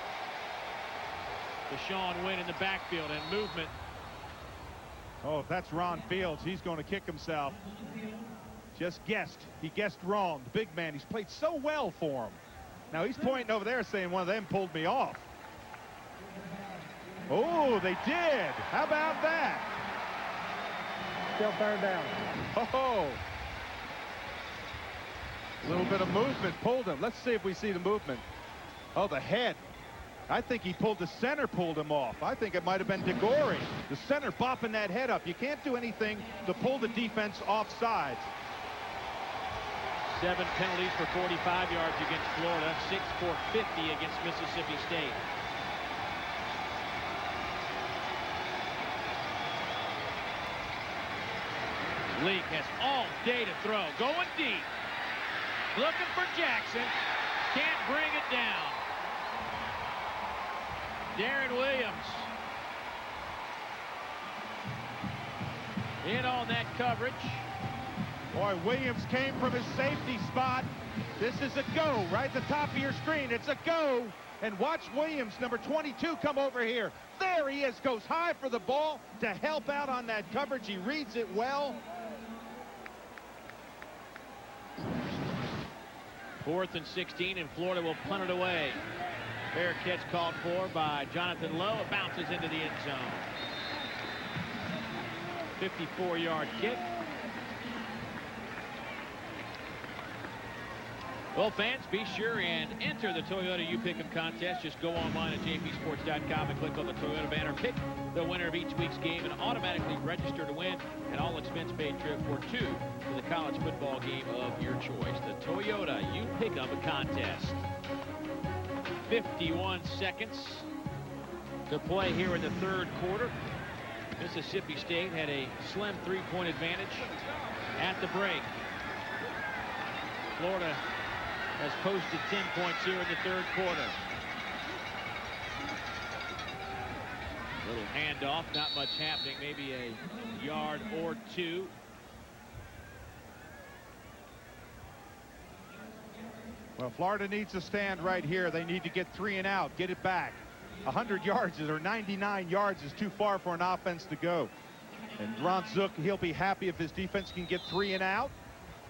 S3: Deshaun Wynn in the backfield and movement.
S4: Oh, if that's Ron Fields, he's going to kick himself. Just guessed. He guessed wrong. The big man, he's played so well for him. Now he's pointing over there saying one of them pulled me off. Oh, they did. How about that?
S5: Still 3rd down.
S4: Oh. A little bit of movement pulled him. Let's see if we see the movement. Oh, the head. I think he pulled the center, pulled him off. I think it might have been DeGore. The center bopping that head up. You can't do anything to pull the defense off sides.
S3: 7 penalties for 45 yards against Florida, 6 for 50 against Mississippi State. Leak has all day to throw, going deep. Looking for Jackson, can't bring it down. Darren Williams in on that coverage.
S4: Boy, Williams came from his safety spot. This is a go right at the top of your screen. It's a go. And watch Williams, number 22, come over here. There he is, goes high for the ball to help out on that coverage. He reads it well.
S3: 4th and 16, and Florida will punt it away. Fair catch called for by Jonathan Lowe. It bounces into the end zone. 54-yard kick. Well, fans, be sure and enter the Toyota You Pick'em contest. Just go online at jpsports.com and click on the Toyota banner. Pick the winner of each week's game and automatically register to win an all-expense-paid trip for 2 to the college football game of your choice. The Toyota You Pick'em contest. 51 seconds to play here in the 3rd quarter. Mississippi State had a slim 3-point advantage at the break. Florida has posted 10 points here in the 3rd quarter. Little handoff, not much happening, maybe a yard or 2.
S4: Well, Florida needs to stand right here. They need to get 3 and out, get it back. 100 yards or 99 yards is too far for an offense to go. And Ron Zook, he'll be happy if his defense can get 3 and out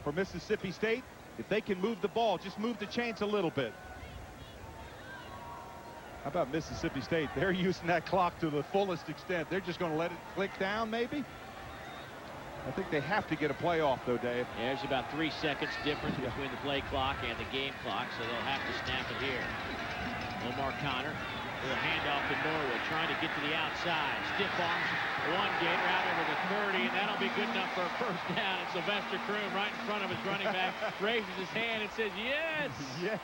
S4: for Mississippi State. If they can move the ball, just move the chains a little bit. How about Mississippi State? They're using that clock to the fullest extent. They're just going to let it click down, maybe? I think they have to get a play off, though, Dave.
S3: Yeah, there's about 3 seconds difference between the play clock and the game clock, so they'll have to snap it here. Omar Connor, little handoff to Norwood, trying to get to the outside. Stiff arms one Gator out over the 30, and that'll be good enough for a first down. And Sylvester Croom right in front of his running back raises his hand and says, yes.
S4: Yes,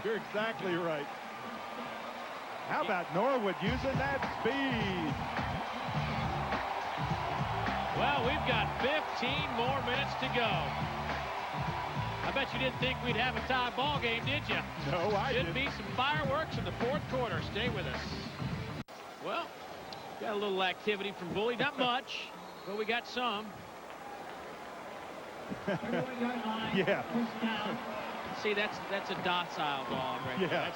S4: you're exactly right. How about Norwood using that speed?
S3: Well, we've got 15 more minutes to go. I bet you didn't think we'd have a tie ball game, did you?
S4: No, I didn't.
S3: Should be some fireworks in the fourth quarter. Stay with us. Well, got a little activity from Bully. Not much, but we got some.
S4: Yeah.
S3: See, that's a docile dog right there.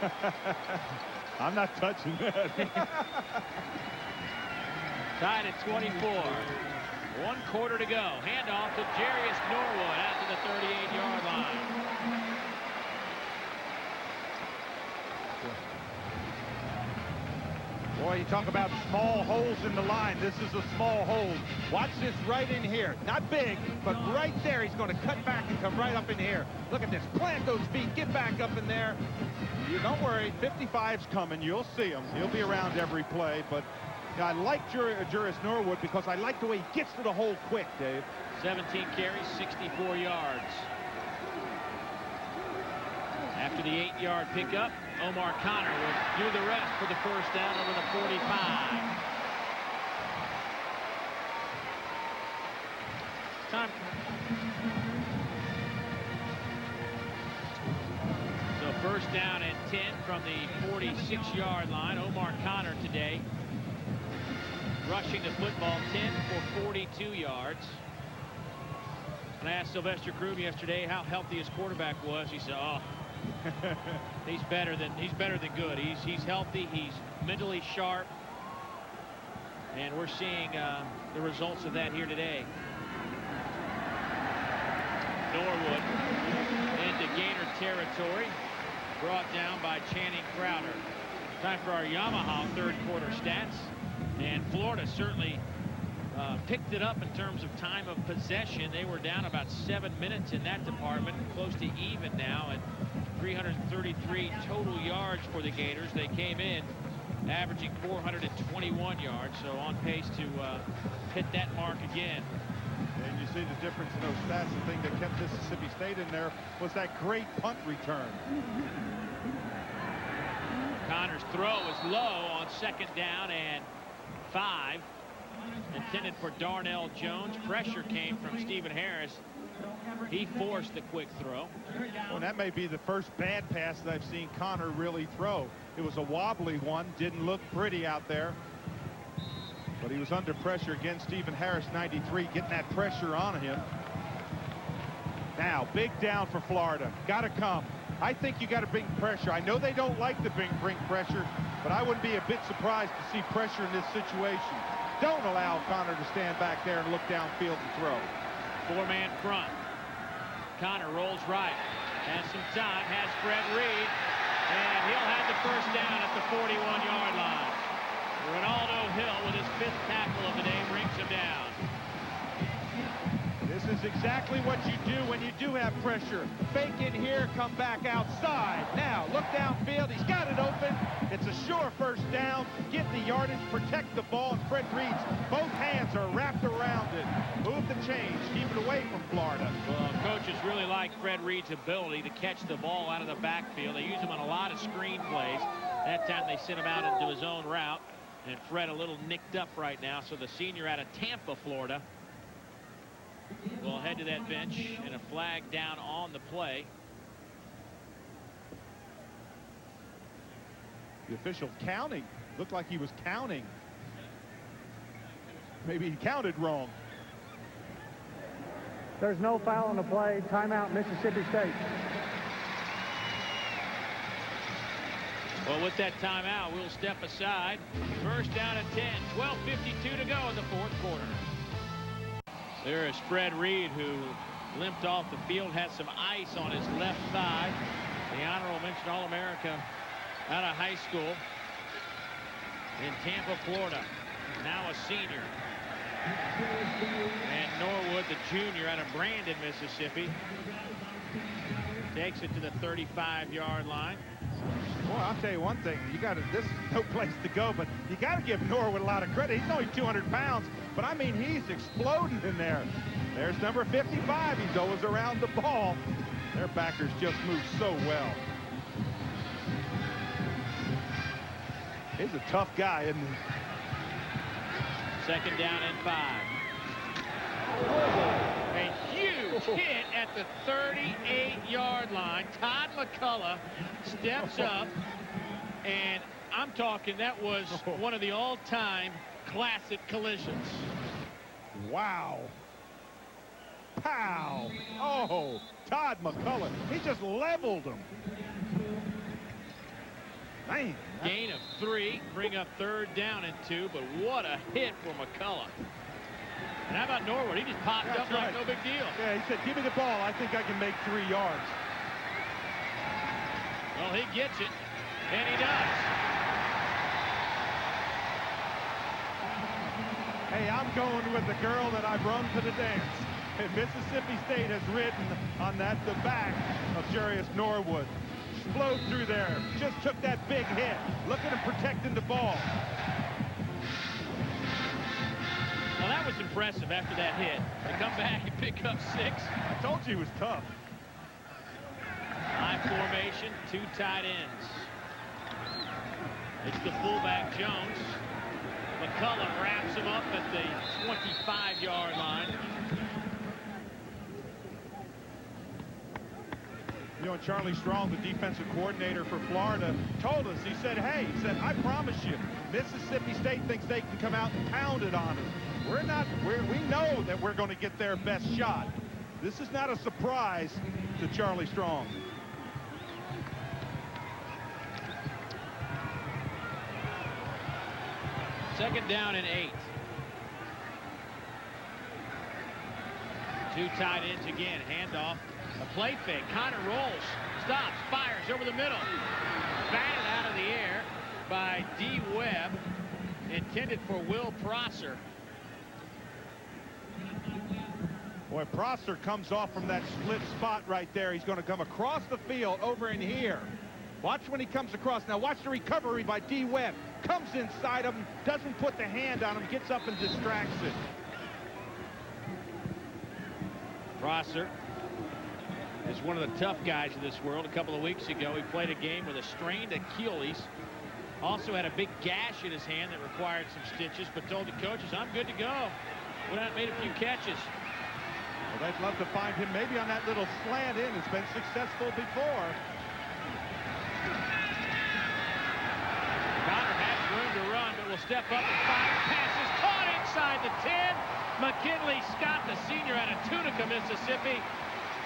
S4: Yeah. I'm not touching that.
S3: Tied at 24. 1 quarter to go. Handoff to Jerious Norwood out to the 38-yard line.
S11: Boy, you talk about small holes in the line. This is a small hole. Watch this right in here. Not big, but right there. He's going to cut back and come right up in here. Look at this. Plant those feet. Get back up in there.
S4: You don't worry. 55's coming. You'll see him. He'll be around every play. But I like Jerious Norwood because I like the way he gets to the hole quick, Dave.
S3: 17 carries, 64 yards. After the 8-yard pickup, Omar Connor will do the rest for the first down over the 45. Time. So first down and 10 from the 46-yard line. Omar Connor today rushing the football 10 for 42 yards. And I asked Sylvester Croom yesterday how healthy his quarterback was. He said, "Oh, he's better than good. He's healthy. He's mentally sharp, and we're seeing the results of that here today." Norwood into Gator territory, brought down by Channing Crowder. Time for our Yamaha third quarter stats, and Florida certainly picked it up in terms of time of possession. They were down about 7 minutes in that department, close to even now at 333 total yards for the Gators. They came in averaging 421 yards, so on pace to hit that mark again.
S4: And you see the difference in those stats. The thing that kept Mississippi State in there was that great punt return.
S3: Connor's throw is low on second down and 5. Intended for Darnell Jones. Pressure came from Stephen Harris. He forced the quick throw.
S4: Well, that may be the first bad pass that I've seen Connor really throw. It was a wobbly one. Didn't look pretty out there. But he was under pressure again. Stephen Harris, 93, getting that pressure on him. Now, big down for Florida. Got to come. I think you got to bring pressure. I know they don't like to bring pressure, but I wouldn't be a bit surprised to see pressure in this situation. Don't allow Connor to stand back there and look downfield and throw.
S3: 4-man front. Connor rolls right. Has some time. Has Fred Reed. And he'll have the first down at the 41-yard line. Ronaldo Hill with his 5th tackle of the day brings him down.
S11: This is exactly what you do when you do have pressure. Fake in here, come back outside. Now, look downfield. He's got it open. It's a sure first down. Get the yardage, protect the ball, and Fred Reed's both hands are wrapped around it. Move the change. Keep it away from Florida.
S3: Well, coaches really like Fred Reed's ability to catch the ball out of the backfield. They use him on a lot of screen plays. That time they sent him out into his own route. And Fred a little nicked up right now. So the senior out of Tampa, Florida, will head to that bench, and a flag down on the play.
S4: The official counting. Looked like he was counting. Maybe he counted wrong.
S5: There's no foul on the play. Timeout, Mississippi State.
S3: Well, with that timeout, we'll step aside. First down and 10. 12:52 to go in the fourth quarter. There is Fred Reed, who limped off the field, had some ice on his left thigh. The honorable mention All-America out of high school in Tampa, Florida. Now a senior. And Norwood, the junior out of Brandon, Mississippi, takes it to the 35-yard line.
S4: Boy, I'll tell you one thing. This is no place to go, but you got to give Norwood a lot of credit. He's only 200 pounds, but I mean, he's exploding in there. There's number 55. He's always around the ball. Their backers just move so well. He's a tough guy, isn't he?
S3: Second down and 5. A huge hit at the 38-yard line. Todd McCullough steps up, and I'm talking that was one of the all-time classic collisions.
S4: Wow. Pow. Oh, Todd McCullough. He just leveled him. Man.
S3: Gain of 3, bring up third down and 2, but what a hit for McCullough. And how about Norwood? He just popped up like no big deal.
S4: Yeah, he said, give me the ball. I think I can make 3 yards.
S3: Well, he gets it, and he does.
S4: Hey, I'm going with the girl that I brung to the dance. And Mississippi State has ridden on the back of Jerious Norwood. Explode through there. Just took that big hit. Look at him protecting the ball.
S3: Well, that was impressive after that hit. To come back and pick up 6.
S4: I told you he was tough.
S3: High formation, 2 tight ends. It's the fullback, Jones. McCullough wraps him up at the 25-yard line.
S4: You know, Charlie Strong, the defensive coordinator for Florida, told us, he said, hey, I promise you, Mississippi State thinks they can come out and pound it on us. We know that we're going to get their best shot. This is not a surprise to Charlie Strong.
S3: Second down and 8. 2 tight ends again. Handoff. A play fake. Connor rolls. Stops. Fires over the middle. Batted out of the air by D. Webb. Intended for Will Prosser.
S4: Boy, Prosser comes off from that split spot right there. He's going to come across the field over in here. Watch when he comes across. Now watch the recovery by D. Webb. Comes inside him, doesn't put the hand on him, gets up and distracts it.
S3: Prosser is one of the tough guys in this world. A couple of weeks ago, he played a game with a strained Achilles. Also had a big gash in his hand that required some stitches, but told the coaches, I'm good to go. Went out and made a few catches.
S4: Well, they'd love to find him maybe on that little slant in. It's been successful before.
S3: Connor has room to run, but will step up and fire. Passes caught inside the 10. McKinley Scott, the senior out of Tunica, Mississippi,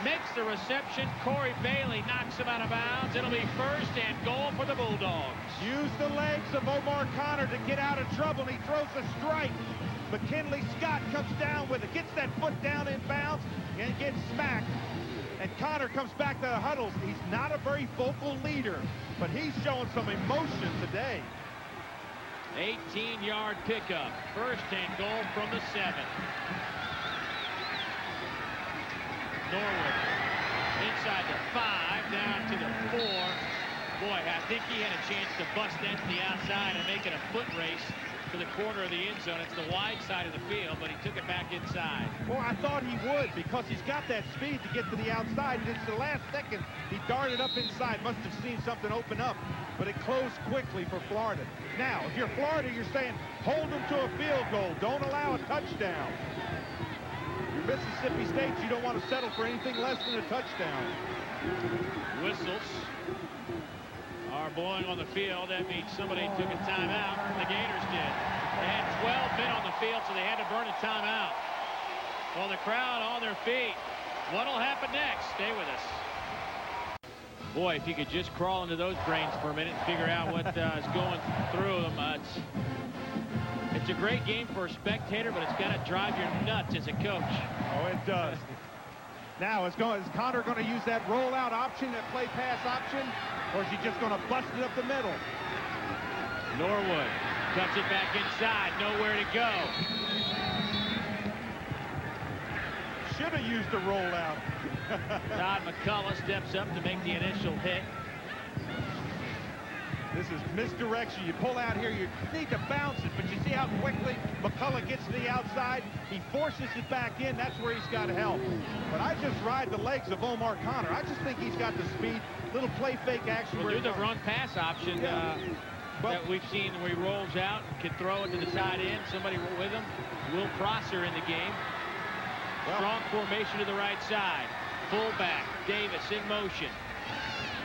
S3: makes the reception. Corey Bailey knocks him out of bounds. It'll be first and goal for the Bulldogs.
S4: Use the legs of Omar Connor to get out of trouble, and he throws a strike. McKinley Scott comes down with it, gets that foot down in bounds, and gets smacked. And Connor comes back to the huddles. He's not a very vocal leader, but he's showing some emotion today.
S3: 18-yard pickup. First and goal from the 7. Norwood inside the 5, down to the 4. Boy, I think he had a chance to bust into the outside and make it a foot race to the corner of the end zone. It's the wide side of the field, but he took it back inside.
S4: Well, I thought he would because he's got that speed to get to the outside. And it's the last second he darted up inside. Must have seen something open up, but it closed quickly for Florida. Now, if you're Florida, you're saying hold them to a field goal. Don't allow a touchdown. You're Mississippi State. You don't want to settle for anything less than a touchdown.
S3: Whistles are blowing on the field. That means somebody took a timeout. The Gators did. They had 12 men on the field, so they had to burn a timeout. Well, the crowd on their feet. What'll happen next? Stay with us. Boy, if you could just crawl into those brains for a minute and figure out what is going through them. It's a great game for a spectator, but it's got to drive your nuts as a coach.
S4: Oh, it does. Now, is Connor going to use that rollout option, that play pass option, or is he just going to bust it up the middle?
S3: Norwood cuts it back inside, nowhere to go.
S4: Should have used the rollout.
S3: Todd McCullough steps up to make the initial hit.
S4: This is misdirection. You pull out here, you need to bounce it, but you see how quickly McCullough gets to the outside. He forces it back in. That's where he's got help. But I just ride the legs of Omar Connor. I just think he's got the speed. Little play fake action.
S3: We'll do the run pass option.
S4: Yeah.
S3: that we've seen where he rolls out, can throw it to the tight end, somebody with him. Will Prosser in the game. Strong formation to the right side. Fullback, Davis in motion.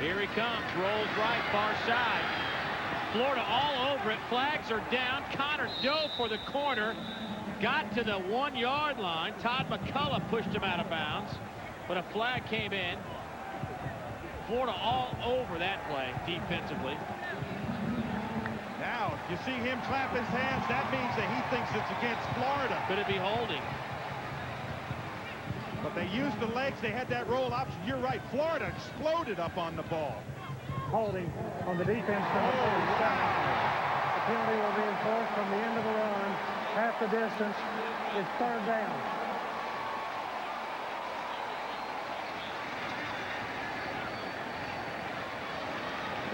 S3: Here he comes, rolls right, far side. Florida all over it, flags are down. Connor dove for the corner, got to the 1-yard line. Todd McCullough pushed him out of bounds, but a flag came in. Florida all over that play defensively.
S4: Now, you see him clap his hands, that means that he thinks it's against Florida.
S3: Could it be holding?
S4: But they used the legs, they had that roll option. You're right, Florida exploded up on the ball.
S5: Holding on the defense from the 47. The penalty will be enforced from the end of the run. Half the distance. It's third down.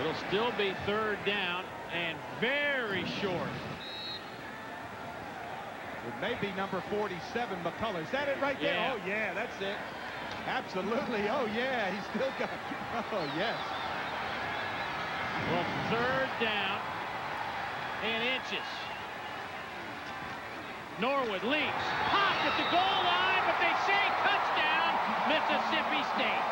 S3: It'll still be third down and very short.
S4: It may be number 47, McCullough. Is that it right there?
S3: Yeah.
S4: Oh, yeah, that's it. Absolutely. Oh, yeah, he's still got it. Oh, yes.
S3: Well, third down and inches. Norwood leaps, popped at the goal line, but they say touchdown, Mississippi State.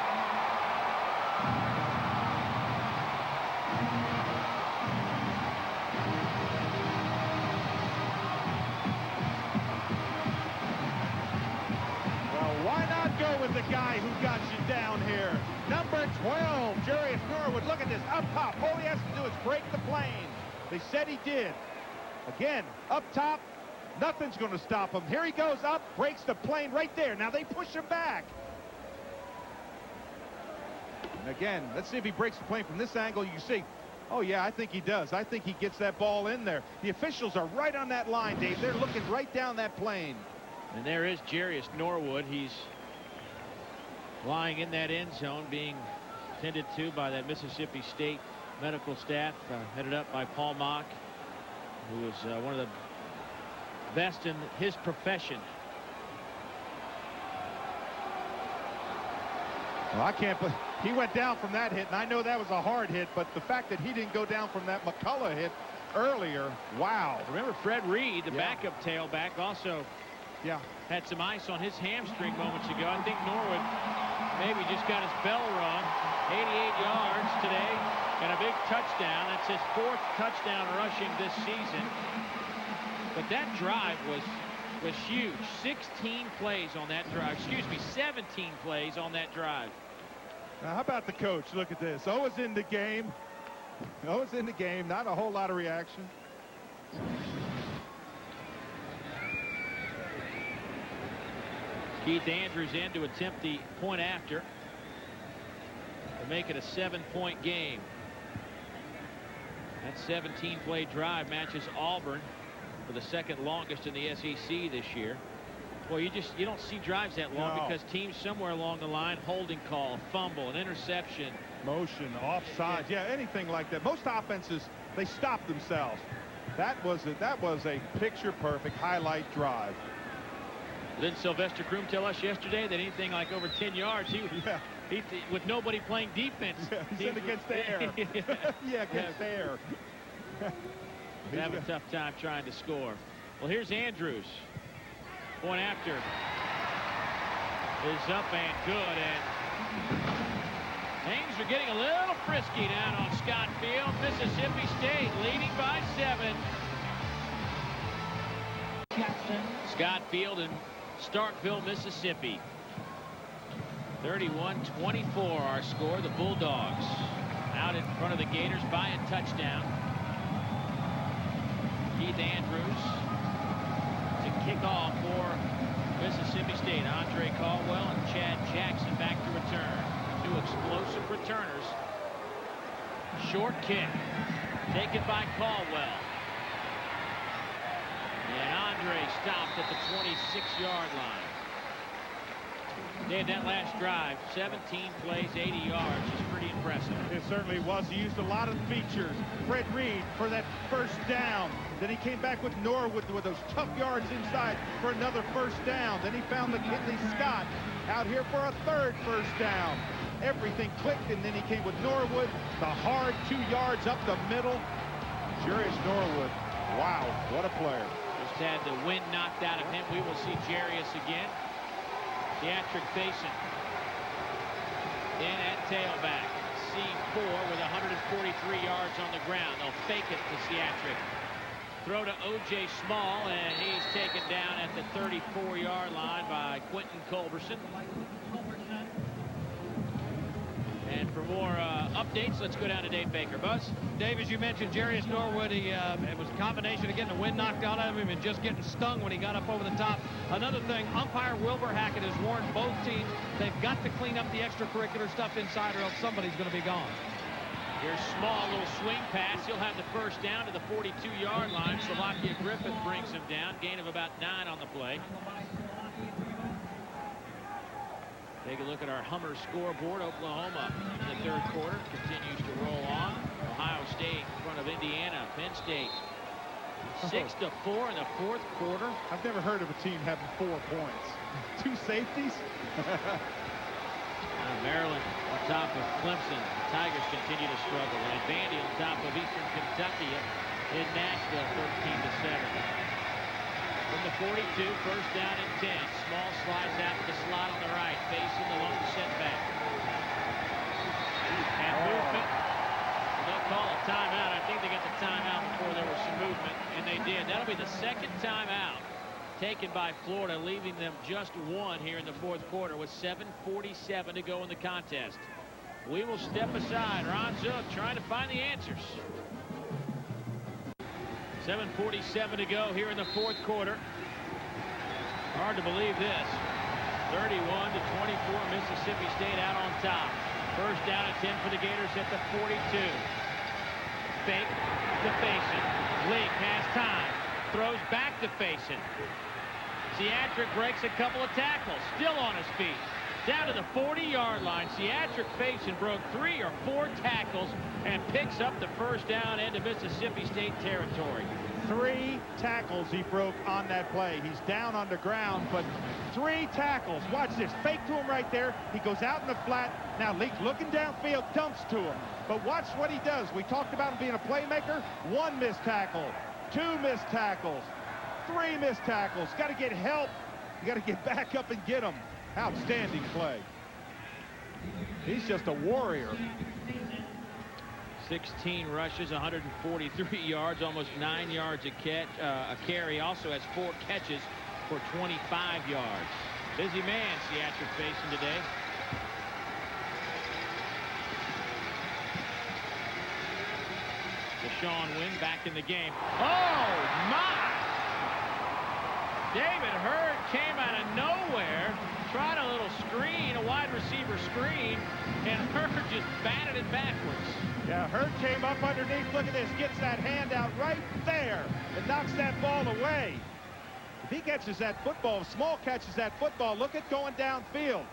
S4: With the guy who got you down here. Number 12, Jerious Norwood. Look at this, up top. All he has to do is break the plane. They said he did. Again, up top, nothing's going to stop him. Here he goes up, breaks the plane right there. Now they push him back. And again, let's see if he breaks the plane from this angle. You see, oh yeah, I think he does. I think he gets that ball in there. The officials are right on that line, Dave. They're looking right down that plane.
S3: And there is Jerious Norwood. He's lying in that end zone, being tended to by that Mississippi State medical staff, headed up by Paul Mock, who is one of the best in his profession.
S4: Well, I can't believe he went down from that hit, and I know that was a hard hit, but the fact that he didn't go down from that McCullough hit earlier, wow.
S3: Remember Fred Reed, the backup tailback, also had some ice on his hamstring moments ago. I think Norwood maybe just got his bell rung. 88 yards today and a big touchdown. That's his 4th touchdown rushing this season. But that drive was huge. 16 plays on that drive. Excuse me, 17 plays on that drive.
S4: Now, how about the coach? Look at this. O's in the game. O's in the game. Not a whole lot of reaction.
S3: Keith Andrews in to attempt the point after to make it a 7-point game. That 17-play drive matches Auburn for the 2nd longest in the SEC this year. Well, you don't see drives that long because teams somewhere along the line, holding call, fumble, an interception,
S4: motion, offside, anything like that. Most offenses, they stop themselves. That was a picture-perfect highlight drive.
S3: Didn't Sylvester Croom tell us yesterday that anything like over 10 yards, he with nobody playing defense.
S4: He's in against the air. Against the air.
S3: He's having a tough time trying to score. Well, here's Andrews. Point after is up and good, and things are getting a little frisky down on Scott Field. Mississippi State leading by 7. Scott Field in Starkville, Mississippi. 31-24 our score. The Bulldogs out in front of the Gators by a touchdown. Keith Andrews to kick off for Mississippi State. Andre Caldwell and Chad Jackson back to return. 2 explosive returners. Short kick taken by Caldwell. And Andre stopped at the 26-yard line. Dave, that last drive, 17 plays, 80 yards, is pretty impressive.
S4: It certainly was. He used a lot of features. Fred Reed for that first down. Then he came back with Norwood with those tough yards inside for another first down. Then he found the Kidley Scott out here for a 3rd first down. Everything clicked, and then he came with Norwood, the hard 2 yards up the middle. Jerious Norwood. Wow, what a player.
S3: Just had the wind knocked out of him. We will see Jerious again. Theatric Faison in at tailback. C4 with 143 yards on the ground. They'll fake it to Theatric. Throw to O.J. Small, and he's taken down at the 34-yard line by Quentin Culberson. And for more updates, let's go down to Dave Baker. Buzz?
S6: Dave, as you mentioned, Jerious Norwood, it was a combination of getting the wind knocked out of him and just getting stung when he got up over the top. Another thing, umpire Wilbur Hackett has warned both teams they've got to clean up the extracurricular stuff inside or else somebody's going to be gone.
S3: Here's Small, little swing pass. He'll have the first down to the 42-yard line. Slovakia Griffith brings him down. Gain of about 9 on the play. Take a look at our Hummer scoreboard. Oklahoma in the third quarter continues to roll on. Ohio State in front of Indiana. Penn State 6-4 in the fourth quarter.
S4: I've never heard of a team having 4 points. 2 safeties?
S3: Maryland on top of Clemson. The Tigers continue to struggle. And Vandy on top of Eastern Kentucky in Nashville, 13-7. From the 42, first down and 10. Small slides out to the slot on the right, facing the lone setback. And movement. They'll call a timeout. I think they got the timeout before there was some movement, and they did. That'll be the second timeout taken by Florida, leaving them just 1 here in the fourth quarter with 7:47 to go in the contest. We will step aside. Ron Zook trying to find the answers. 7:47 to go here in the fourth quarter. Hard to believe this. 31-24, Mississippi State out on top. First down and 10 for the Gators at the 42. Fake to Faison. Leak has time. Throws back to Faison. Theatric breaks a couple of tackles. Still on his feet. Down to the 40-yard line. Theatric Faison broke 3 or 4 tackles and picks up the first down into Mississippi State territory.
S4: 3 tackles he broke on that play. He's down on the ground, but 3 tackles. Watch this. Fake to him right there. He goes out in the flat. Now Leak looking downfield, dumps to him. But watch what he does. We talked about him being a playmaker. 1 missed tackle, 2 missed tackles, 3 missed tackles. Got to get help. You got to get back up and get him. Outstanding play. He's just a warrior.
S3: 16 rushes, 143 yards, almost 9 yards a carry. Also has 4 catches for 25 yards. Busy man, Theatric Faison today. Deshaun Wynn back in the game. Oh, my! David Hurd came out of nowhere, tried a little screen, a wide receiver screen, and Hurd just batted it backwards.
S4: Yeah, Hurd came up underneath. Look at this. Gets that hand out right there and knocks that ball away. If he catches that football, if Small catches that football, look at going downfield.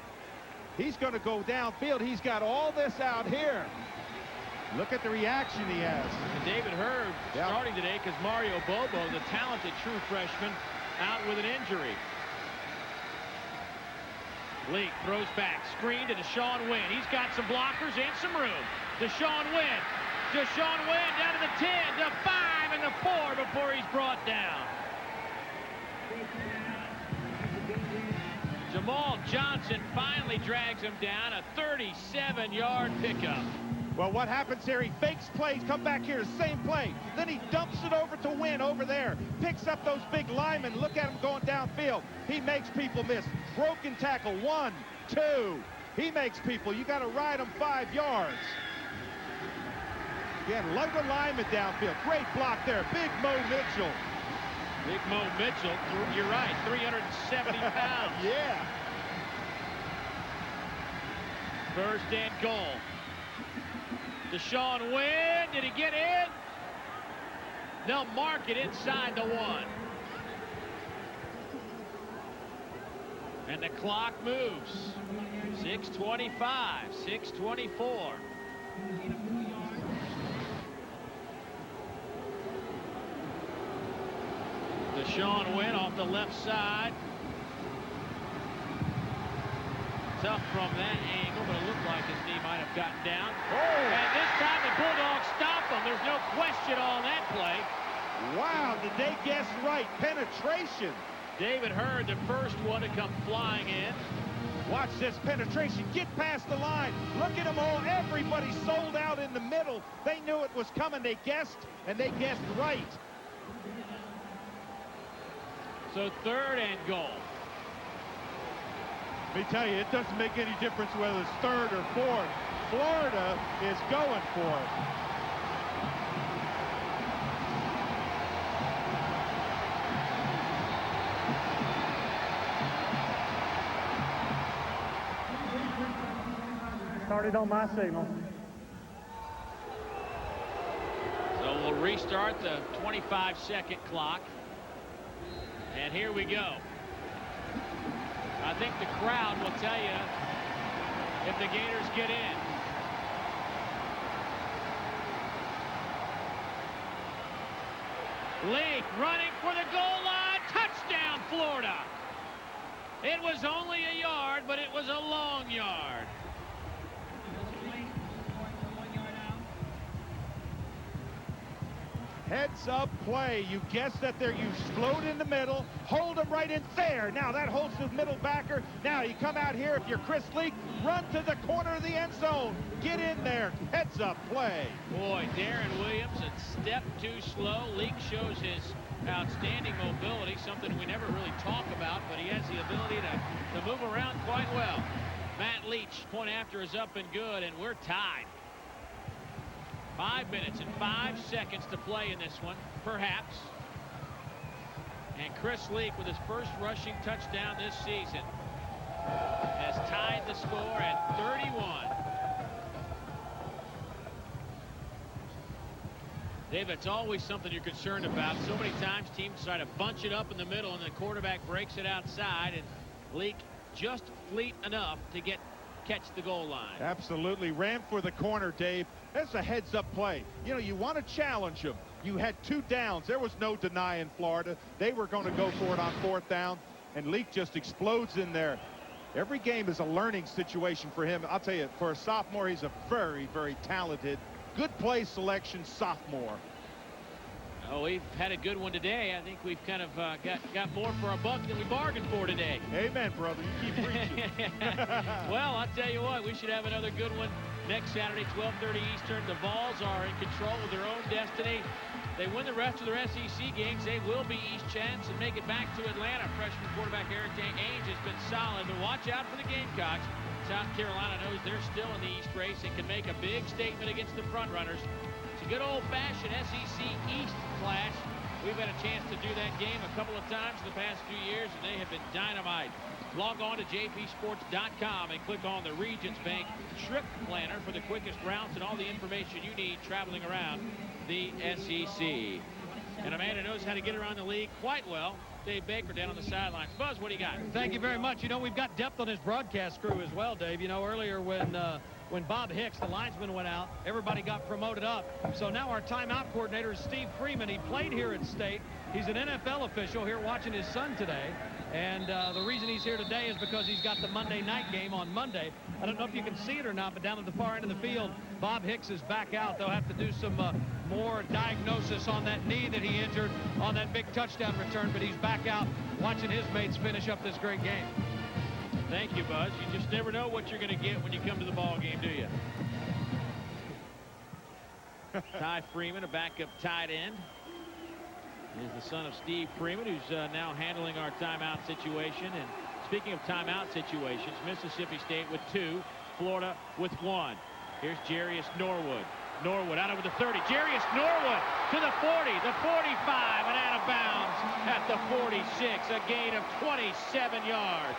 S4: He's going to go downfield. He's got all this out here. Look at the reaction he has.
S3: And David Hurd starting today because Mario Bobo, the talented true freshman, out with an injury. Leak throws back. Screen to Deshaun Wynn. He's got some blockers and some room. Deshaun Wynn. Deshaun Wynn down to the 10, to 5, and the 4 before he's brought down. Jamal Johnson finally drags him down. A 37-yard pickup.
S4: Well, what happens here? He fakes plays, come back here, same play. Then he dumps it over to Wynn over there. Picks up those big linemen. Look at him going downfield. He makes people miss. Broken tackle, 1, 2. He makes people. You got to ride him 5 yards. Again, lug the lineman downfield. Great block there. Big Mo Mitchell.
S3: Big Mo Mitchell, you're right, 370 pounds.
S4: Yeah.
S3: First and goal. Deshaun Wynn, did he get in? They'll mark it inside the 1. And the clock moves. 6:25, 6:24. Deshaun Wynn off the left side. Tough from that angle, but it looked like his knee might have gotten down.
S4: Oh.
S3: And this time the Bulldogs stop him. There's no question on that play.
S11: did they guess right? Penetration.
S3: David Hurd, the first one to come flying in.
S11: Watch this penetration. Get past the line. Look at them all. Everybody sold out in the middle. They knew it was coming. They guessed, and they guessed right.
S3: So 3rd and goal.
S4: Let me tell you, it doesn't make any difference whether it's 3rd or 4th. Florida is going for it.
S5: Started on my signal.
S3: So we'll restart the 25-second clock. And here we go. I think the crowd will tell you if the Gators get in. Leak running for the goal line. Touchdown, Florida. It was only a yard, but it was a long yard.
S11: Heads up play. You guess that you float in the middle, hold them right in there. Now that holds the middle backer. Now you come out here, if you're Chris Leak, run to the corner of the end zone. Get in there. Heads up play.
S3: Boy, Darren Williams, a step too slow. Leak shows his outstanding mobility, something we never really talk about, but he has the ability to move around quite well. Matt Leach, point after is up and good, and we're tied. 5 minutes and 5 seconds to play in this one, perhaps. And Chris Leak, with his first rushing touchdown this season, has tied the score at 31. Dave, it's always something you're concerned about. So many times teams try to bunch it up in the middle and the quarterback breaks it outside, and Leak just fleet enough to catch the goal line.
S11: Absolutely. Ran for the corner, Dave. That's a heads-up play. You know, you want to challenge them. You had 2 downs. There was no denying Florida. They were going to go for it on 4th down, and Leak just explodes in there. Every game is a learning situation for him. I'll tell you, for a sophomore, he's a very, very talented, good play selection sophomore.
S3: Oh, we've had a good one today. I think we've kind of got more for our buck than we bargained for today.
S11: Amen, brother. You keep preaching.
S3: Well, I'll tell you what, we should have another good one next Saturday, 12:30 Eastern. The Vols are in control of their own destiny. They win the rest of their SEC games, they will be East champs and make it back to Atlanta. Freshman quarterback 𝐅𝐥𝐸𝐸 has been solid, but watch out for the Gamecocks. South Carolina knows they're still in the East race and can make a big statement against the front runners. It's a good old-fashioned SEC East clash. We've had a chance to do that game a couple of times in the past few years, and they have been dynamite. Log on to jpsports.com and click on the Regions Bank Trip Planner for the quickest routes and all the information you need traveling around the SEC. And a man who knows how to get around the league quite well, Dave Baker, down on the sidelines. Buzz, what do you got?
S6: Thank you very much. You know, we've got depth on his broadcast crew as well, Dave. You know, earlier when Bob Hicks, the linesman, went out, everybody got promoted up. So now our timeout coordinator is Steve Freeman. He played here at State. He's an NFL official here watching his son today. And the reason he's here today is because he's got the Monday night game on Monday. I don't know if you can see it or not, but down at the far end of the field, Bob Hicks is back out. They'll have to do some more diagnosis on that knee that he injured on that big touchdown return, but he's back out watching his mates finish up this great game.
S3: Thank you, Buzz. You just never know what you're going to get when you come to the ball game, do you? Ty Freeman, a backup tight end, is the son of Steve Freeman, who's now handling our timeout situation. And speaking of timeout situations, Mississippi State with 2, Florida with 1. Here's Jerious Norwood. Norwood out over the 30. Jerious Norwood to the 40, the 45, and out of bounds at the 46. A gain of 27 yards.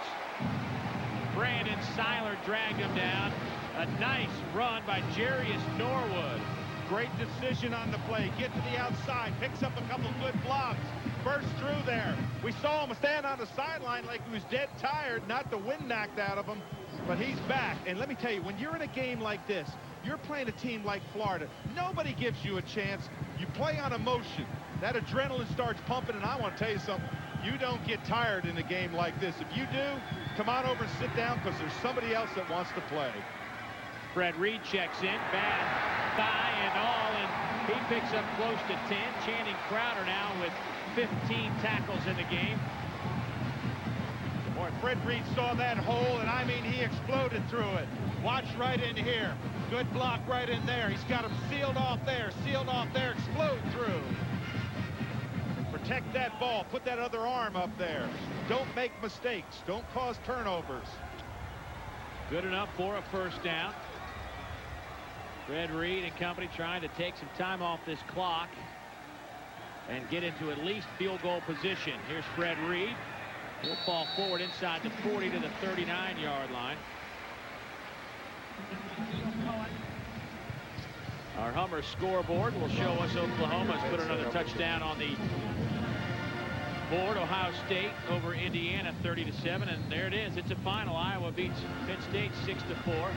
S3: Brandon Seiler dragged him down. A nice run by Jerious Norwood.
S11: Great decision on the play. Get to the outside. Picks up a couple good blocks. Burst through there. We saw him stand on the sideline like he was dead tired. Not the wind knocked out of him, but he's back. And let me tell you, when you're in a game like this, you're playing a team like Florida. Nobody gives you a chance. You play on emotion. That adrenaline starts pumping, and I want to tell you something. You don't get tired in a game like this. If you do, come on over and sit down, because there's somebody else that wants to play.
S3: Fred Reed checks in, bad thigh and all, and he picks up close to 10. Channing Crowder now with 15 tackles in the game.
S11: Boy, Fred Reed saw that hole, and I mean, he exploded through it. Watch right in here. Good block right in there. He's got him sealed off there, explode through. Protect that ball. Put that other arm up there. Don't make mistakes. Don't cause turnovers.
S3: Good enough for a first down. Fred Reed and company trying to take some time off this clock and get into at least field goal position. Here's Fred Reed. He'll fall forward inside the 40 to the 39-yard line. Our Hummer scoreboard will show us Oklahoma's put another touchdown on the board. Ohio State over Indiana 30-7, and there it is. It's a final. Iowa beats Penn State 6-4.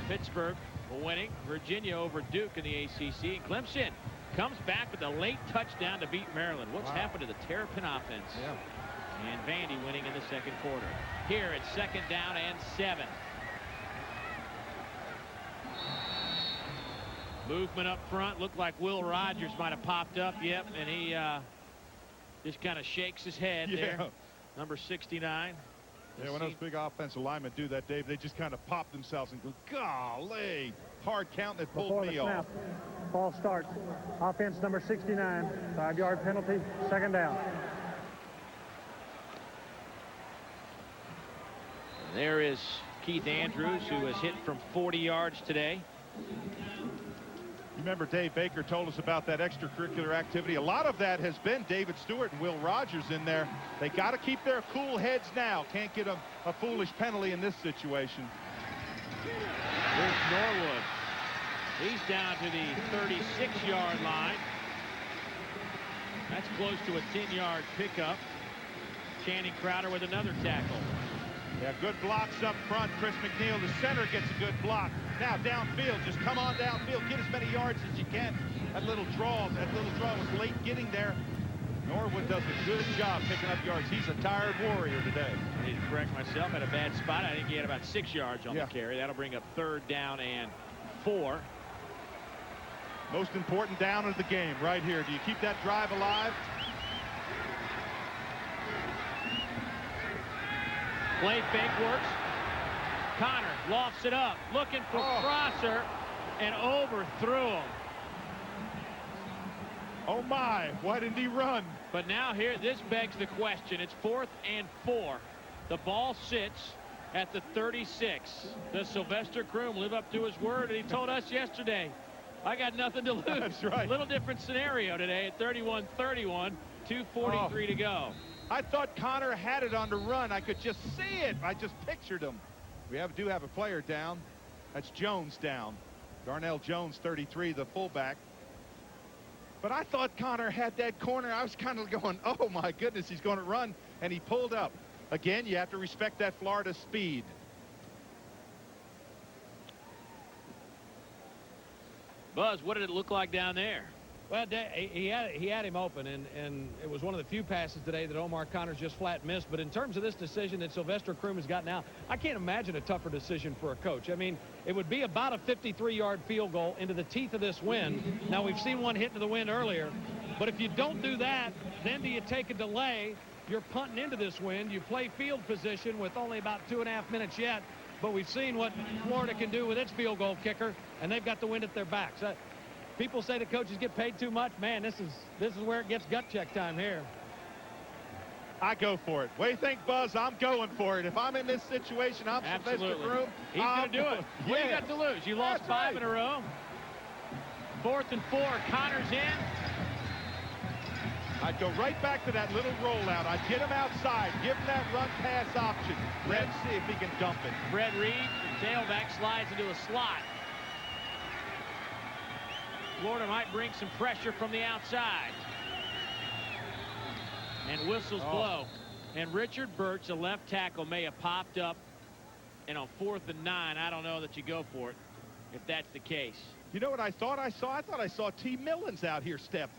S3: Pittsburgh winning. Virginia over Duke in the ACC. And Clemson comes back with a late touchdown to beat Maryland. What's happened to the Terrapin offense?
S4: Yeah.
S3: And Vandy winning in the second quarter. Here it's 2nd down and 7. Movement up front. Looked like Will Rogers might have popped up. Yep, and he just kind of shakes his head there. Number 69.
S4: Yeah, when those big offensive linemen do that, Dave, they just kind of pop themselves and go, golly, hard count that pulled me off.
S5: Ball starts. Offense number 69. 5-yard penalty. 2nd down.
S3: There is Keith Andrews, who was hit from 40 yards today.
S4: You remember Dave Baker told us about that extracurricular activity. A lot of that has been David Stewart and Will Rogers in there. They got to keep their cool heads now. Can't get a foolish penalty in this situation.
S3: Here's Norwood. He's down to the 36-yard line. That's close to a 10-yard pickup. Channing Crowder with another tackle.
S4: Yeah, good blocks up front. Chris McNeil, the center, gets a good block. Now downfield, just come on downfield, get as many yards as you can. That little draw was late getting there. Norwood does a good job picking up yards. He's a tired warrior today.
S3: I need to correct myself at a bad spot. I think he had about 6 yards on the carry. That'll bring up 3rd down and 4.
S4: Most important down of the game right here. Do you keep that drive alive?
S3: Play fake works. Connor lofts it up, looking for Prosser, and overthrew him.
S4: Oh my, why didn't he run?
S3: But now here, this begs the question. It's 4th and 4. The ball sits at the 36. Does Sylvester Croom live up to his word? And he told us yesterday, I got nothing to lose.
S4: That's right.
S3: Little different scenario today at 31-31, 2:43 to go.
S4: I thought Connor had it on the run. I could just see it. I just pictured him. We do have a player down. That's Jones down. Darnell Jones, 33, the fullback. But I thought Connor had that corner. I was kind of going, oh my goodness, he's going to run. And he pulled up. Again, you have to respect that Florida speed.
S3: Buzz, what did it look like down there?
S6: Well, he had him open, and it was one of the few passes today that Omar Connors just flat missed. But in terms of this decision that Sylvester Croom has got now, I can't imagine a tougher decision for a coach. I mean, it would be about a 53-yard field goal into the teeth of this wind. Now, we've seen one hit into the wind earlier. But if you don't do that, then do you take a delay? You're punting into this wind. You play field position with only about 2.5 minutes yet. But we've seen what Florida can do with its field goal kicker, and they've got the wind at their backs. People say the coaches get paid too much. Man, this is where it gets gut check time here.
S4: I go for it. What do you think, Buzz? I'm going for it. If I'm in this situation, I'm Sylvester Croom.
S3: He's going to do it. What do you got to lose? You lost 5 in a row. 4th and 4. Connors in.
S4: I'd go right back to that little rollout. I'd get him outside, give him that run-pass option. Let's see if he can dump it.
S3: Fred Reed, tailback, slides into a slot. Florida might bring some pressure from the outside. And whistles blow. And Richard Birch, the left tackle, may have popped up. And on 4th and 9, I don't know that you go for it if that's the case.
S4: You know what I thought I saw? I thought I saw T. Millins out here step.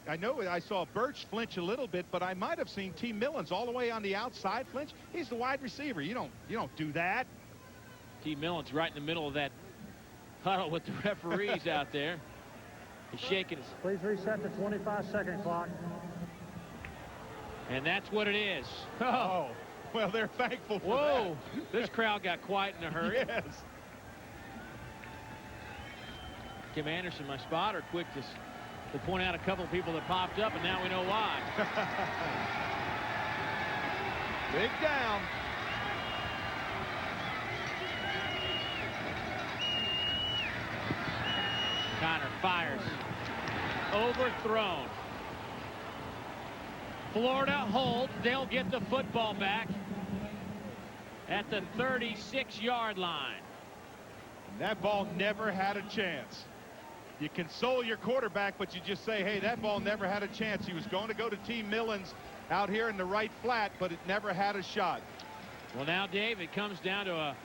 S4: I know I saw Birch flinch a little bit, but I might have seen T. Millins all the way on the outside flinch. He's the wide receiver. You don't do that.
S3: T. Millins right in the middle of that huddle with the referees out there. He's shaking his...
S5: Please reset the 25-second clock.
S3: And that's what it is.
S4: Oh, well, they're thankful for
S3: Whoa, this crowd got quiet in a hurry.
S4: Yes.
S3: Kim Anderson, my spotter, quick to point out a couple of people that popped up, and now we know why.
S4: Big down.
S3: Connor fires. Overthrown. Florida holds. They'll get the football back at the 36-yard line.
S4: That ball never had a chance. You console your quarterback, but you just say, hey, that ball never had a chance. He was going to go to T. Millens out here in the right flat, but it never had a shot.
S3: Well, now, Dave, it comes down to a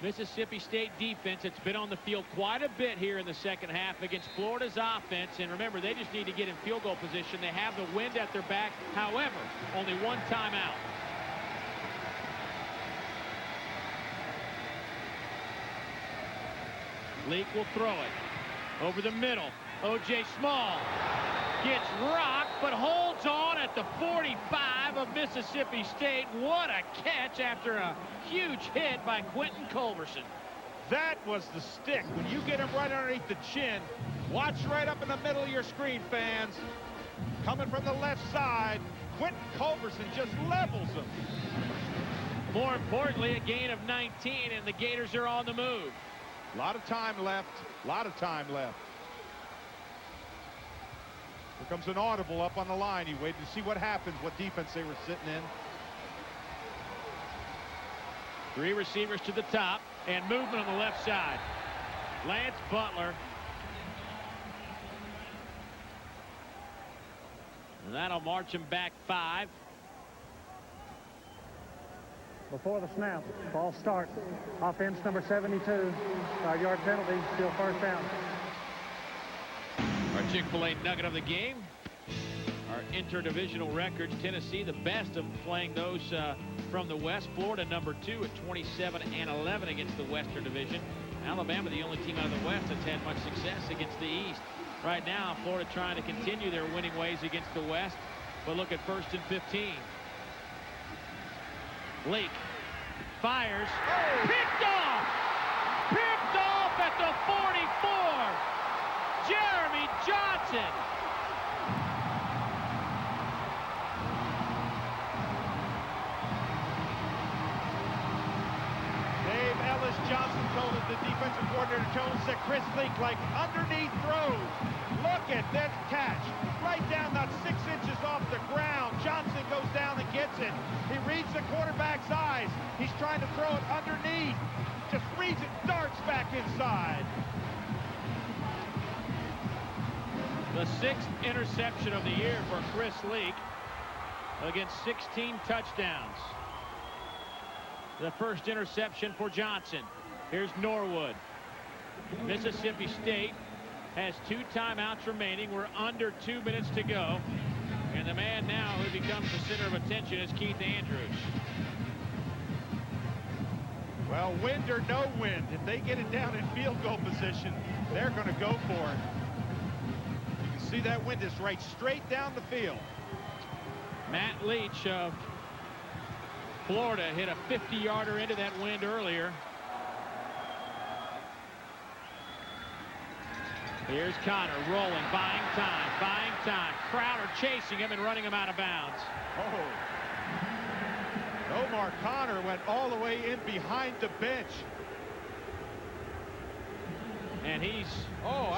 S3: Mississippi State defense that's been on the field quite a bit here in the second half against Florida's offense. And remember, they just need to get in field goal position. They have the wind at their back. However, only one timeout. Leak will throw it over the middle. O.J. Small gets rocked, but holds on at the 45 of Mississippi State. What a catch after a huge hit by Quentin Culberson.
S11: That was the stick. When you get him right underneath the chin, watch right up in the middle of your screen, fans. Coming from the left side, Quentin Culberson just levels him.
S3: More importantly, a gain of 19, and the Gators are on the move.
S4: A lot of time left. A lot of time left. Here comes an audible up on the line. He waited to see what happens, what defense they were sitting in.
S3: Three receivers to the top, and movement on the left side. Lance Butler. And that'll march him back 5.
S5: Before the snap, ball starts. Offense number 72. 5-yard penalty, still first down.
S3: Our Chick-fil-A nugget of the game. Our interdivisional records. Tennessee, the best of playing those from the West. Florida, number 2 at 27-11 against the Western Division. Alabama, the only team out of the West that's had much success against the East. Right now, Florida trying to continue their winning ways against the West. But look at 1st and 15. Lake fires. Oh. Picked off! Picked off at the 44! Jeremy Johnson!
S11: Dave Ellis Johnson told us, the defensive coordinator told us that Chris Leak like underneath throws. Look at that catch. Right down about 6 inches off the ground. Johnson goes down and gets it. He reads the quarterback's eyes. He's trying to throw it underneath. Just reads it, darts back inside.
S3: The 6th interception of the year for Chris Leak against 16 touchdowns. The first interception for Johnson. Here's Norwood. Mississippi State has 2 timeouts remaining. We're under 2 minutes to go. And the man now who becomes the center of attention is Keith Andrews.
S4: Well, wind or no wind, if they get it down in field goal position, they're going to go for it. You can see that wind is right straight down the field.
S3: Matt Leach of Florida hit a 50-yarder into that wind earlier. Here's Connor rolling, buying time. Crowder chasing him and running him out of bounds.
S4: Oh. Omar Connor went all the way in behind the bench.
S3: And he's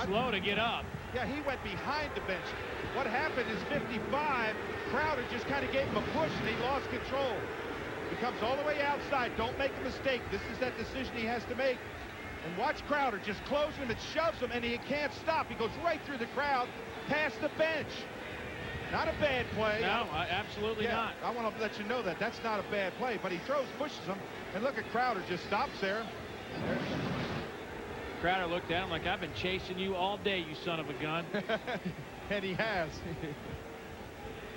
S3: slow to get up.
S4: Yeah, he went behind the bench. What happened is 55, Crowder just kind of gave him a push and he lost control. He comes all the way outside. Don't make a mistake. This is that decision he has to make. And watch Crowder just close him and shoves him, and he can't stop. He goes right through the crowd, past the bench. Not a bad play.
S3: No, absolutely not.
S4: I want to let you know that. That's not a bad play, but he pushes him, and look at Crowder just stops there.
S3: Crowder looked at him like, I've been chasing you all day, you son of a gun.
S4: And he has.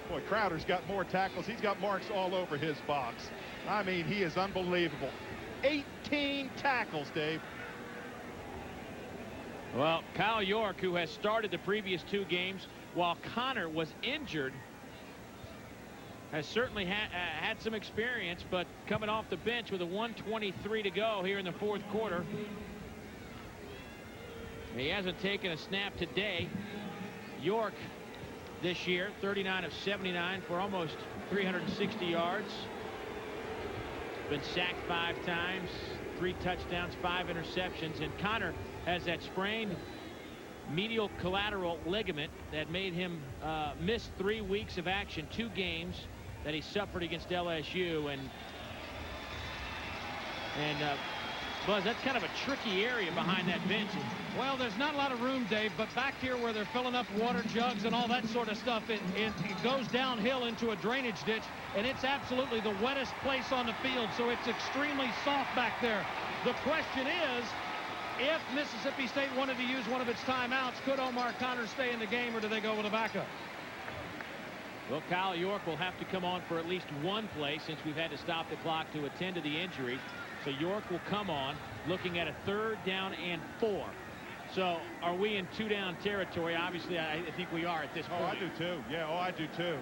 S4: Boy, Crowder's got more tackles. He's got marks all over his box. I mean, he is unbelievable. 18 tackles, Dave.
S3: Well, Kyle York, who has started the previous 2 games while Connor was injured, has certainly had some experience, but coming off the bench with a 1:23 to go here in the 4th quarter. He hasn't taken a snap today. York this year, 39 of 79 for almost 360 yards. Been sacked 5 times, 3 touchdowns, 5 interceptions, and Connor has that sprained medial collateral ligament that made him miss 3 weeks of action, 2 games that he suffered against LSU. And Buzz, that's kind of a tricky area behind that bench.
S6: Well, there's not a lot of room, Dave, but back here where they're filling up water jugs and all that sort of stuff, it goes downhill into a drainage ditch, and it's absolutely the wettest place on the field, so it's extremely soft back there. The question is, if Mississippi State wanted to use one of its timeouts, could Omar Connor stay in the game, or do they go with a backup?
S3: Well, Kyle York will have to come on for at least 1 play since we've had to stop the clock to attend to the injury. So York will come on looking at a 3rd down and 4. So are we in 2-down territory? Obviously, I think we are at this point.
S4: Oh, I do too. Yeah, I do too.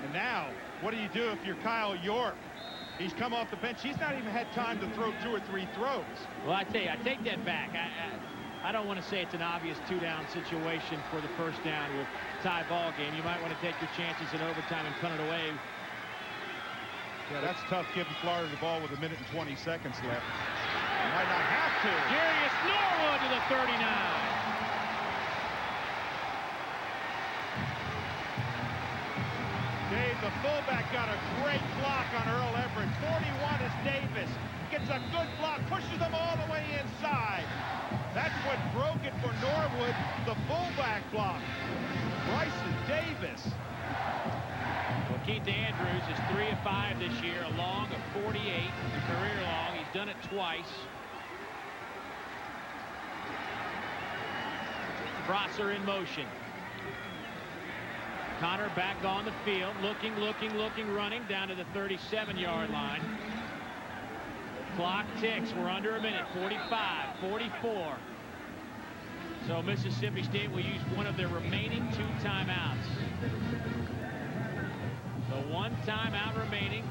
S4: And now, what do you do if you're Kyle York? He's come off the bench. He's not even had time to throw 2 or 3 throws.
S3: Well, I tell you, I take that back. I don't want to say it's an obvious 2-down situation for the 1st down with tie ball game. You might want to take your chances in overtime and punt it away.
S4: Yeah, that's tough giving Florida the ball with 1 minute and 20 seconds left. You might not have to.
S3: Jerious Norwood to the 39.
S11: Dave, the fullback got a great block on Earl Everett. 41 is Davis. Gets a good block, pushes them all the way inside. That's what broke it for Norwood, the fullback block. Bryson Davis.
S3: Well, Keith Andrews is 3 of 5 this year, a long of 48, a career long. He's done it twice. Prosser in motion. Connor back on the field, looking, running down to the 37-yard line. Clock ticks. We're under a minute. 45, 44. So Mississippi State will use one of their remaining 2 timeouts. So 1 timeout remaining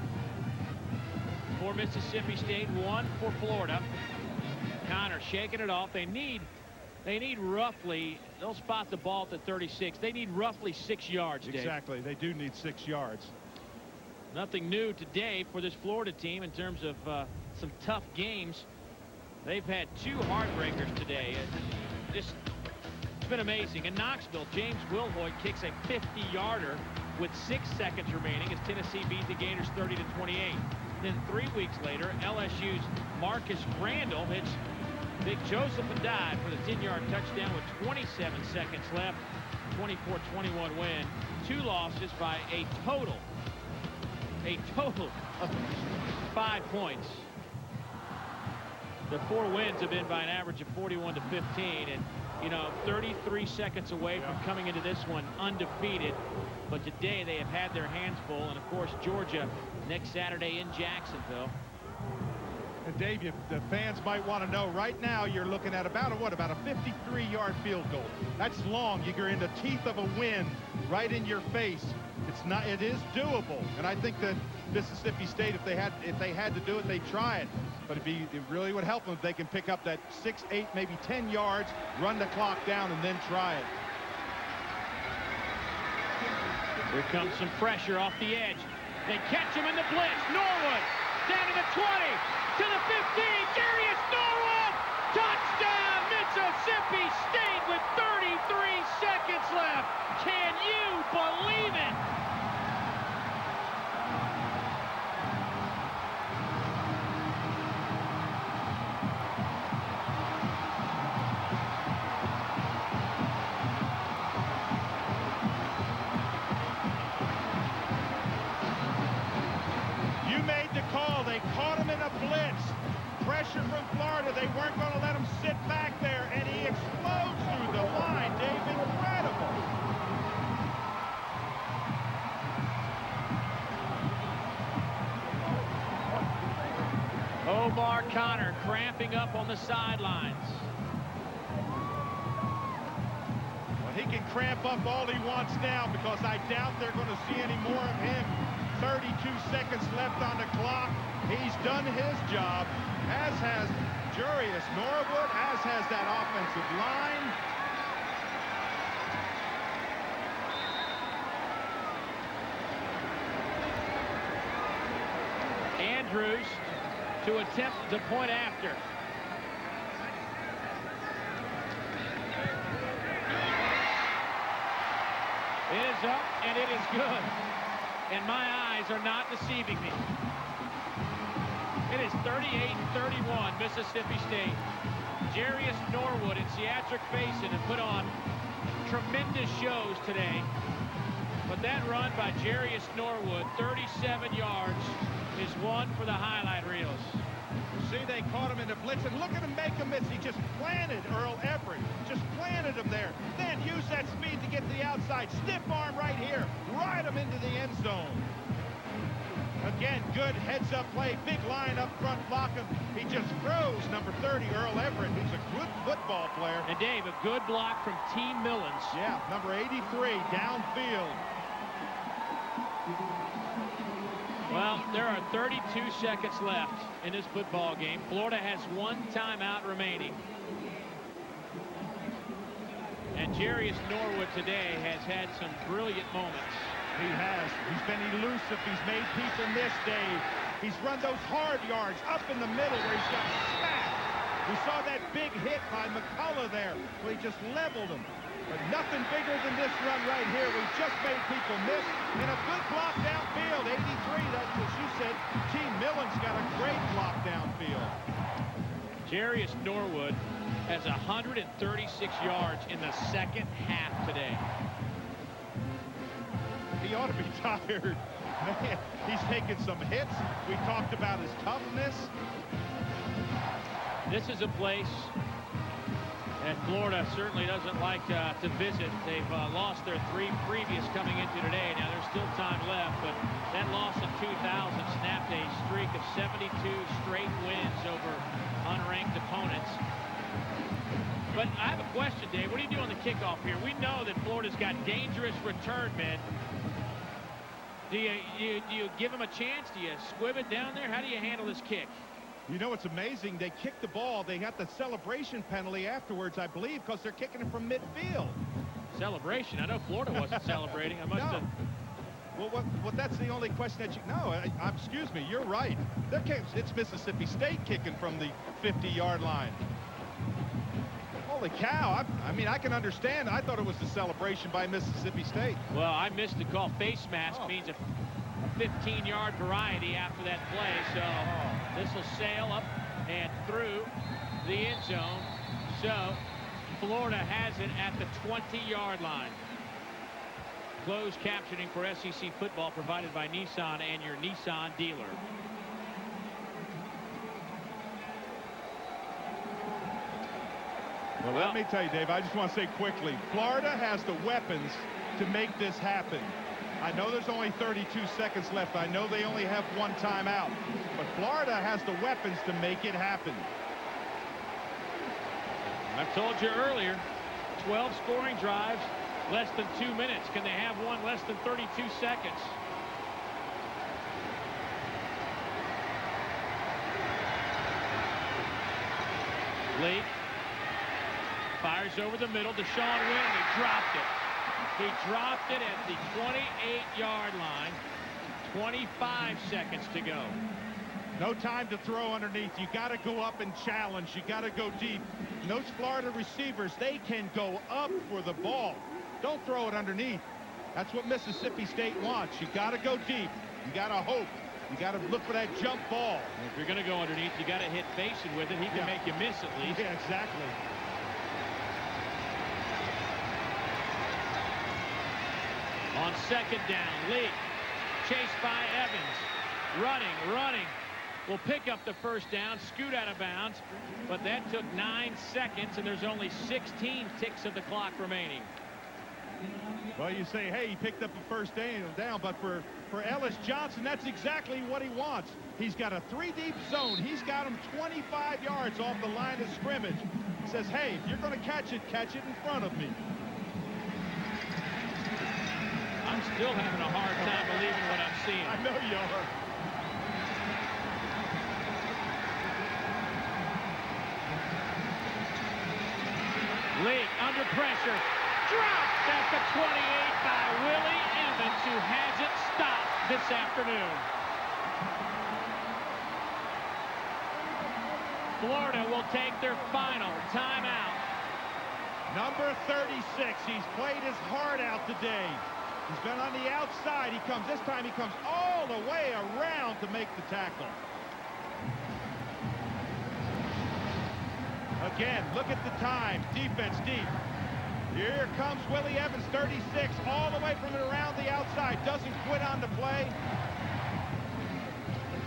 S3: for Mississippi State, 1 for Florida. Connor shaking it off. They need roughly, they'll spot the ball at the 36. They need roughly 6 yards, Dave.
S4: Exactly. They do need 6 yards.
S3: Nothing new today for this Florida team in terms of some tough games. They've had 2 heartbreakers today. It's been amazing. In Knoxville, James Wilhoit kicks a 50-yarder with 6 seconds remaining as Tennessee beat the Gators 30-28. Then 3 weeks later, LSU's Marcus Randall hits Big Joseph and died for the 10-yard touchdown with 27 seconds left. 24-21 win. 2 losses by a total of 5 points. The 4 wins have been by an average of 41-15, and 33 seconds away from coming into this one undefeated. But today they have had their hands full, and of course Georgia next Saturday in Jacksonville.
S4: And Dave, the fans might want to know, right now you're looking at about a 53-yard field goal. That's long. You're in the teeth of a wind right in your face. It is doable. And I think that Mississippi State, if they had to do it, they'd try it. But it really would help them if they can pick up that 6, 8, maybe 10 yards, run the clock down, and then try it.
S3: Here comes some pressure off the edge. They catch him in the blitz. Norwood down to the 20, to the 15. Jerious Norwood, touchdown Mississippi State with 33 seconds left. Can you believe it?
S11: They caught him in a blitz. Pressure from Florida. They weren't going to let him sit back there, and he explodes through the line. Dave, incredible.
S3: Omar Connor cramping up on the sidelines.
S4: He can cramp up all he wants now because I doubt they're going to see any more of him. 32 seconds left on the clock. He's done his job, as has Jerious Norwood, as has that offensive line.
S3: Andrews to attempt the point after. It is up, and it is good. And my eyes are not deceiving me. It is 38-31, Mississippi State. Jerious Norwood and 𝐒𝐿 Fᴏᴏ have put on tremendous shows today. But that run by Jerious Norwood, 37 yards, is one for the highlight reels.
S4: See, they caught him in the blitz, and look at him make a miss. He just planted Earl Everett, just planted him there. Then use that speed to get to the outside. Stiff arm right here, ride him into the end zone. Again, good heads-up play, big line up front, block him. He just throws number 30, Earl Everett, who's a good football player.
S3: And Dave, a good block from T. Millens.
S4: Yeah, number 83, downfield.
S3: Well, there are 32 seconds left in this football game. Florida has one timeout remaining. And Jerious Norwood today has had some brilliant moments.
S4: He has. He's been elusive. He's made people miss, Dave. He's run those hard yards up in the middle where he's got smacked. We saw that big hit by McCullough there where he just leveled him. But nothing bigger than this run right here. We just made people miss. And a good block downfield. 83, that's as you said. T. Millen's got a great block downfield.
S3: Jerious Norwood has 136 yards in the second half today.
S4: He ought to be tired. Man, he's taken some hits. We talked about his toughness.
S3: This is a place that Florida certainly doesn't like to visit. They've lost their 3 previous coming into today. Now, there's still time left, but that loss in 2000 snapped a streak of 72 straight wins over unranked opponents. But I have a question, Dave. What do you do on the kickoff here? We know that Florida's got dangerous return men. Do you give them a chance? Do you squib it down there? How do you handle this kick?
S4: You know, it's amazing. They kicked the ball. They got the celebration penalty afterwards, I believe, because they're kicking it from midfield.
S3: Celebration? I know Florida wasn't celebrating. I must have...
S4: Well, that's the only question that you... No, excuse me, you're right. It's Mississippi State kicking from the 50-yard line. Holy cow. I mean, I can understand. I thought it was the celebration by Mississippi State.
S3: Well, I missed the call. Face mask means a 15-yard variety after that play. So this will sail up and through the end zone. So Florida has it at the 20-yard line. Closed captioning for SEC football provided by Nissan and your Nissan dealer.
S4: Well, let me tell you, Dave, I just want to say quickly, Florida has the weapons to make this happen. I know there's only 32 seconds left. I know they only have one timeout. But Florida has the weapons to make it happen.
S3: I've told you earlier, 12 scoring drives, less than 2 minutes. Can they have one less than 32 seconds? Lee fires over the middle. Deshaun Wynn, he dropped it. He dropped it at the 28-yard line. 25 seconds to go.
S4: No time to throw underneath. You got to go up and challenge. You got to go deep. And those Florida receivers, they can go up for the ball. Don't throw it underneath. That's what Mississippi State wants. You got to go deep. You got to hope. You got to look for that jump ball.
S3: And if you're going to go underneath, you got to hit Faison with it. He can make you miss at least.
S4: Yeah, exactly.
S3: On second down, Lee chased by Evans. Running. Will pick up the first down, scoot out of bounds, but that took 9 seconds, and there's only 16 ticks of the clock remaining.
S4: Well, you say, hey, he picked up the first down, but for Ellis Johnson, that's exactly what he wants. He's got a 3-deep zone. He's got him 25 yards off the line of scrimmage. He says, hey, if you're going to catch it in front of me.
S3: I'm still having a hard time believing what I'm seeing.
S4: I know you are.
S3: Lee under pressure. Dropped at the 28 by Willie Evans, who hasn't stopped this afternoon. Florida will take their final timeout.
S4: Number 36. He's played his heart out today. He's been on the outside. This time he comes all the way around to make the tackle. Again, look at the time. Defense deep. Here comes Willie Evans, 36, all the way from around the outside. Doesn't quit on the play.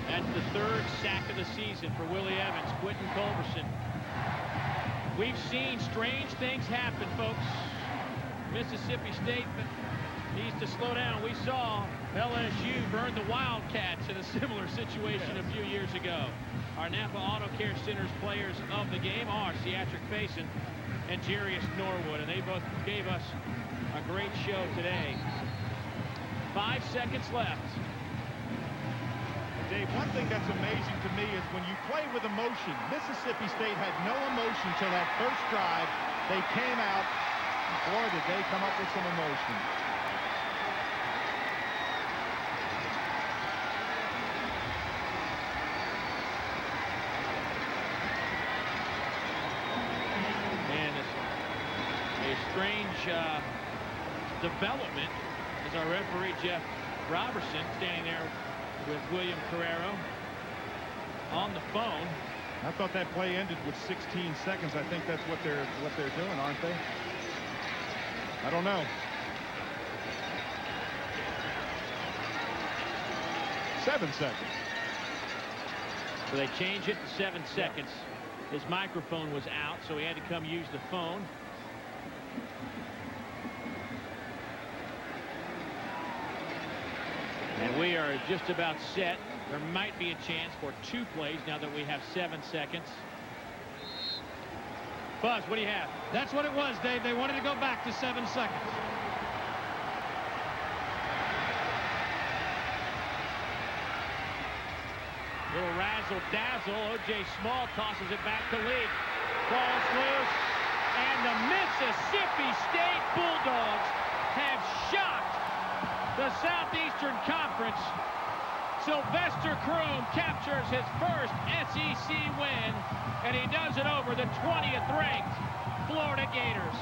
S3: That's the third sack of the season for Willie Evans. Quentin Culberson. We've seen strange things happen, folks. Mississippi State needs to slow down. We saw LSU burn the Wildcats in a similar situation a few years ago. Our Napa Auto Care Center's players of the game are 𝐒𝐿 Fᴏᴏ and Jerious Norwood, and they both gave us a great show today. 5 seconds left.
S4: Dave, one thing that's amazing to me is when you play with emotion. Mississippi State had no emotion till that first drive. They came out, and boy, did they come up with some emotion.
S3: And a strange development as our referee, Jeff Robertson, standing there with William Carrero on the phone.
S4: I thought that play ended with 16 seconds. I think that's what they're doing, aren't they? I don't know. 7 seconds.
S3: So they changed it to 7 seconds. His microphone was out, so he had to come use the phone. And we are just about set. There might be a chance for 2 plays now that we have 7 seconds. Buzz, what do you have?
S6: That's what it was, Dave. They wanted to go back to 7 seconds.
S3: Little razzle-dazzle. O.J. Small tosses it back to Lee. Falls loose. And the Mississippi State Bulldogs have shocked the Southeastern Conference. Sylvester Croom captures his first SEC win, and he does it over the 20th ranked Florida Gators.